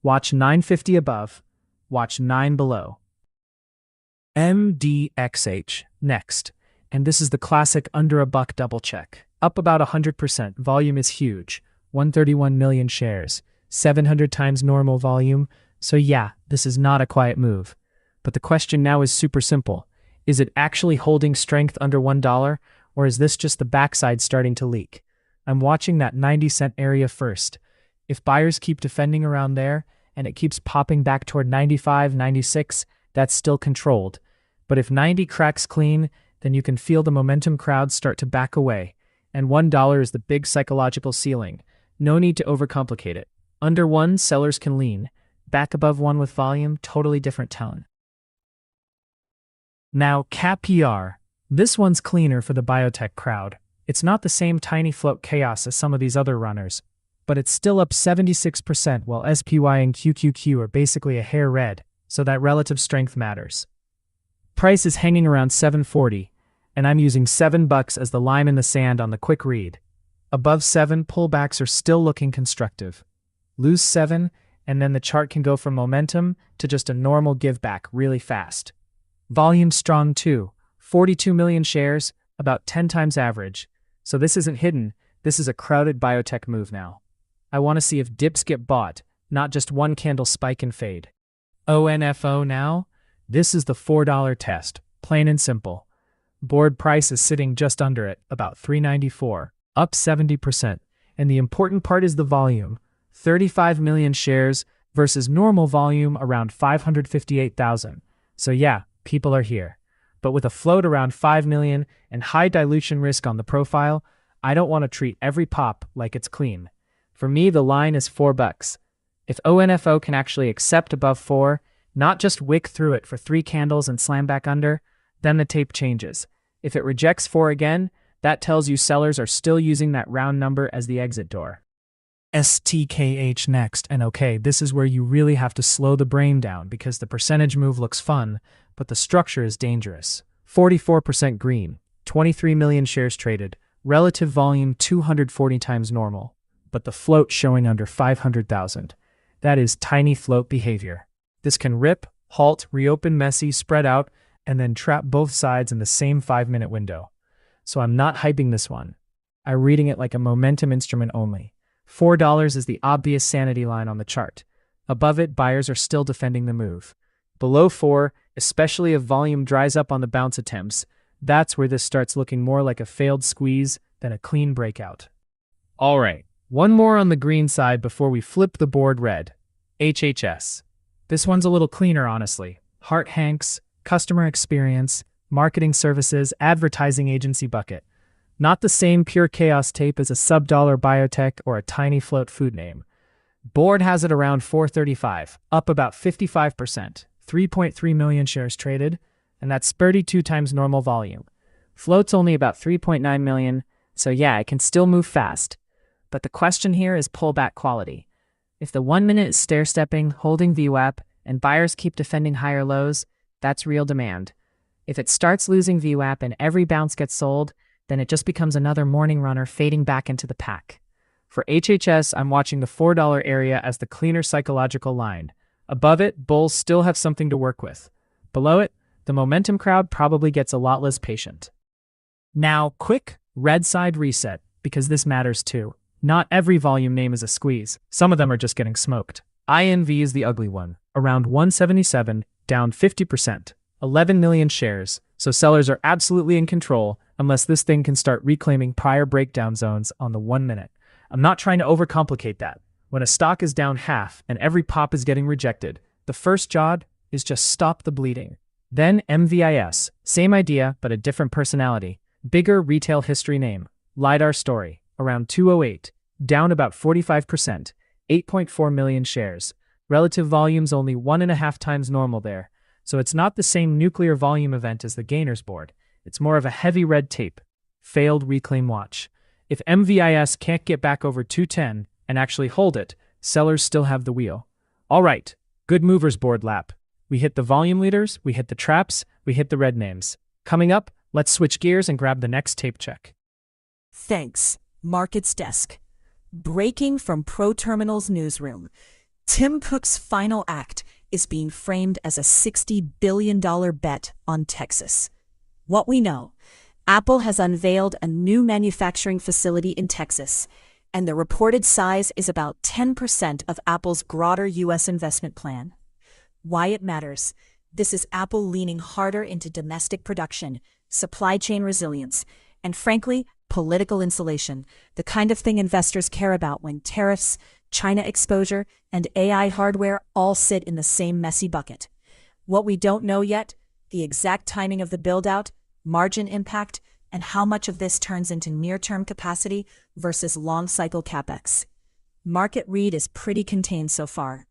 Watch 950 above, watch 9 below. MDXH next, and this is the classic under a buck double check. Up about 100%, volume is huge, 131 million shares, 700 times normal volume, so yeah, this is not a quiet move. But the question now is super simple. Is it actually holding strength under $1, or is this just the backside starting to leak? I'm watching that 90-cent area first. If buyers keep defending around there, and it keeps popping back toward 95, 96, that's still controlled. But if 90 cracks clean, then you can feel the momentum crowd start to back away. And $1 is the big psychological ceiling. No need to overcomplicate it. Under 1, sellers can lean. Back above 1 with volume, totally different tone. Now, CAPR. This one's cleaner for the biotech crowd. It's not the same tiny float chaos as some of these other runners, but it's still up 76% while SPY and QQQ are basically a hair red, so that relative strength matters. Price is hanging around 740, and I'm using $7 as the line in the sand on the quick read. Above 7, pullbacks are still looking constructive. Lose 7, and then the chart can go from momentum to just a normal give back really fast. Volume strong too, 42 million shares, about 10 times average. So this isn't hidden, this is a crowded biotech move now. I want to see if dips get bought, not just one candle spike and fade. ONFO now? This is the $4 test, plain and simple. Board price is sitting just under it, about $394, up 70%. And the important part is the volume, 35 million shares versus normal volume around 558,000. So yeah, people are here. But with a float around 5 million and high dilution risk on the profile, I don't want to treat every pop like it's clean. For me, the line is $4. If ONFO can actually accept above 4, not just wick through it for 3 candles and slam back under, then the tape changes. If it rejects 4 again, that tells you sellers are still using that round number as the exit door. STKH next, and okay, this is where you really have to slow the brain down because the percentage move looks fun, but the structure is dangerous. 44% green, 23 million shares traded, relative volume 240 times normal, but the float showing under 500,000. That is tiny float behavior. This can rip, halt, reopen messy, spread out, and then trap both sides in the same 5-minute window. So I'm not hyping this one. I'm reading it like a momentum instrument only. $4 is the obvious sanity line on the chart. Above it, buyers are still defending the move. Below 4, especially if volume dries up on the bounce attempts, that's where this starts looking more like a failed squeeze than a clean breakout. All right, one more on the green side before we flip the board red. HHS. This one's a little cleaner, honestly. Hart Hanks, customer experience, marketing services, advertising agency bucket. Not the same pure chaos tape as a sub-dollar biotech or a tiny float food name. Board has it around 435, up about 55%, 3.3 million shares traded, and that's 32 times normal volume. Float's only about 3.9 million, so yeah, it can still move fast. But the question here is pullback quality. If the 1 minute is stair-stepping, holding VWAP, and buyers keep defending higher lows, that's real demand. If it starts losing VWAP and every bounce gets sold, then it just becomes another morning runner fading back into the pack. For HHS, I'm watching the $4 area as the cleaner psychological line. Above it, bulls still have something to work with. Below it, the momentum crowd probably gets a lot less patient. Now, quick red side reset, because this matters too. Not every volume name is a squeeze. Some of them are just getting smoked. INV is the ugly one, around 177, down 50%, 11 million shares, so sellers are absolutely in control unless this thing can start reclaiming prior breakdown zones on the 1 minute. I'm not trying to overcomplicate that. When a stock is down half and every pop is getting rejected, the first job is just stop the bleeding. Then MVIS, same idea but a different personality. Bigger retail history name, LiDAR story, around 208, down about 45%, 8.4 million shares. Relative volume's only 1.5 times normal there, So it's not the same nuclear volume event as the gainers board. It's more of a heavy red tape. Failed reclaim watch. If MVIS can't get back over 210 and actually hold it, sellers still have the wheel. All right, good movers board lap. We hit the volume leaders, we hit the traps, we hit the red names. Coming up, let's switch gears and grab the next tape check. Thanks, Markets Desk. Breaking from ProTerminal's newsroom. Tim Cook's final act is being framed as a $60 billion bet on Texas. What we know: Apple has unveiled a new manufacturing facility in Texas, and the reported size is about 10% of Apple's broader U.S. investment plan. Why it matters: this is Apple leaning harder into domestic production, supply chain resilience, and frankly, political insulation, the kind of thing investors care about when tariffs, China exposure, and AI hardware all sit in the same messy bucket. What we don't know yet: the exact timing of the build-out, margin impact, and how much of this turns into near-term capacity versus long-cycle capex. Market read is pretty contained so far.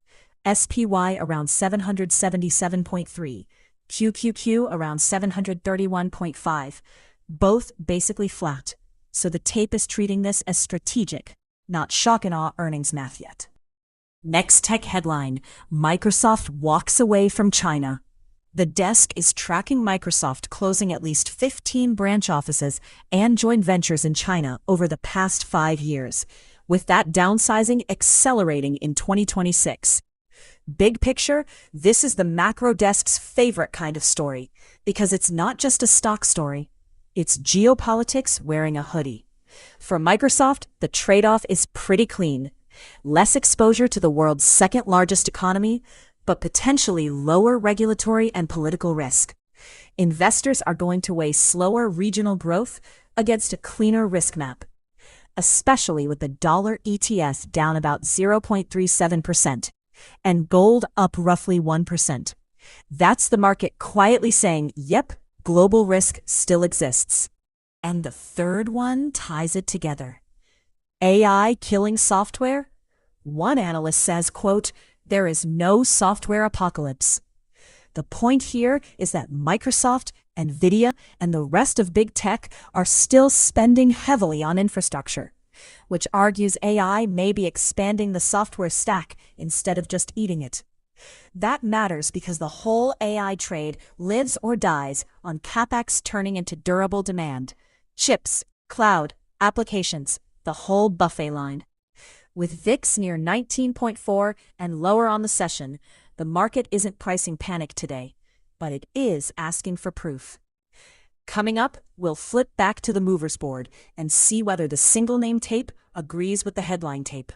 SPY around 777.3, QQQ around 731.5, both basically flat. So the tape is treating this as strategic, not shock and awe earnings math yet. Next tech headline: Microsoft walks away from China. The desk is tracking Microsoft closing at least 15 branch offices and joint ventures in China over the past 5 years, with that downsizing accelerating in 2026. Big picture, this is the macro desk's favorite kind of story, because it's not just a stock story. It's geopolitics wearing a hoodie. For Microsoft, the trade-off is pretty clean. Less exposure to the world's second largest economy, but potentially lower regulatory and political risk. Investors are going to weigh slower regional growth against a cleaner risk map, especially with the dollar ETF down about 0.37% and gold up roughly 1%. That's the market quietly saying, yep, global risk still exists. And the third one ties it together. AI killing software? One analyst says, quote, "There is no software apocalypse." The point here is that Microsoft, NVIDIA, and the rest of big tech are still spending heavily on infrastructure, which argues AI may be expanding the software stack instead of just eating it. That matters because the whole AI trade lives or dies on CapEx turning into durable demand. Chips, cloud, applications, the whole buffet line. With VIX near 19.4 and lower on the session, the market isn't pricing panic today, but it is asking for proof. Coming up, we'll flip back to the movers board and see whether the single name tape agrees with the headline tape.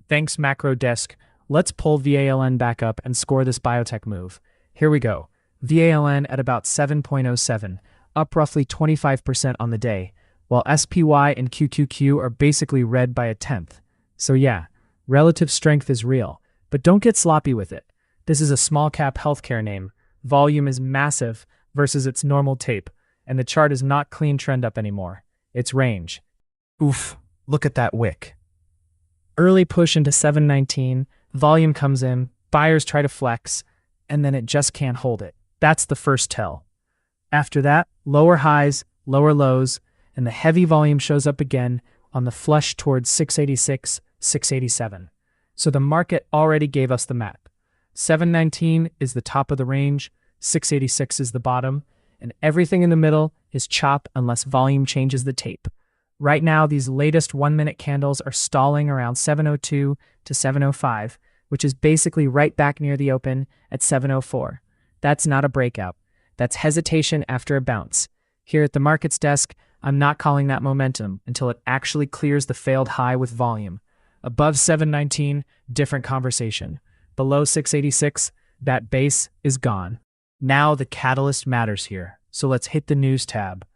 Thanks, Macro Desk. Let's pull VALN back up and score this biotech move. Here we go. VALN at about 7.07, up roughly 25% on the day, while SPY and QQQ are basically red by a tenth. So yeah, relative strength is real, but don't get sloppy with it. This is a small cap healthcare name. Volume is massive versus its normal tape, and the chart is not clean trend up anymore. It's range. Oof, look at that wick. Early push into 719, volume comes in, buyers try to flex, and then it just can't hold it. That's the first tell. After that, lower highs, lower lows, and the heavy volume shows up again on the flush towards 686, 687. So the market already gave us the map. 719 is the top of the range, 686 is the bottom, and everything in the middle is chop unless volume changes the tape. Right now, these latest 1-minute candles are stalling around 702 to 705, which is basically right back near the open at 704. That's not a breakout. That's hesitation after a bounce. Here at the markets desk, I'm not calling that momentum until it actually clears the failed high with volume. Above 719, different conversation. Below 686, that base is gone. Now the catalyst matters here, so let's hit the news tab.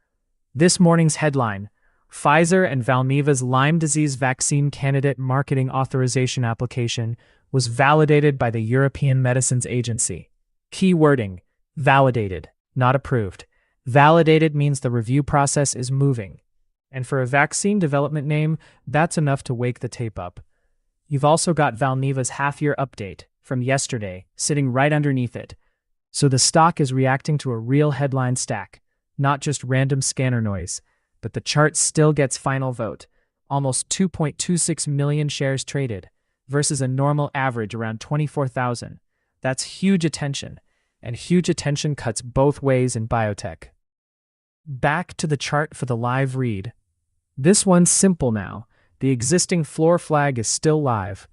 This morning's headline: Pfizer and Valneva's Lyme disease vaccine candidate marketing authorization application was validated by the European Medicines Agency. Key wording: validated, not approved. Validated means the review process is moving. And for a vaccine development name, that's enough to wake the tape up. You've also got Valneva's half-year update. from yesterday, sitting right underneath it. So the stock is reacting to a real headline stack, not just random scanner noise. But the chart still gets final vote. Almost 2.26 million shares traded, versus a normal average around 24,000. That's huge attention, and huge attention cuts both ways in biotech. Back to the chart for the live read. This one's simple now. The existing floor flag is still live.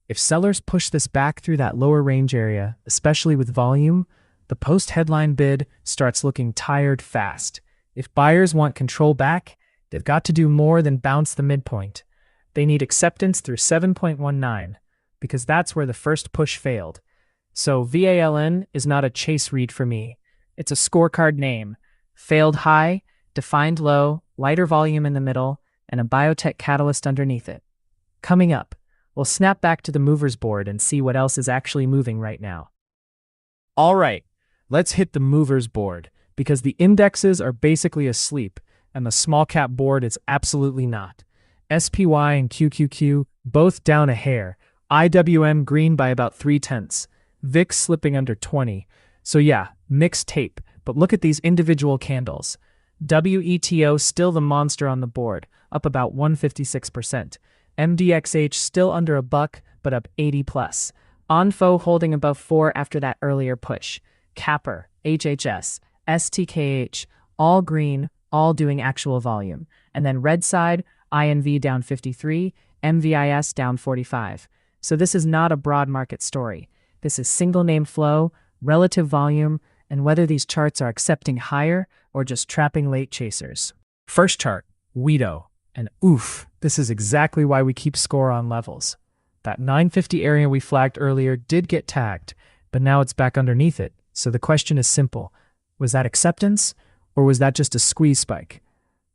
If sellers push this back through that lower range area, especially with volume, the post-headline bid starts looking tired fast. If buyers want control back, they've got to do more than bounce the midpoint. They need acceptance through 7.19, because that's where the first push failed. So VALN is not a chase read for me. It's a scorecard name. Failed high, defined low, lighter volume in the middle, and a biotech catalyst underneath it. Coming up, we'll snap back to the movers board and see what else is actually moving right now. All right, let's hit the movers board, because the indexes are basically asleep, and the small cap board is absolutely not. SPY and QQQ both down a hair, IWM green by about 0.3, VIX slipping under 20. So yeah, mixed tape, but look at these individual candles. WETO still the monster on the board, up about 156%. MDXH still under $1, but up 80+. ONFO holding above 4 after that earlier push. Capper, HHS, STKH, all green, all doing actual volume. And then red side, INV down 53, MVIS down 45. So this is not a broad market story. This is single name flow, relative volume, and whether these charts are accepting higher or just trapping late chasers. First chart, WETO. And oof, this is exactly why we keep score on levels. That 950 area we flagged earlier did get tagged, but now it's back underneath it. So the question is simple. Was that acceptance, or was that just a squeeze spike?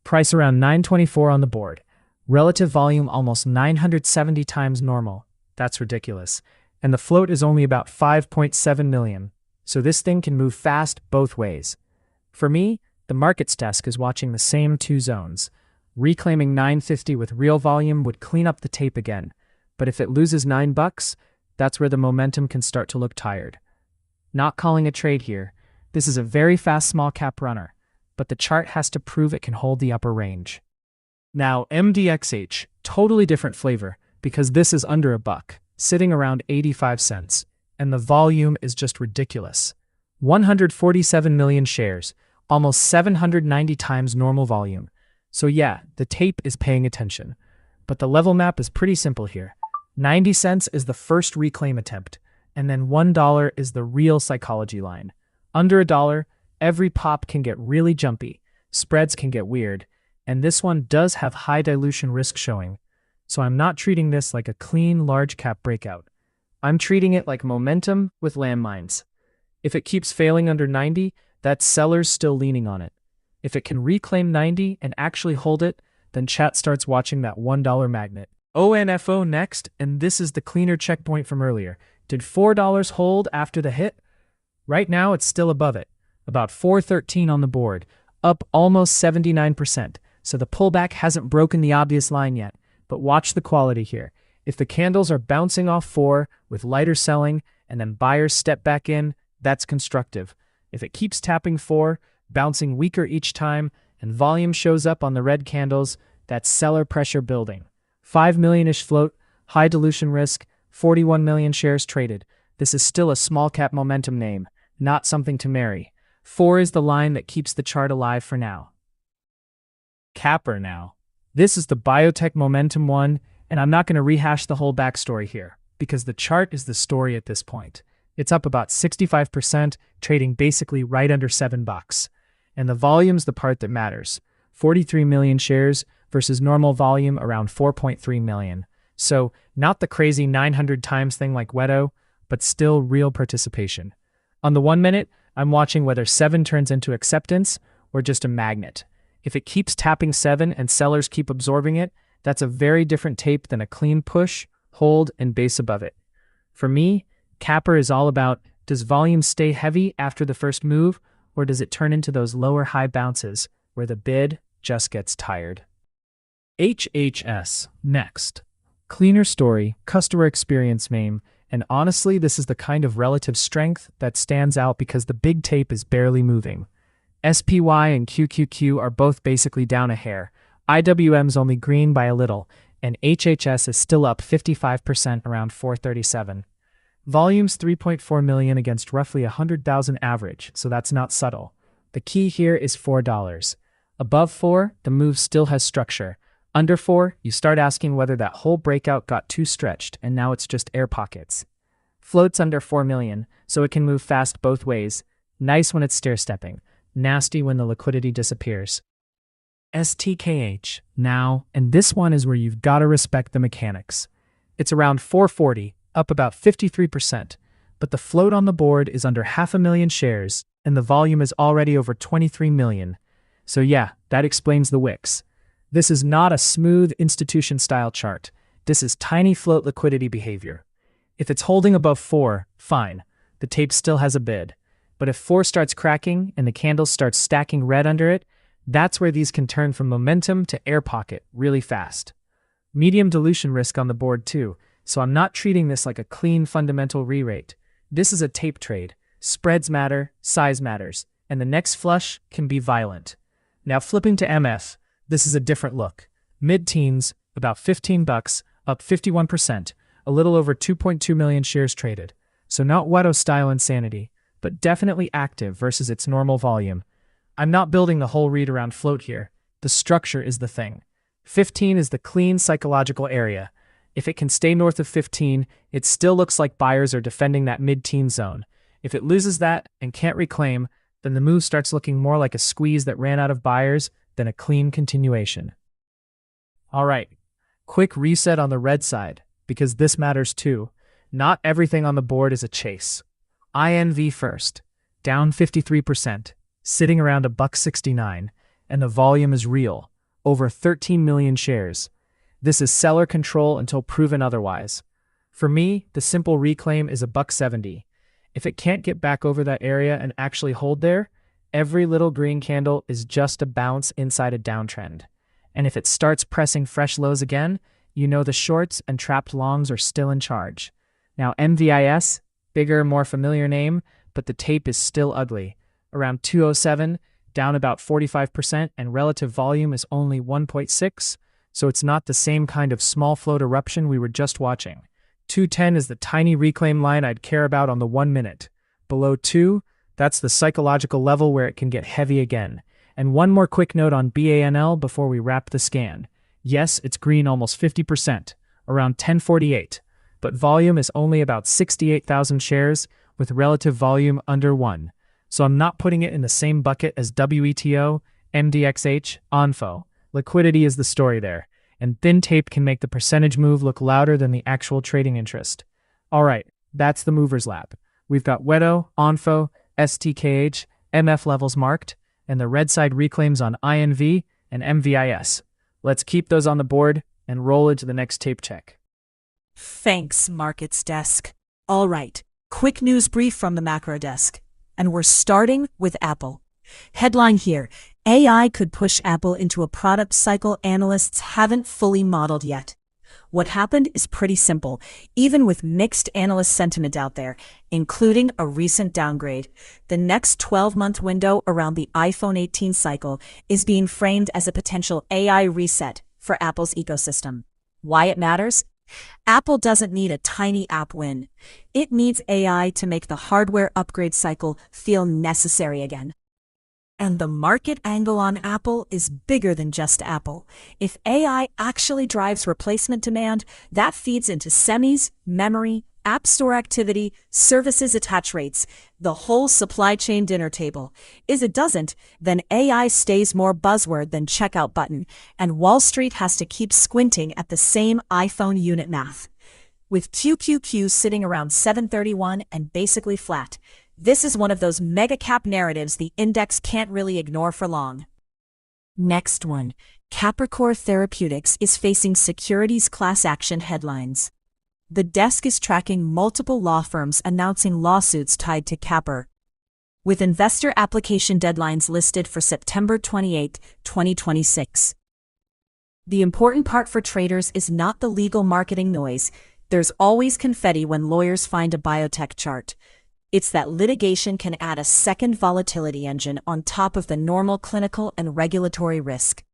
Price around 924 on the board. Relative volume almost 970 times normal. That's ridiculous. And the float is only about 5.7 million. So this thing can move fast both ways. For me, the markets desk is watching the same two zones. Reclaiming 950 with real volume would clean up the tape again. But if it loses $9, that's where the momentum can start to look tired. Not calling a trade here. This is a very fast small cap runner, but the chart has to prove it can hold the upper range. Now MDXH, totally different flavor, because this is under $1, sitting around 85 cents, and the volume is just ridiculous. 147 million shares, almost 790 times normal volume. So yeah, the tape is paying attention. But the level map is pretty simple here. 90 cents is the first reclaim attempt, and then $1 is the real psychology line. Under $1, every pop can get really jumpy, spreads can get weird, and this one does have high dilution risk showing. So I'm not treating this like a clean large cap breakout. I'm treating it like momentum with landmines. If it keeps failing under 90, that's sellers still leaning on it. If it can reclaim 90 and actually hold it, then chat starts watching that $1 magnet. ONFO next, and this is the cleaner checkpoint from earlier. Did $4 hold after the hit? Right now it's still above it, about 413 on the board, up almost 79%, so the pullback hasn't broken the obvious line yet. But watch the quality here. If the candles are bouncing off 4 with lighter selling and then buyers step back in, that's constructive. If it keeps tapping 4, bouncing weaker each time, and volume shows up on the red candles, that's seller pressure building. 5 million-ish float, high dilution risk, 41 million shares traded. This is still a small cap momentum name, not something to marry. 4 is the line that keeps the chart alive for now. Capper now. This is the biotech momentum one, and I'm not going to rehash the whole backstory here, because the chart is the story at this point. It's up about 65%, trading basically right under $7. And the volume's the part that matters. 43 million shares versus normal volume around 4.3 million. So not the crazy 900 times thing like Weto, but still real participation. On the 1 minute, I'm watching whether 7 turns into acceptance or just a magnet. If it keeps tapping 7 and sellers keep absorbing it, that's a very different tape than a clean push, hold, and base above it. For me, Capper is all about, does volume stay heavy after the first move, or does it turn into those lower high bounces where the bid just gets tired? HHS next. Cleaner story, customer experience meme, And honestly, this is the kind of relative strength that stands out because the big tape is barely moving. SPY and QQQ are both basically down a hair. IWM's only green by a little, and HHS is still up 55% around 437. Volume's 3.4 million against roughly 100,000 average, so that's not subtle. The key here is $4. Above 4, the move still has structure. Under 4, you start asking whether that whole breakout got too stretched and now it's just air pockets. Float's under 4 million, so it can move fast both ways. Nice when it's stair-stepping. Nasty when the liquidity disappears. STKH, now, and this one is where you've got to respect the mechanics. It's around 440, up about 53%, but the float on the board is under 500,000 shares, and the volume is already over 23 million. So yeah, that explains the wicks. This is not a smooth institution-style chart. This is tiny float liquidity behavior. If it's holding above 4, fine. The tape still has a bid. But if 4 starts cracking and the candles start stacking red under it, that's where these can turn from momentum to air pocket really fast. Medium dilution risk on the board too, so I'm not treating this like a clean fundamental re-rate. This is a tape trade. Spreads matter, size matters, and the next flush can be violent. Now flipping to MF, this is a different look. Mid-teens, about $15, up 51%, a little over 2.2 million shares traded. So not Wedo-style insanity, but definitely active versus its normal volume. I'm not building the whole read around float here. The structure is the thing. 15 is the clean psychological area. If it can stay north of 15, it still looks like buyers are defending that mid-teen zone. If it loses that and can't reclaim, then the move starts looking more like a squeeze that ran out of buyers than a clean continuation. All right, quick reset on the red side, because this matters too. Not everything on the board is a chase. INV first, down 53%, sitting around $1.69, and the volume is real, over 13 million shares. This is seller control until proven otherwise. For me, the simple reclaim is $1.70. If it can't get back over that area and actually hold there, every little green candle is just a bounce inside a downtrend. And if it starts pressing fresh lows again, you know the shorts and trapped longs are still in charge. Now MVIS, bigger, more familiar name, but the tape is still ugly. Around 207, down about 45%, and relative volume is only 1.6, so it's not the same kind of small float eruption we were just watching. 210 is the tiny reclaim line I'd care about on the 1 minute. Below 2, that's the psychological level where it can get heavy again. And one more quick note on BANL before we wrap the scan. Yes, it's green almost 50%, around 1048, but volume is only about 68,000 shares with relative volume under 1. So I'm not putting it in the same bucket as WETO, MDXH, ONFO. Liquidity is the story there, and thin tape can make the percentage move look louder than the actual trading interest. All right, that's the movers lap. We've got WETO, ONFO, STKH, MF levels marked, and the red side reclaims on INV and MVIS. Let's keep those on the board and roll into the next tape check. Thanks, Markets Desk. All right, quick news brief from the macro desk. And we're starting with Apple. Headline here, AI could push Apple into a product cycle analysts haven't fully modeled yet. What happened is pretty simple, even with mixed analyst sentiment out there, including a recent downgrade. The next 12-month window around the iPhone 18 cycle is being framed as a potential AI reset for Apple's ecosystem. Why it matters? Apple doesn't need a tiny app win. It needs AI to make the hardware upgrade cycle feel necessary again. And the market angle on Apple is bigger than just Apple. If AI actually drives replacement demand, that feeds into semis, memory, App Store activity, services attach rates, the whole supply chain dinner table. If it doesn't, then AI stays more buzzword than checkout button, and Wall Street has to keep squinting at the same iPhone unit math. With QQQ sitting around 731 and basically flat, this is one of those mega cap narratives the index can't really ignore for long. Next one, Capricor Therapeutics is facing securities class action headlines. The desk is tracking multiple law firms announcing lawsuits tied to Capr, with investor application deadlines listed for September 28, 2026. The important part for traders is not the legal marketing noise, There's always confetti when lawyers find a biotech chart. It's that litigation can add a second volatility engine on top of the normal clinical and regulatory risk.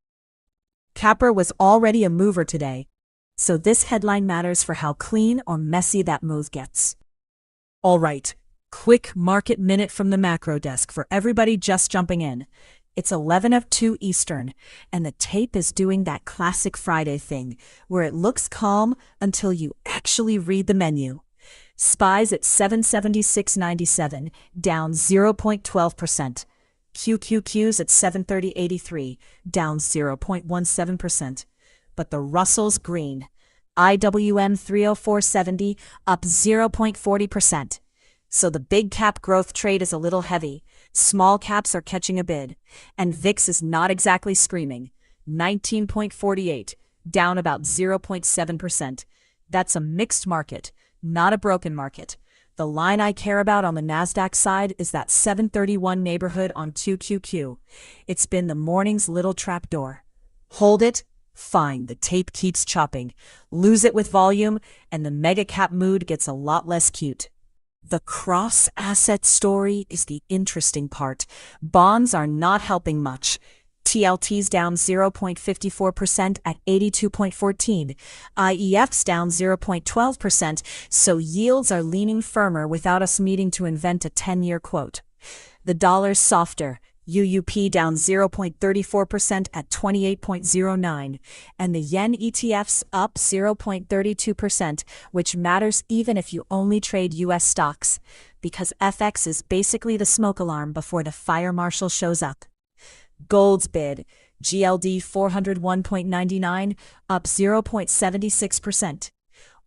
Capper was already a mover today, so this headline matters for how clean or messy that move gets. All right, quick market minute from the macro desk for everybody just jumping in. It's 11:02 Eastern, and the tape is doing that classic Friday thing where it looks calm until you actually read the menu. SPY's at 776.97, down 0.12%. QQQ's at 730.83, down 0.17%. But the Russell's green. IWM 304.70, up 0.40%. So the big cap growth trade is a little heavy. Small caps are catching a bid. And VIX is not exactly screaming. 19.48, down about 0.7%. That's a mixed market, not a broken market. The line I care about on the NASDAQ side is that 731 neighborhood on 2QQ. It's been the morning's little trapdoor. Hold it? Fine, the tape keeps chopping. Lose it with volume, and the mega cap mood gets a lot less cute. The cross-asset story is the interesting part. Bonds are not helping much. TLT's down 0.54% at 82.14. IEF's down 0.12%, so yields are leaning firmer without us needing to invent a 10-year quote. The dollar's softer. UUP down 0.34% at 28.09, and the yen ETF's up 0.32%, which matters even if you only trade US stocks, because FX is basically the smoke alarm before the fire marshal shows up. Gold's bid, GLD 401.99, up 0.76%.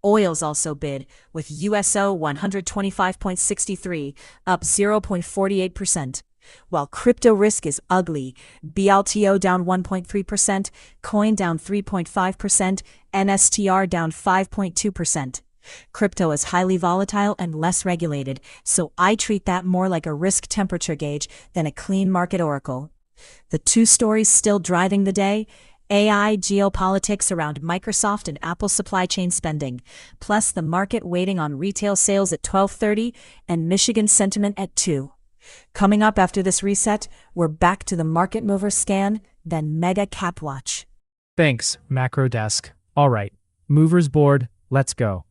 Oil's also bid, with USO 125.63, up 0.48%. While crypto risk is ugly, BLTO down 1.3%, Coin down 3.5%, NSTR down 5.2%. Crypto is highly volatile and less regulated, so I treat that more like a risk temperature gauge than a clean market oracle. The two stories still driving the day: AI, geopolitics around Microsoft and Apple supply chain spending, plus the market waiting on retail sales at 12:30 and Michigan sentiment at 2. Coming up after this reset, we're back to the market mover scan, then mega cap watch. Thanks, macro desk. All right, movers board, let's go.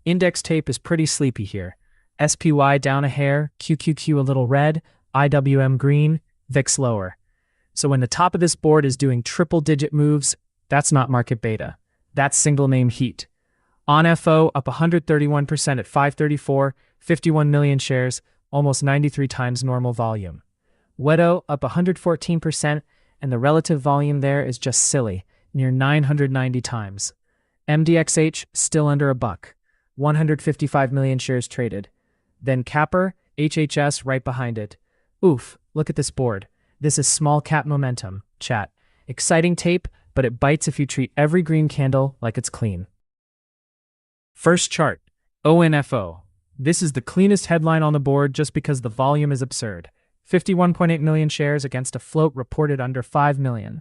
Index tape is pretty sleepy here. SPY down a hair, QQQ a little red, IWM green, VIX lower. So when the top of this board is doing triple-digit moves, that's not market beta. That's single-name heat. On FO up 131% at 534, 51 million shares, almost 93 times normal volume. WEDO up 114%, and the relative volume there is just silly, near 990 times. MDXH still under a buck, 155 million shares traded. Then Capper, HHS right behind it. Oof, look at this board. This is small cap momentum, chat. Exciting tape, but it bites if you treat every green candle like it's clean. First chart, ONFO. This is the cleanest headline on the board just because the volume is absurd. 51.8 million shares against a float reported under 5 million.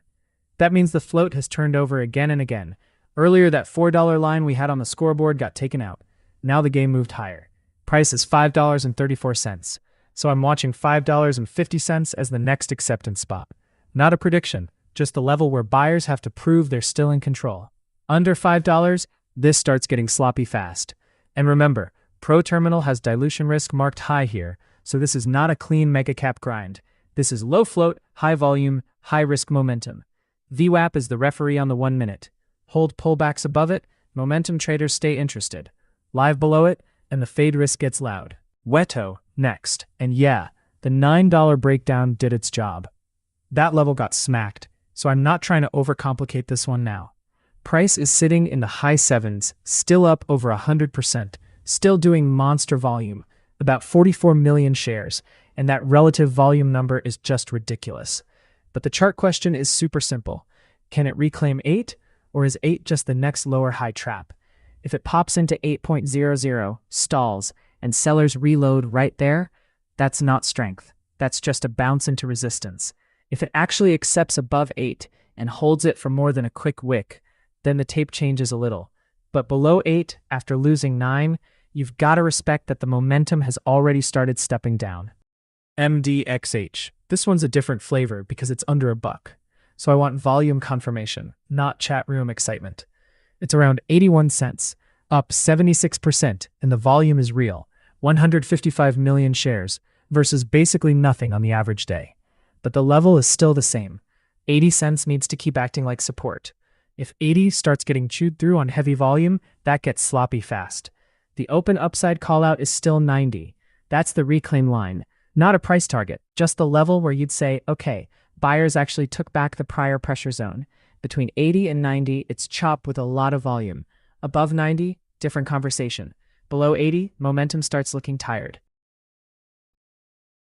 That means the float has turned over again and again. Earlier, that $4 line we had on the scoreboard got taken out. Now the game moved higher. Price is $5.34. So I'm watching $5.50 as the next acceptance spot. Not a prediction, just the level where buyers have to prove they're still in control. Under $5, this starts getting sloppy fast. And remember, ProTerminal has dilution risk marked high here, so this is not a clean mega cap grind. This is low float, high volume, high risk momentum. VWAP is the referee on the 1 minute. Hold pullbacks above it, momentum traders stay interested. Live below it, and the fade risk gets loud. WETO next, and yeah, the $9 breakdown did its job. That level got smacked, so I'm not trying to overcomplicate this one now. Price is sitting in the high 7s, still up over 100%, still doing monster volume, about 44 million shares, and that relative volume number is just ridiculous. But the chart question is super simple. Can it reclaim 8, or is 8 just the next lower high trap? If it pops into 8.00, stalls, and sellers reload right there, that's not strength. That's just a bounce into resistance. If it actually accepts above 8 and holds it for more than a quick wick, then the tape changes a little. But below 8, after losing 9, you've got to respect that the momentum has already started stepping down. MDXH. This one's a different flavor because it's under $1. So I want volume confirmation, not chat room excitement. It's around 81 cents, up 76%, and the volume is real, 155 million shares, versus basically nothing on the average day. But the level is still the same. 80 cents needs to keep acting like support. If 80 starts getting chewed through on heavy volume, that gets sloppy fast. The open upside callout is still 90. That's the reclaim line, not a price target, just the level where you'd say, okay, buyers actually took back the prior pressure zone. Between 80 and 90, it's chop with a lot of volume. Above 90, different conversation. Below 80, momentum starts looking tired.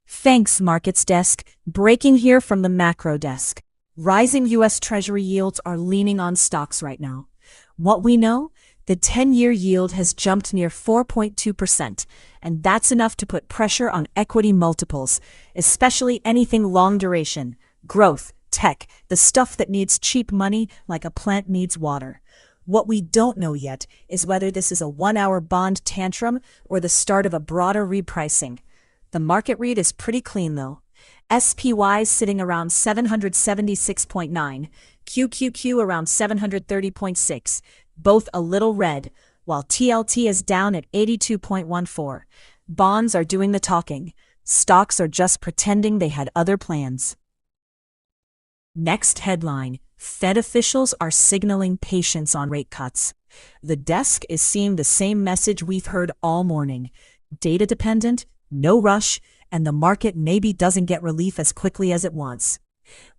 Thanks, Markets Desk. Breaking here from the macro desk. Rising U.S. Treasury yields are leaning on stocks right now. What we know? The 10-year yield has jumped near 4.2%, and that's enough to put pressure on equity multiples, especially anything long duration, growth, tech, the stuff that needs cheap money like a plant needs water. What we don't know yet is whether this is a one-hour bond tantrum or the start of a broader repricing. The market read is pretty clean, though. SPY is sitting around 776.9, QQQ around 730.6, both a little red, while TLT is down at 82.14. Bonds are doing the talking. Stocks are just pretending they had other plans. Next headline, Fed officials are signaling patience on rate cuts. The desk is seeing the same message we've heard all morning. Data dependent, no rush, and the market maybe doesn't get relief as quickly as it wants.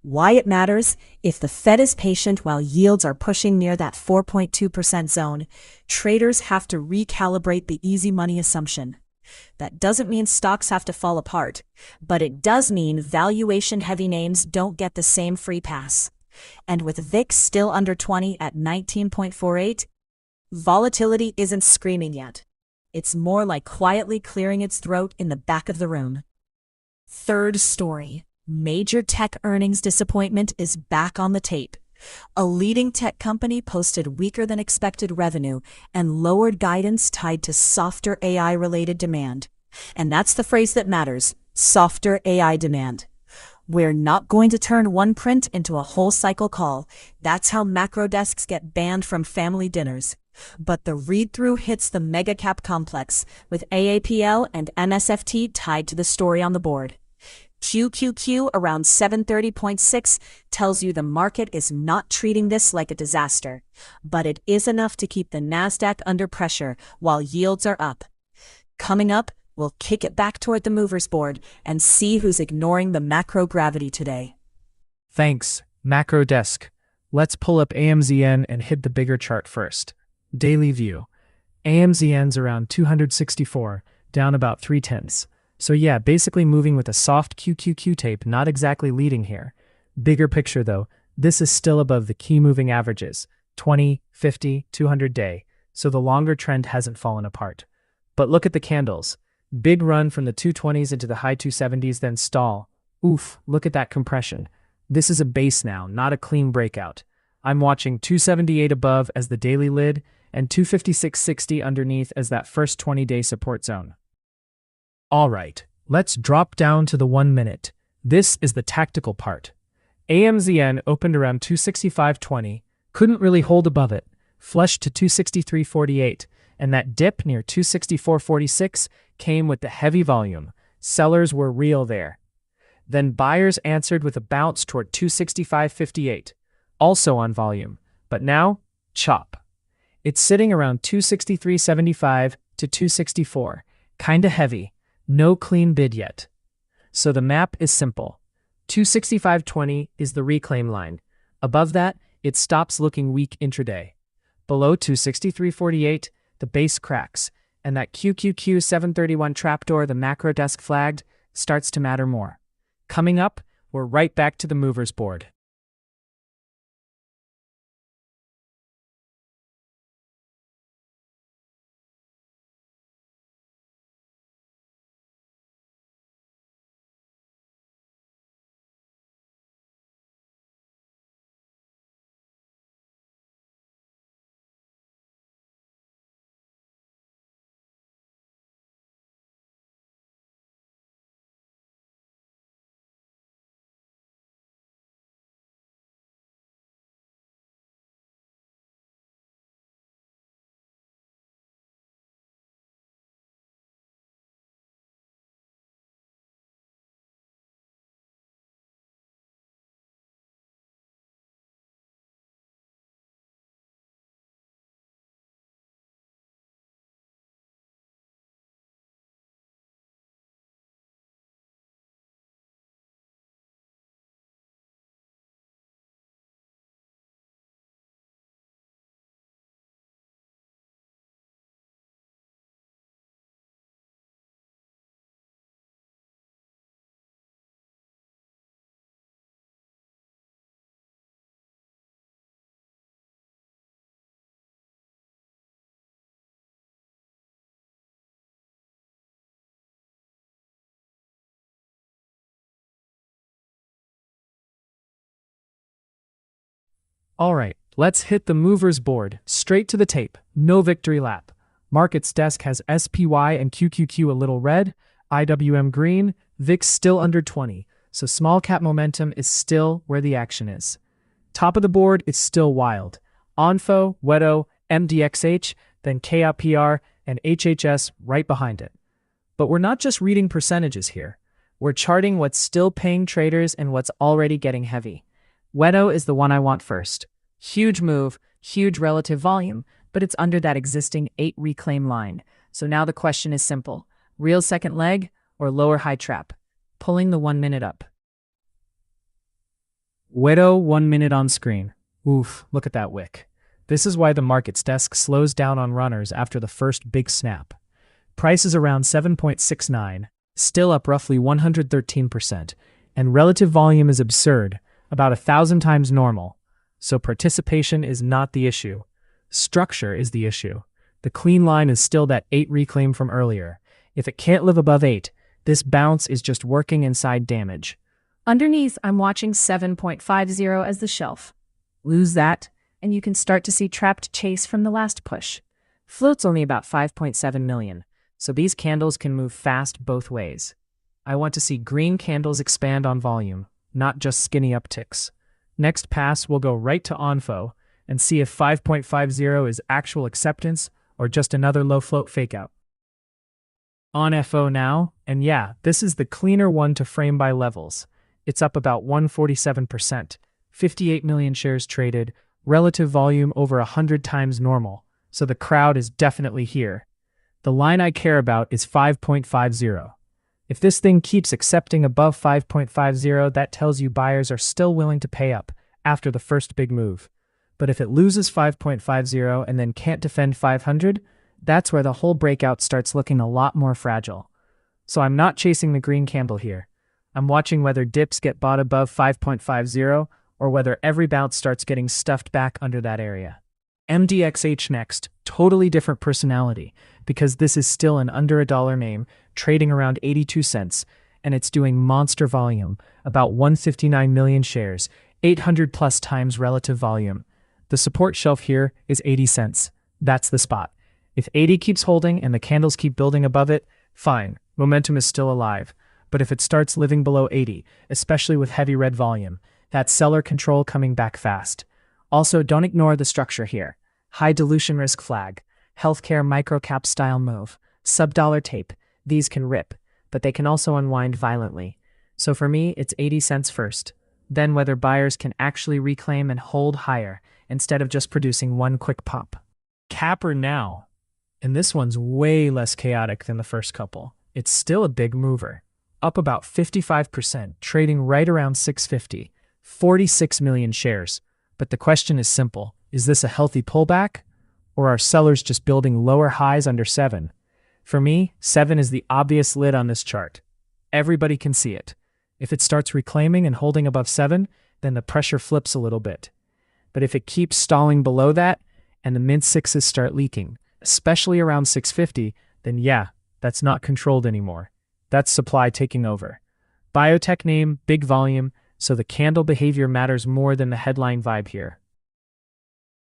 Why it matters? If the Fed is patient while yields are pushing near that 4.2% zone, traders have to recalibrate the easy money assumption. That doesn't mean stocks have to fall apart, but it does mean valuation-heavy names don't get the same free pass. And with VIX still under 20 at 19.48, volatility isn't screaming yet. It's more like quietly clearing its throat in the back of the room. Third story. Major tech earnings disappointment is back on the tape. A leading tech company posted weaker than expected revenue and lowered guidance tied to softer AI-related demand. And that's the phrase that matters, softer AI demand. We're not going to turn one print into a whole cycle call. That's how macro desks get banned from family dinners. But the read-through hits the mega-cap complex, with AAPL and MSFT tied to the story on the board. QQQ around 730.6 tells you the market is not treating this like a disaster, but it is enough to keep the Nasdaq under pressure while yields are up. Coming up, we'll kick it back toward the movers board and see who's ignoring the macro gravity today. Thanks, Macro Desk. Let's pull up AMZN and hit the bigger chart first. Daily view. AMZN's around 264, down about 0.3. So yeah, basically moving with a soft QQQ tape, not exactly leading here. Bigger picture though, this is still above the key moving averages, 20, 50, 200 day, so the longer trend hasn't fallen apart. But look at the candles. Big run from the 220s into the high 270s, then stall. Oof, look at that compression. This is a base now, not a clean breakout. I'm watching 278 above as the daily lid and 256.60 underneath as that first 20-day support zone. All right, let's drop down to the 1 minute. This is the tactical part. AMZN opened around 265.20, couldn't really hold above it, flushed to 263.48, and that dip near 264.46 came with the heavy volume. Sellers were real there. Then buyers answered with a bounce toward 265.58, also on volume, but now, chop. It's sitting around 263.75 to 264, kinda heavy. No clean bid yet. So the map is simple. 265.20 is the reclaim line. Above that, it stops looking weak intraday. Below 263.48, the base cracks, and that QQQ 731 trapdoor the macro desk flagged starts to matter more. Coming up, we're right back to the movers board. All right, let's hit the movers board. Straight to the tape. No victory lap. Markets desk has SPY and QQQ a little red, IWM green, VIX still under 20, so small cap momentum is still where the action is. Top of the board is still wild. ONFO, WEDO, MDXH, then KAPR, and HHS right behind it. But we're not just reading percentages here. We're charting what's still paying traders and what's already getting heavy. WEDO is the one I want first. Huge move, huge relative volume, but it's under that existing 8 reclaim line. So now the question is simple. Real second leg or lower high trap? Pulling the 1 minute up. WEDO 1 minute on screen. Oof, look at that wick. This is why the markets desk slows down on runners after the first big snap. Price is around 7.69, still up roughly 113%, and relative volume is absurd, about 1,000 times normal. So participation is not the issue. Structure is the issue. The clean line is still that 8 reclaim from earlier. If it can't live above 8, this bounce is just working inside damage. Underneath, I'm watching 7.50 as the shelf. Lose that, and you can start to see trapped chase from the last push. Float's only about 5.7 million, so these candles can move fast both ways. I want to see green candles expand on volume, not just skinny upticks. Next pass, we'll go right to ONFO and see if 5.50 is actual acceptance or just another low float fakeout. On FO now, and yeah, this is the cleaner one to frame by levels. It's up about 147%, 58 million shares traded, relative volume over 100 times normal, so the crowd is definitely here. The line I care about is 5.50. If this thing keeps accepting above 5.50, that tells you buyers are still willing to pay up after the first big move. But if it loses 5.50 and then can't defend 500, that's where the whole breakout starts looking a lot more fragile. So I'm not chasing the green candle here. I'm watching whether dips get bought above 5.50 or whether every bounce starts getting stuffed back under that area. MDXH next, totally different personality, because this is still an under $1 name, trading around 82 cents, and it's doing monster volume, about 159 million shares, 800 plus times relative volume. The support shelf here is 80 cents. That's the spot. If 80 keeps holding and the candles keep building above it, fine, momentum is still alive. But if it starts living below 80, especially with heavy red volume, that's seller control coming back fast. Also, don't ignore the structure here. High dilution risk flag, healthcare microcap style move, sub-dollar tape. These can rip, but they can also unwind violently. So for me, it's 80 cents first. Then whether buyers can actually reclaim and hold higher instead of just producing one quick pop. Capper now. And this one's way less chaotic than the first couple. It's still a big mover. Up about 55%, trading right around 650. 46 million shares. But the question is simple. Is this a healthy pullback? Or are sellers just building lower highs under 7? For me, 7 is the obvious lid on this chart. Everybody can see it. If it starts reclaiming and holding above 7, then the pressure flips a little bit. But if it keeps stalling below that, and the mid-6s start leaking, especially around 650, then yeah, that's not controlled anymore. That's supply taking over. Biotech name, big volume, so the candle behavior matters more than the headline vibe here.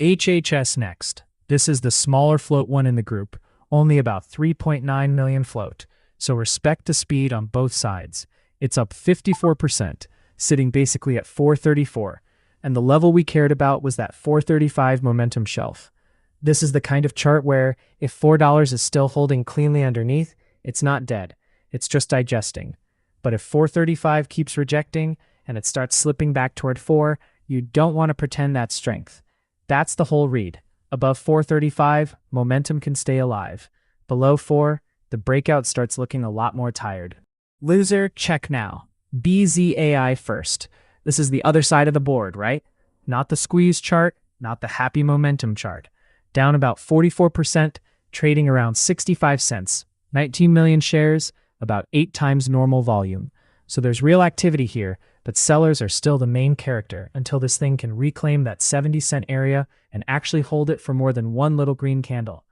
HHS next. This is the smaller float one in the group, only about 3.9 million float, so respect the speed on both sides. It's up 54%, sitting basically at 434, and the level we cared about was that 435 momentum shelf. This is the kind of chart where, if $4 is still holding cleanly underneath, it's not dead, it's just digesting. But if 435 keeps rejecting, and it starts slipping back toward 4, you don't want to pretend that's strength. That's the whole read. Above 435, momentum can stay alive. Below 4, the breakout starts looking a lot more tired. Loser, check now. BZAI first. This is the other side of the board, right? Not the squeeze chart, not the happy momentum chart. Down about 44%, trading around 65 cents. 19 million shares, about 8 times normal volume. So there's real activity here, but sellers are still the main character until this thing can reclaim that 70-cent area and actually hold it for more than one little green candle.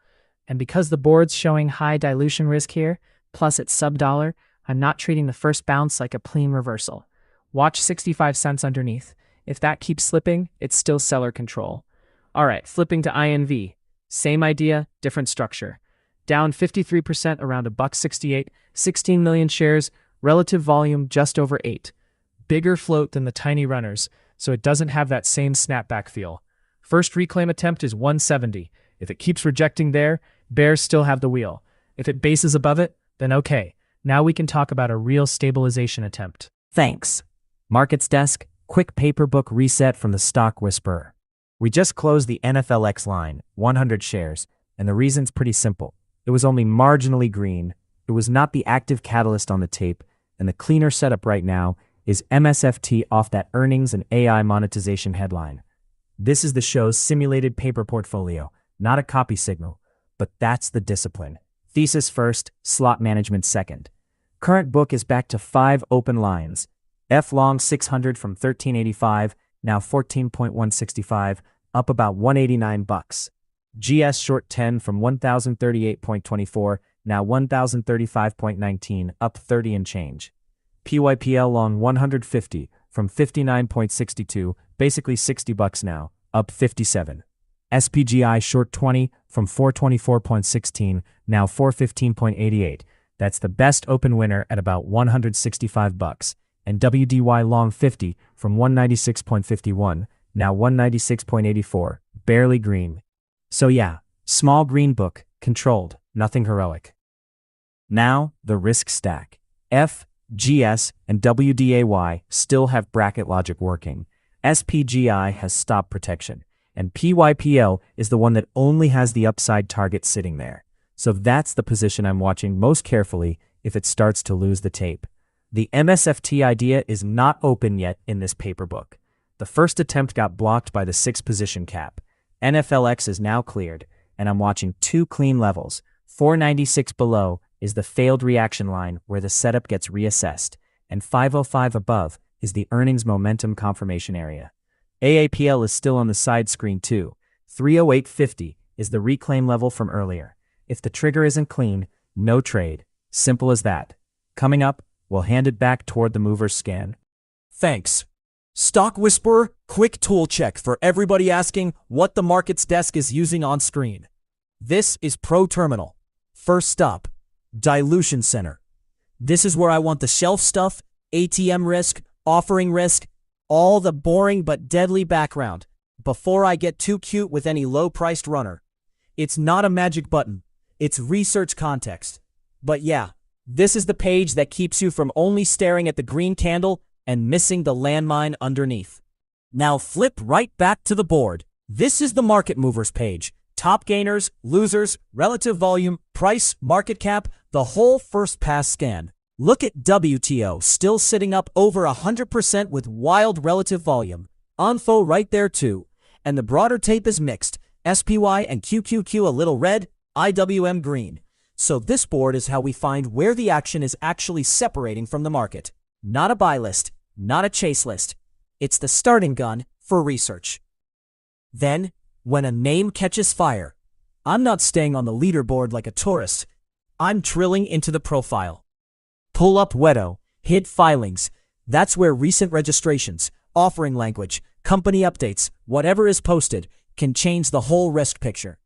And because the board's showing high dilution risk here, plus it's sub-dollar, I'm not treating the first bounce like a clean reversal. Watch 65 cents underneath. If that keeps slipping, it's still seller control. All right, flipping to INV. Same idea, different structure. Down 53% around $1.68, 16 million shares, relative volume just over 8. Bigger float than the tiny runners, so it doesn't have that same snapback feel. First reclaim attempt is 170. If it keeps rejecting there, bears still have the wheel. If it bases above it, then okay. Now we can talk about a real stabilization attempt. Thanks. Markets Desk, quick paper book reset from the Stock Whisperer. We just closed the NFLX line, 100 shares, and the reason's pretty simple. It was only marginally green, it was not the active catalyst on the tape, and the cleaner setup right now is MSFT off that earnings and AI monetization headline. This is the show's simulated paper portfolio, not a copy signal, but that's the discipline. Thesis first, slot management second. Current book is back to 5 open lines. F long 600 from 1385, now 14.165, up about 189 bucks. GS short 10 from 1038.24, now 1035.19, up 30 and change. PYPL long 150 from 59.62, basically 60 bucks now, up 57. SPGI short 20 from 424.16, now 415.88. That's the best open winner at about 165 bucks. And WDY long 50 from 196.51, now 196.84, barely green. So yeah, small green book, controlled, nothing heroic. Now, the risk stack. F, GS, and WDAY still have bracket logic working. SPGI has stop protection, and PYPL is the one that only has the upside target sitting there. So that's the position I'm watching most carefully if it starts to lose the tape. The MSFT idea is not open yet in this paper book. The first attempt got blocked by the 6 position cap. NFLX is now cleared, and I'm watching 2 clean levels. 496 below is the failed reaction line where the setup gets reassessed, and 505 above is the earnings momentum confirmation area. AAPL is still on the side screen too. 308.50 is the reclaim level from earlier. If the trigger isn't clean, no trade. Simple as that. Coming up, we'll hand it back toward the mover's scan. Thanks. Stock Whisperer, quick tool check for everybody asking what the Markets Desk is using on screen. This is ProTerminal. First stop, Dilution Center. This is where I want the shelf stuff, ATM risk, offering risk, all the boring but deadly background, before I get too cute with any low-priced runner. It's not a magic button, it's research context. But yeah, this is the page that keeps you from only staring at the green candle and missing the landmine underneath. Now flip right back to the board. This is the market movers page. Top gainers, losers, relative volume, price, market cap, the whole first pass scan. Look at WTO still sitting up over 100% with wild relative volume. Onfo right there too. And the broader tape is mixed. SPY and QQQ a little red, IWM green. So this board is how we find where the action is actually separating from the market. Not a buy list, not a chase list. It's the starting gun for research. Then, when a name catches fire, I'm not staying on the leaderboard like a tourist. I'm drilling into the profile. Pull up Wedo, hit filings. That's where recent registrations, offering language, company updates, whatever is posted, can change the whole risk picture.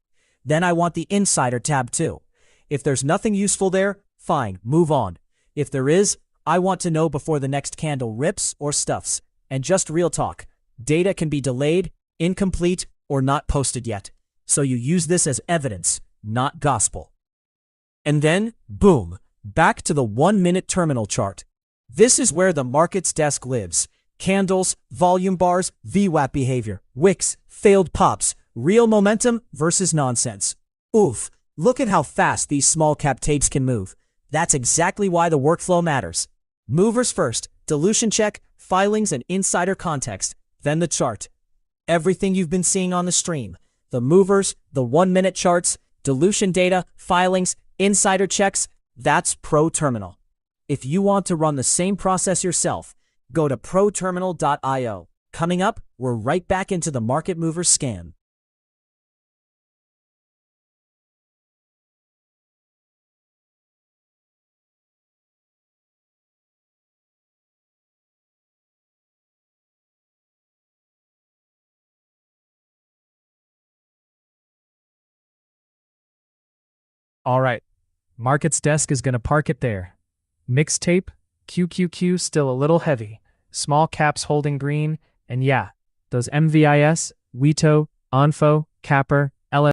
Then I want the insider tab too. If there's nothing useful there, fine, move on. If there is, I want to know before the next candle rips or stuffs. And just real talk, data can be delayed, incomplete, or not posted yet. So you use this as evidence, not gospel. And then, boom, back to the 1-minute terminal chart. This is where the Markets Desk lives. Candles, volume bars, VWAP behavior, wicks, failed pops, real momentum versus nonsense. Oof, look at how fast these small cap tapes can move. That's exactly why the workflow matters. Movers first, dilution check, filings and insider context, then the chart. Everything you've been seeing on the stream. The movers, the 1-minute charts, dilution data, filings, insider checks, that's ProTerminal. If you want to run the same process yourself, go to proterminal.io. Coming up, we're right back into the market mover scan. All right, Market's desk is going to park it there. Mixed tape, QQQ still a little heavy, small caps holding green, and yeah, those MVIS, WITO, ONFO, Capper,